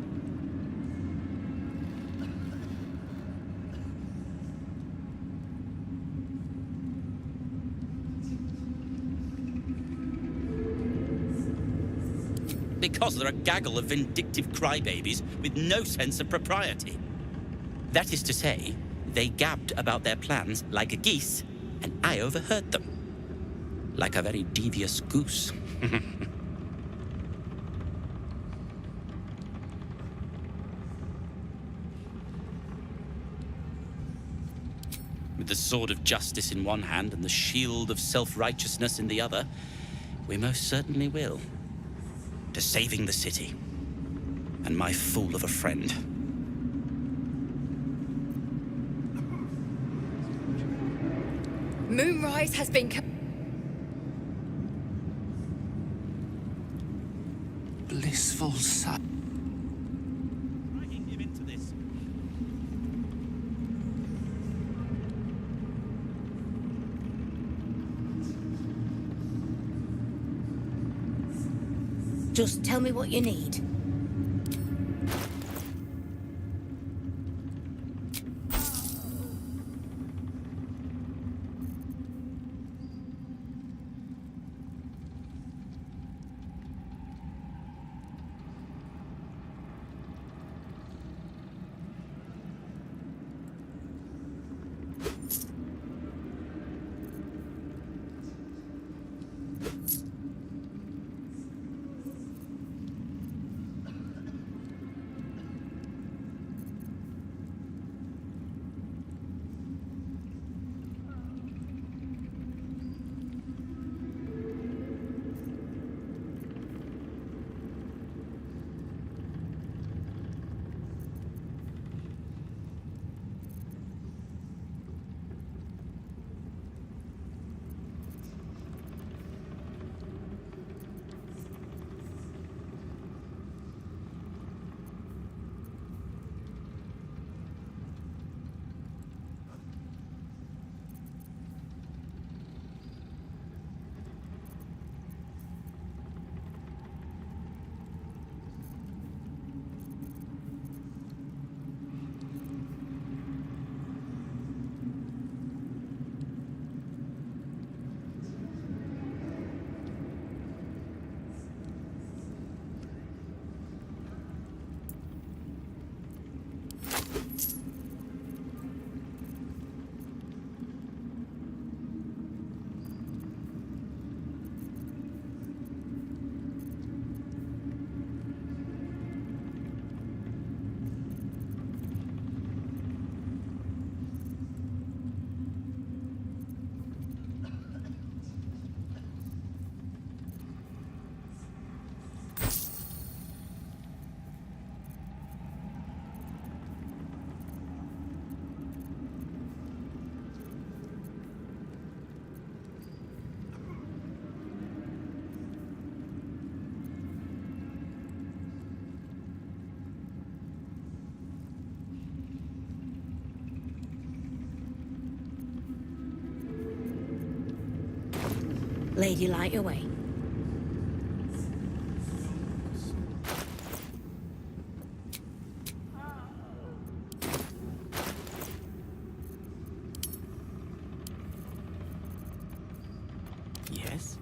Because they're a gaggle of vindictive crybabies with no sense of propriety. That is to say, they gabbed about their plans like a geese, and I overheard them. Like a very devious goose. With the sword of justice in one hand and the shield of self-righteousness in the other, we most certainly will. To saving the city. And my fool of a friend. Moonrise has been... Blissful sight. Just tell me what you need. Lady, light your way. Yes?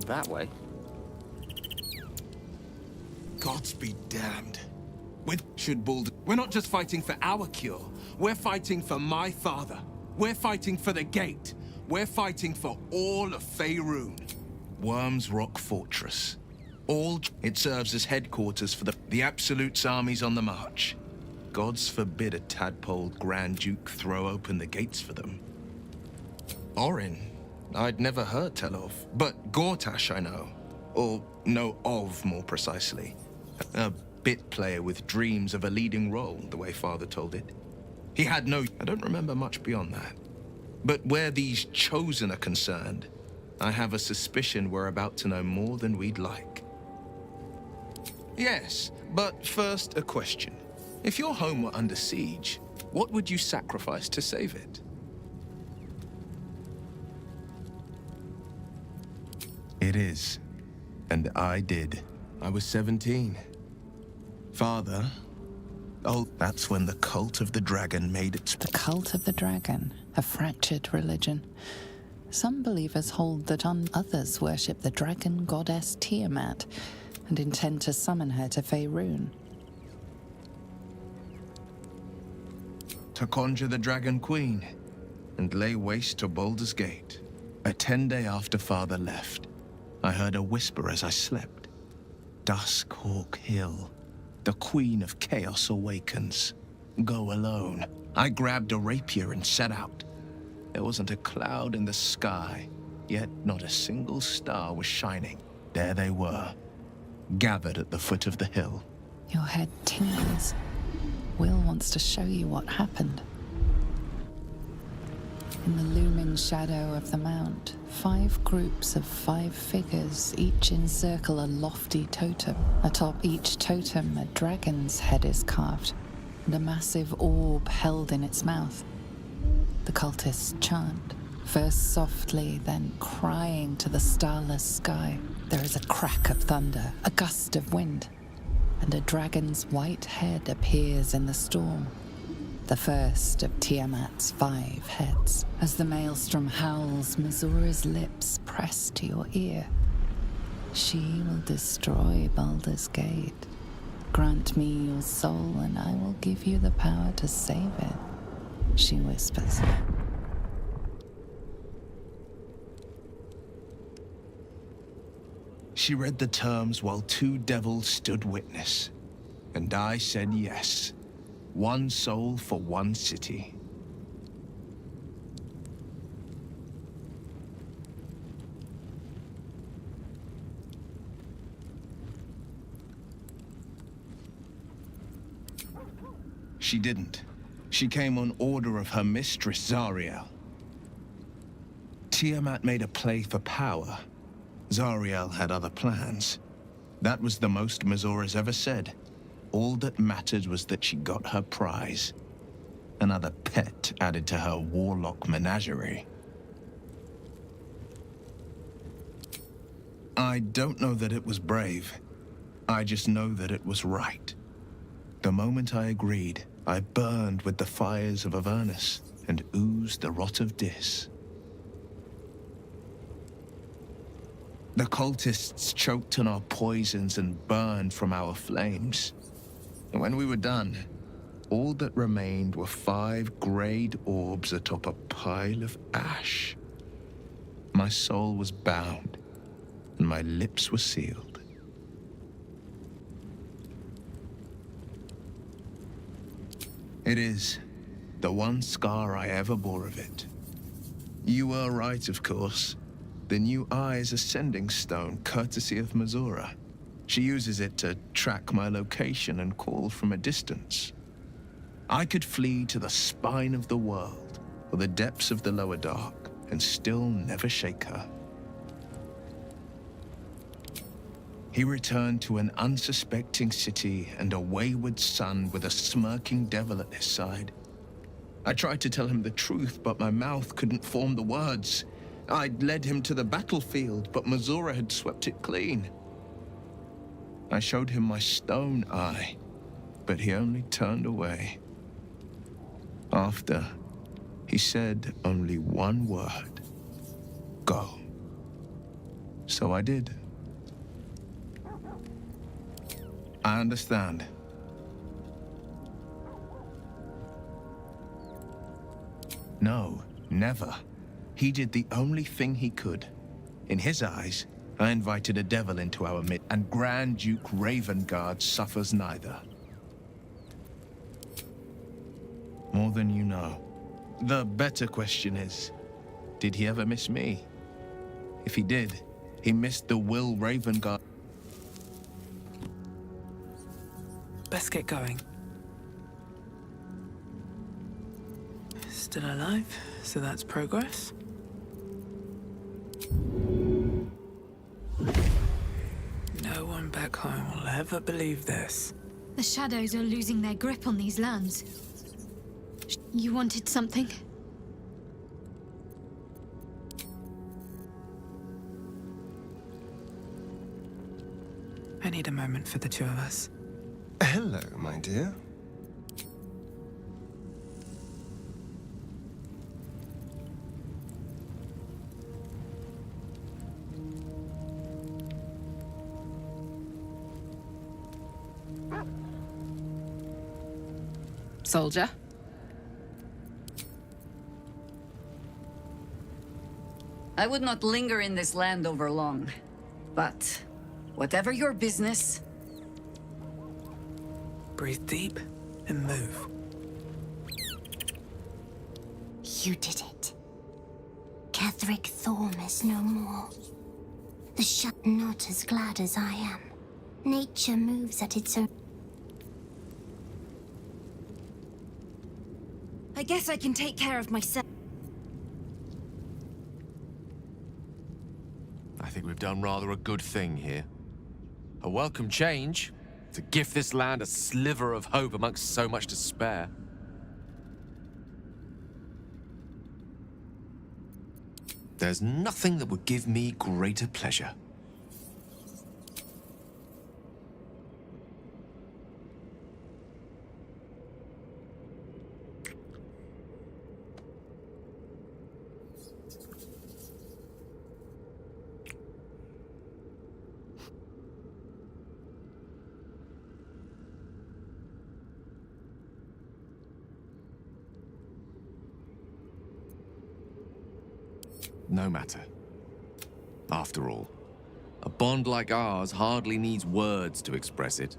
That way. Gods be damned. Should Baldur... We're not just fighting for our cure. We're fighting for my father. We're fighting for the gate. We're fighting for all of Faerun. Worm's Rock Fortress. It serves as headquarters for the Absolute's armies on the march. Gods forbid a tadpole Grand Duke throw open the gates for them. Orin, I'd never heard tell of, but Gortash I know. Or know of, more precisely. A bit player with dreams of a leading role, the way Father told it. He had no... I don't remember much beyond that. But where these Chosen are concerned, I have a suspicion we're about to know more than we'd like. Yes, but first a question. If your home were under siege, what would you sacrifice to save it? It is. And I did. I was 17. Father... Oh, that's when the Cult of the Dragon made its... The Cult of the Dragon, a fractured religion. Some believers hold that others worship the dragon goddess Tiamat and intend to summon her to Faerun. To conjure the Dragon Queen and lay waste to Baldur's Gate. 10 days after Father left, I heard a whisper as I slept. Duskhawk Hill. The Queen of Chaos awakens. Go alone. I grabbed a rapier and set out. There wasn't a cloud in the sky, yet not a single star was shining. There they were, gathered at the foot of the hill. Your head tingles. Will wants to show you what happened. In the looming shadow of the mount, 5 groups of 5 figures each encircle a lofty totem. Atop each totem, a dragon's head is carved, and a massive orb held in its mouth. The cultists chant, first softly, then crying to the starless sky. There is a crack of thunder, a gust of wind, and a dragon's white head appears in the storm. The first of Tiamat's 5 heads. As the maelstrom howls, Missoura's lips press to your ear. She will destroy Baldur's Gate. Grant me your soul, and I will give you the power to save it, she whispers. She read the terms while 2 devils stood witness, and I said yes. 1 soul for 1 city. She didn't. She came on order of her mistress, Zariel. Tiamat made a play for power. Zariel had other plans. That was the most Missoura's ever said. All that mattered was that she got her prize. Another pet added to her Warlock menagerie. I don't know that it was brave. I just know that it was right. The moment I agreed, I burned with the fires of Avernus and oozed the rot of Dis. The cultists choked on our poisons and burned from our flames. And when we were done, all that remained were 5 grayed orbs atop a pile of ash. My soul was bound, and my lips were sealed. It is the one scar I ever bore of it. You were right, of course. The new eye is a sending stone, courtesy of Missoura. She uses it to track my location and call from a distance. I could flee to the spine of the world, or the depths of the lower dark, and still never shake her. He returned to an unsuspecting city and a wayward son with a smirking devil at his side. I tried to tell him the truth, but my mouth couldn't form the words. I'd led him to the battlefield, but Missoura had swept it clean. I showed him my stone eye, but he only turned away. After, he said only one word: go. So I did. I understand. No, never. He did the only thing he could. In his eyes, I invited a devil into our midst, and Grand Duke Ravengard suffers neither. More than you know. The better question is, did he ever miss me? If he did, he missed the Will Ravengard. Best get going. Still alive, so that's progress. No one back home will ever believe this. The shadows are losing their grip on these lands. You wanted something? I need a moment for the 2 of us. Hello, my dear. Soldier? I would not linger in this land over long. But whatever your business, breathe deep and move. You did it. Catherick Thorm is no more. The shut not as glad as I am. Nature moves at its own. I guess I can take care of myself. I think we've done rather a good thing here. A welcome change to give this land a sliver of hope amongst so much despair. There's nothing that would give me greater pleasure. No matter. After all, a bond like ours hardly needs words to express it.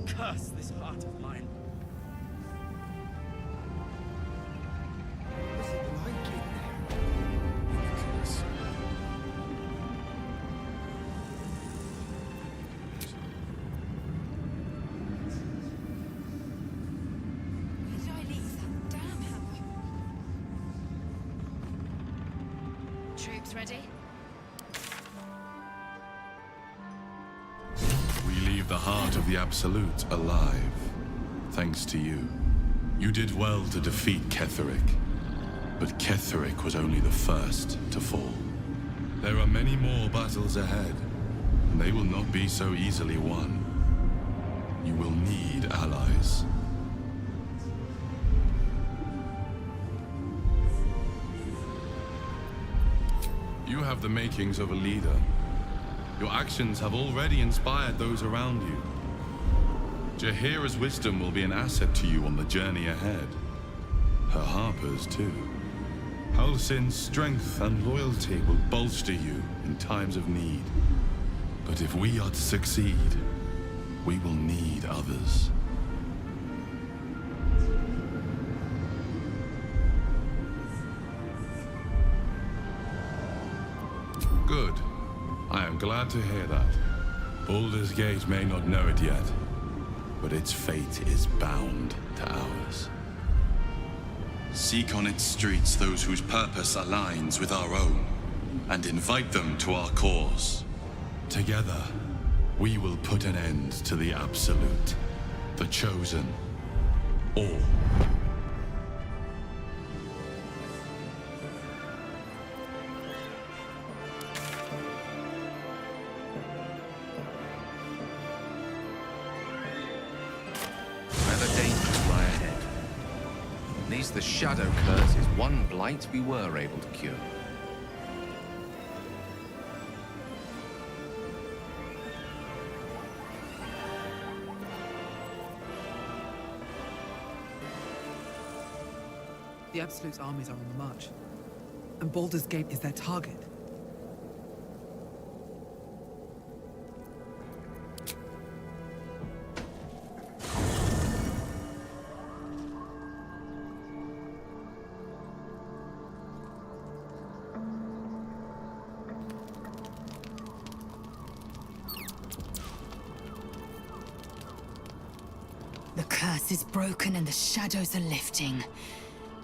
Curse this heart of mine. What's it like in there? Where did I leave that damn hammer? Troops ready? We leave the heart of the Absolute alive, thanks to you. You did well to defeat Ketheric, but Ketheric was only the first to fall. There are many more battles ahead, and they will not be so easily won. You will need allies. You have the makings of a leader. Your actions have already inspired those around you. Jaheira's wisdom will be an asset to you on the journey ahead. Her Harper's too. Halsin's strength and loyalty will bolster you in times of need. But if we are to succeed, we will need others. Good. I am glad to hear that. Baldur's Gate may not know it yet, but its fate is bound to ours. Seek on its streets those whose purpose aligns with our own, and invite them to our cause. Together, we will put an end to the Absolute, the Chosen, all. At least the Shadow Curse is one blight we were able to cure. The Absolute's armies are on the march, and Baldur's Gate is their target. The curse is broken and the shadows are lifting.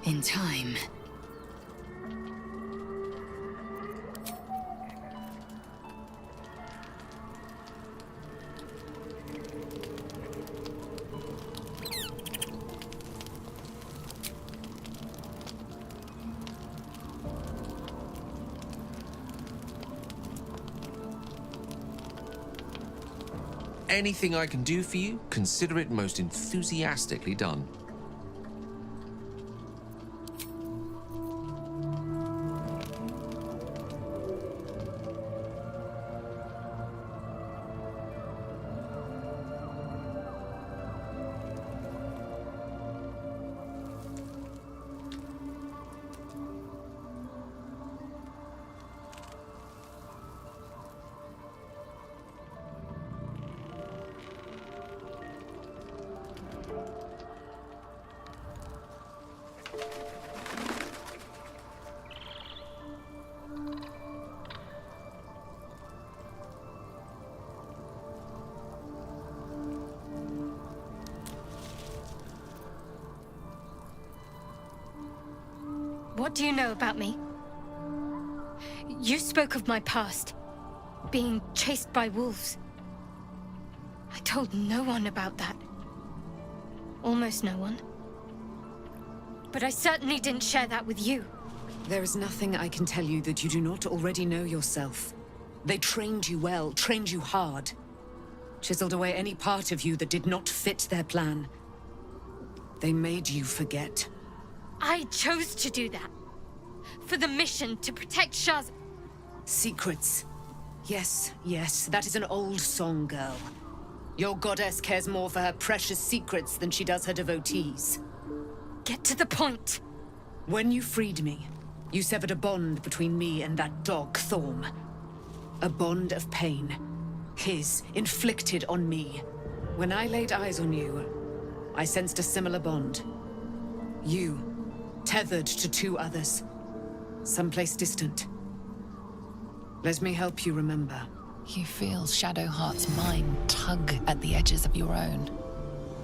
In time. Anything I can do for you, consider it most enthusiastically done. What do you know about me? You spoke of my past, being chased by wolves. I told no one about that. Almost no one. But I certainly didn't share that with you. There is nothing I can tell you that you do not already know yourself. They trained you well, trained you hard. Chiseled away any part of you that did not fit their plan. They made you forget. I chose to do that. For the mission to protect Shah's... Secrets. Yes, yes, that is an old song, girl. Your goddess cares more for her precious secrets than she does her devotees. Get to the point. When you freed me, you severed a bond between me and that dog, Thorm. A bond of pain. His, inflicted on me. When I laid eyes on you, I sensed a similar bond. You, tethered to two others. Someplace distant. Let me help you remember. You feel Shadowheart's mind tug at the edges of your own.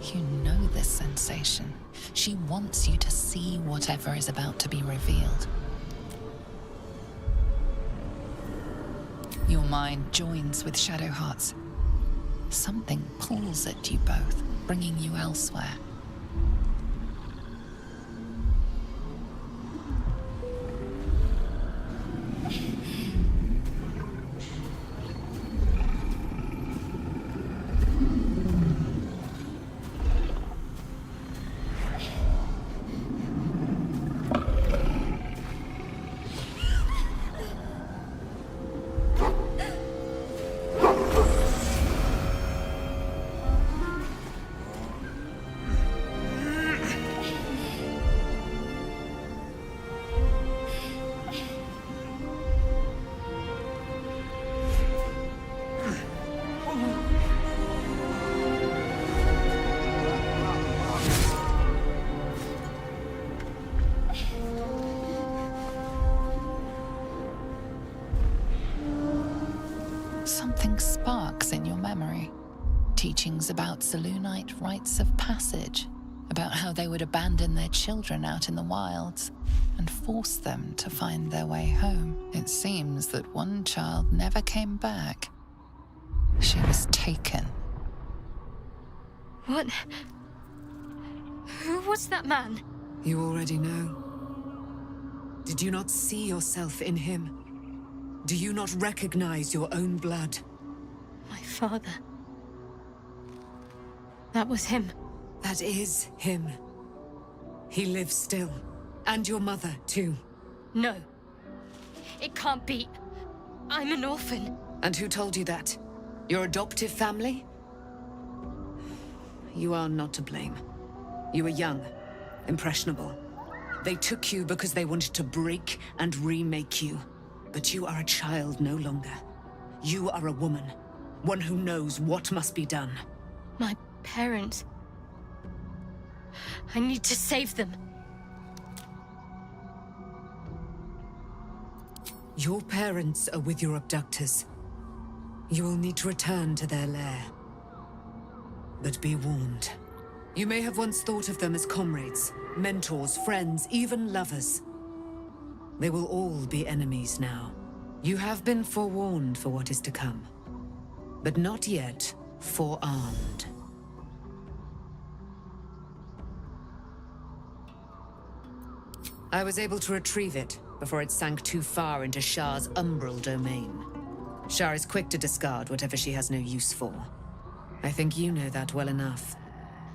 You know this sensation. She wants you to see whatever is about to be revealed. Your mind joins with Shadowheart's. Something pulls at you both, bringing you elsewhere. Something sparks in your memory. Teachings about Selûnite rites of passage, about how they would abandon their children out in the wilds and force them to find their way home. It seems that one child never came back. She was taken. What? Who was that man? You already know. Did you not see yourself in him? Do you not recognize your own blood? My father. That was him. That is him. He lives still. And your mother, too. No. It can't be. I'm an orphan. And who told you that? Your adoptive family? You are not to blame. You were young, impressionable. They took you because they wanted to break and remake you. But you are a child no longer. You are a woman. One who knows what must be done. My parents. I need to save them. Your parents are with your abductors. You will need to return to their lair. But be warned. You may have once thought of them as comrades, mentors, friends, even lovers. They will all be enemies now. You have been forewarned for what is to come, but not yet forearmed. I was able to retrieve it before it sank too far into Shah's umbral domain. Shah is quick to discard whatever she has no use for. I think you know that well enough,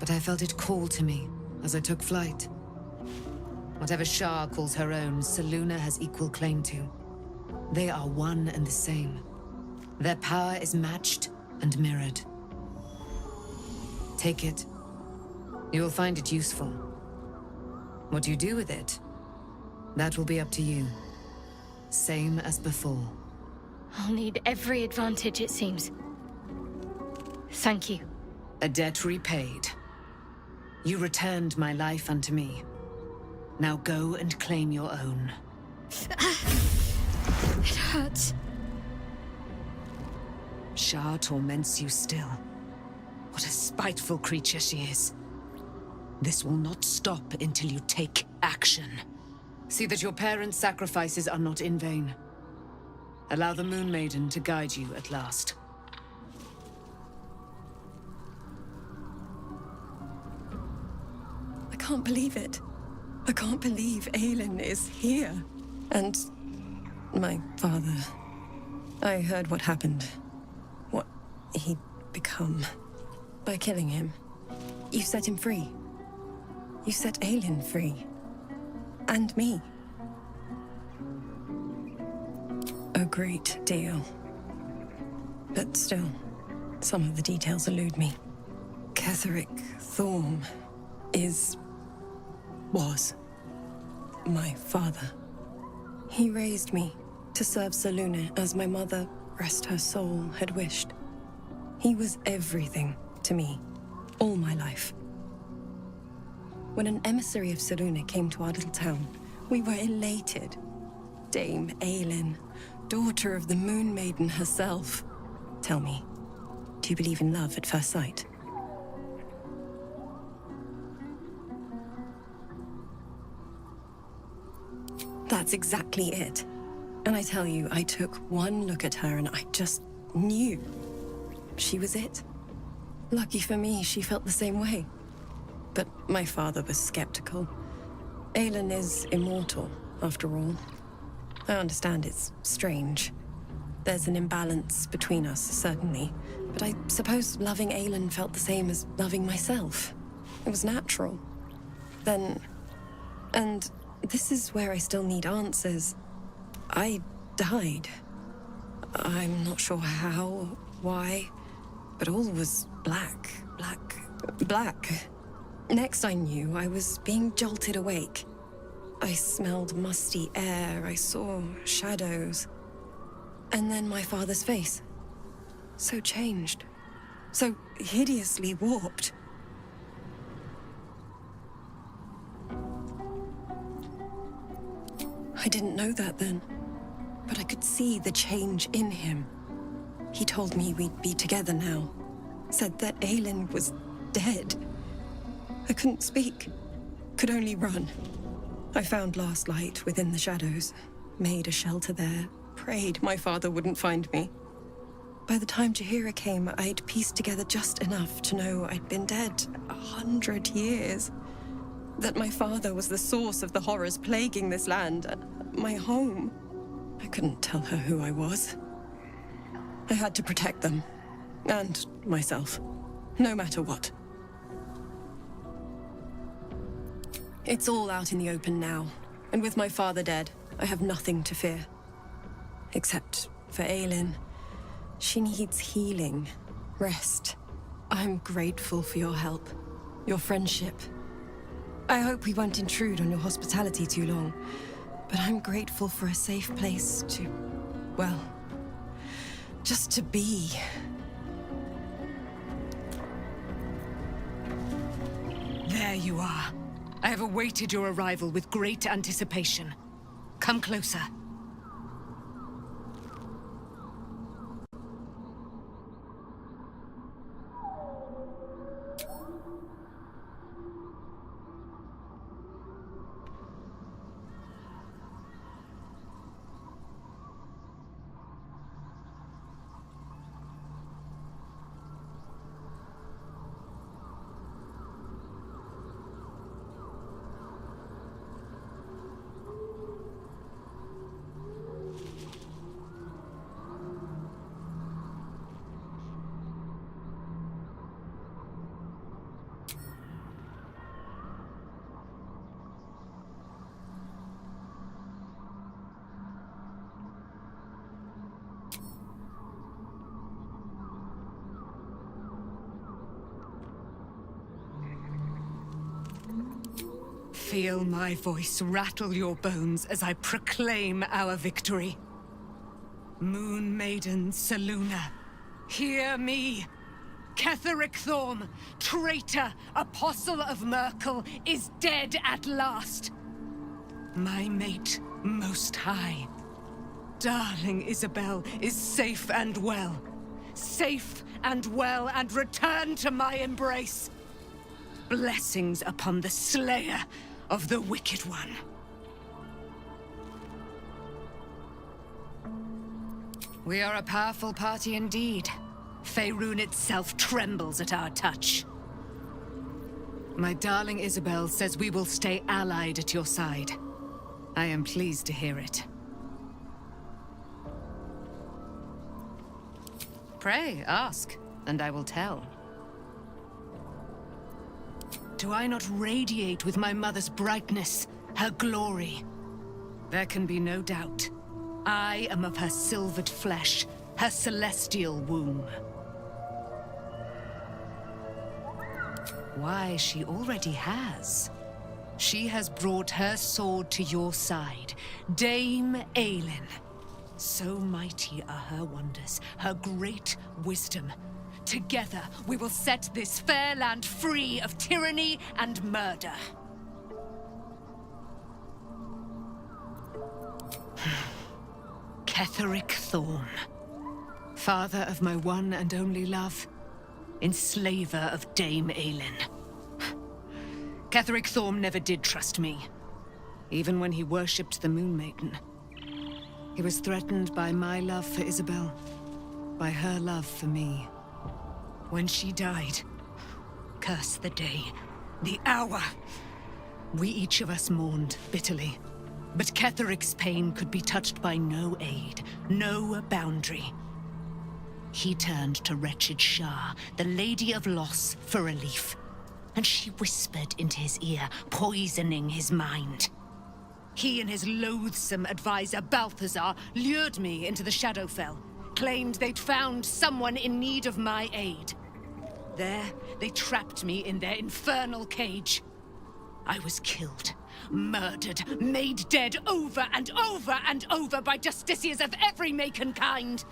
but I felt it call to me as I took flight. Whatever Shah calls her own, Selûne has equal claim to. They are one and the same. Their power is matched and mirrored. Take it. You will find it useful. What you do with it, that will be up to you. Same as before. I'll need every advantage, it seems. Thank you. A debt repaid. You returned my life unto me. Now go and claim your own. It hurts. Shah torments you still. What a spiteful creature she is. This will not stop until you take action. See that your parents' sacrifices are not in vain. Allow the Moon Maiden to guide you at last. I can't believe it. I can't believe Aelin is here. And my father. I heard what happened. What he'd become. By killing him. You set him free. You set Aelin free. And me. A great deal. But still, some of the details elude me. Ketheric Thorm was my father. He raised me to serve Selûne as my mother, rest her soul, had wished. He was everything to me, all my life. When an emissary of Selûne came to our little town, we were elated. Dame Aelin, daughter of the Moon Maiden herself. Tell me, do you believe in love at first sight? That's exactly it. And I tell you, I took one look at her and I just knew she was it. Lucky for me, she felt the same way. But my father was skeptical. Aelin is immortal, after all. I understand it's strange. There's an imbalance between us, certainly. But I suppose loving Aelin felt the same as loving myself. It was natural. Then... and this is where I still need answers. I died. I'm not sure how, why, but all was black. Next I knew, I was being jolted awake. I smelled musty air, I saw shadows. And then my father's face. So changed. So hideously warped. I didn't know that then, but I could see the change in him. He told me we'd be together now. Said that Aelin was dead. I couldn't speak, could only run. I found last light within the shadows, made a shelter there, prayed my father wouldn't find me. By the time Jaheira came, I'd pieced together just enough to know I'd been dead 100 years. That my father was the source of the horrors plaguing this land, my home. I couldn't tell her who I was. I had to protect them, and myself, no matter what. It's all out in the open now, and with my father dead, I have nothing to fear. Except for Aelin. She needs healing, rest. I'm grateful for your help, your friendship. I hope we won't intrude on your hospitality too long, but I'm grateful for a safe place to, well, just to be. There you are. I have awaited your arrival with great anticipation. Come closer. Feel my voice rattle your bones as I proclaim our victory. Moon Maiden Selûne, hear me! Ketheric Thorm, traitor, apostle of Myrkul, is dead at last. My mate, Most High. Darling Isabel is safe and well. Safe and well, and returned to my embrace. Blessings upon the slayer of the Wicked One. We are a powerful party indeed. Faerun itself trembles at our touch. My darling Isabel says we will stay allied at your side. I am pleased to hear it. Pray, ask, and I will tell. Do I not radiate with my mother's brightness, her glory? There can be no doubt. I am of her silvered flesh, her celestial womb. Why, she already has. She has brought her sword to your side, Dame Aelin. So mighty are her wonders, her great wisdom. Together, we will set this fair land free of tyranny and murder. Ketheric Thorn, father of my one and only love, enslaver of Dame Aelin. Ketheric Thorn never did trust me, even when he worshipped the Moon Maiden. He was threatened by my love for Isabel, by her love for me. When she died, curse the day, the hour. We each of us mourned bitterly, but Ketheric's pain could be touched by no aid, no boundary. He turned to wretched Shah, the Lady of Loss, for relief, and she whispered into his ear, poisoning his mind. He and his loathsome advisor, Balthazar, lured me into the Shadowfell, claimed they'd found someone in need of my aid. There, they trapped me in their infernal cage. I was killed, murdered, made dead over and over and over by justiciars of every make and kind.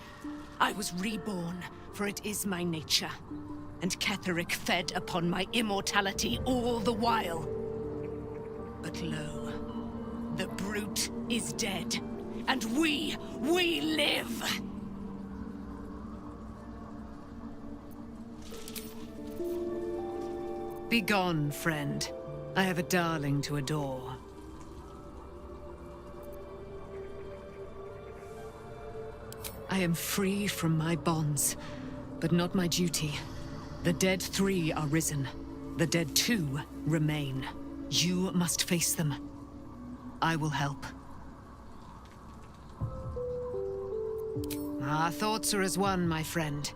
I was reborn, for it is my nature. And Ketheric fed upon my immortality all the while. But lo, the brute is dead, and we live! Begone, friend. I have a darling to adore. I am free from my bonds, but not my duty. The dead 3 are risen. The dead 2 remain. You must face them. I will help. Our thoughts are as one, my friend.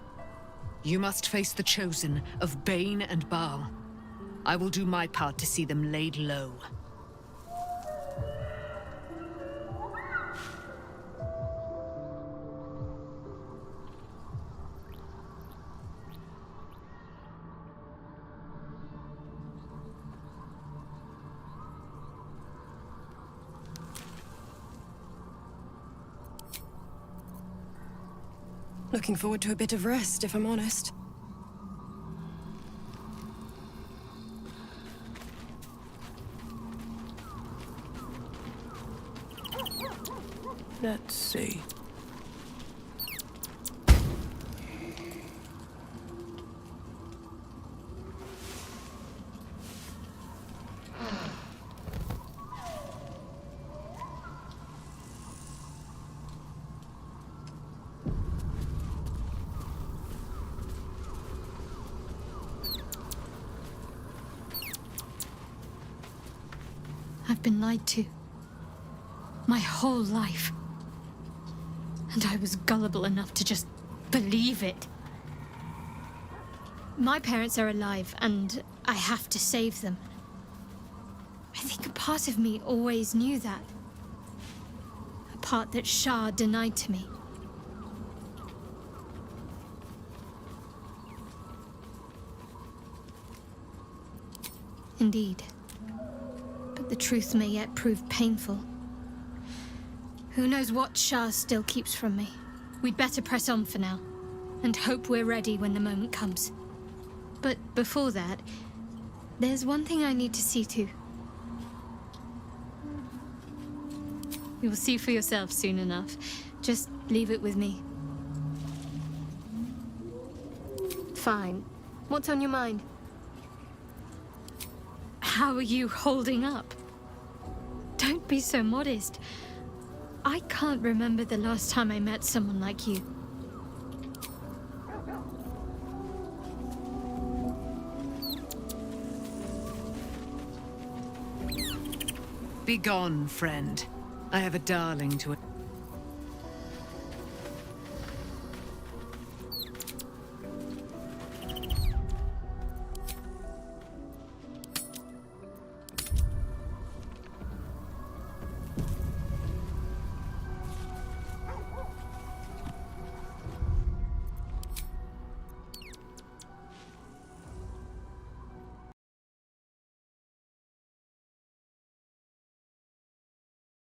You must face the Chosen of Bane and Baal. I will do my part to see them laid low. Looking forward to a bit of rest, if I'm honest. Let's see. I've been lied to. My whole life. And I was gullible enough to just believe it. My parents are alive, and I have to save them. I think a part of me always knew that. A part that Shah denied to me. Indeed. But the truth may yet prove painful. Who knows what Shah still keeps from me? We'd better press on for now, and hope we're ready when the moment comes. But before that, there's one thing I need to see to. You will see for yourself soon enough. Just leave it with me. Fine. What's on your mind? How are you holding up? Don't be so modest. I can't remember the last time I met someone like you. Begone, friend. I have a darling to...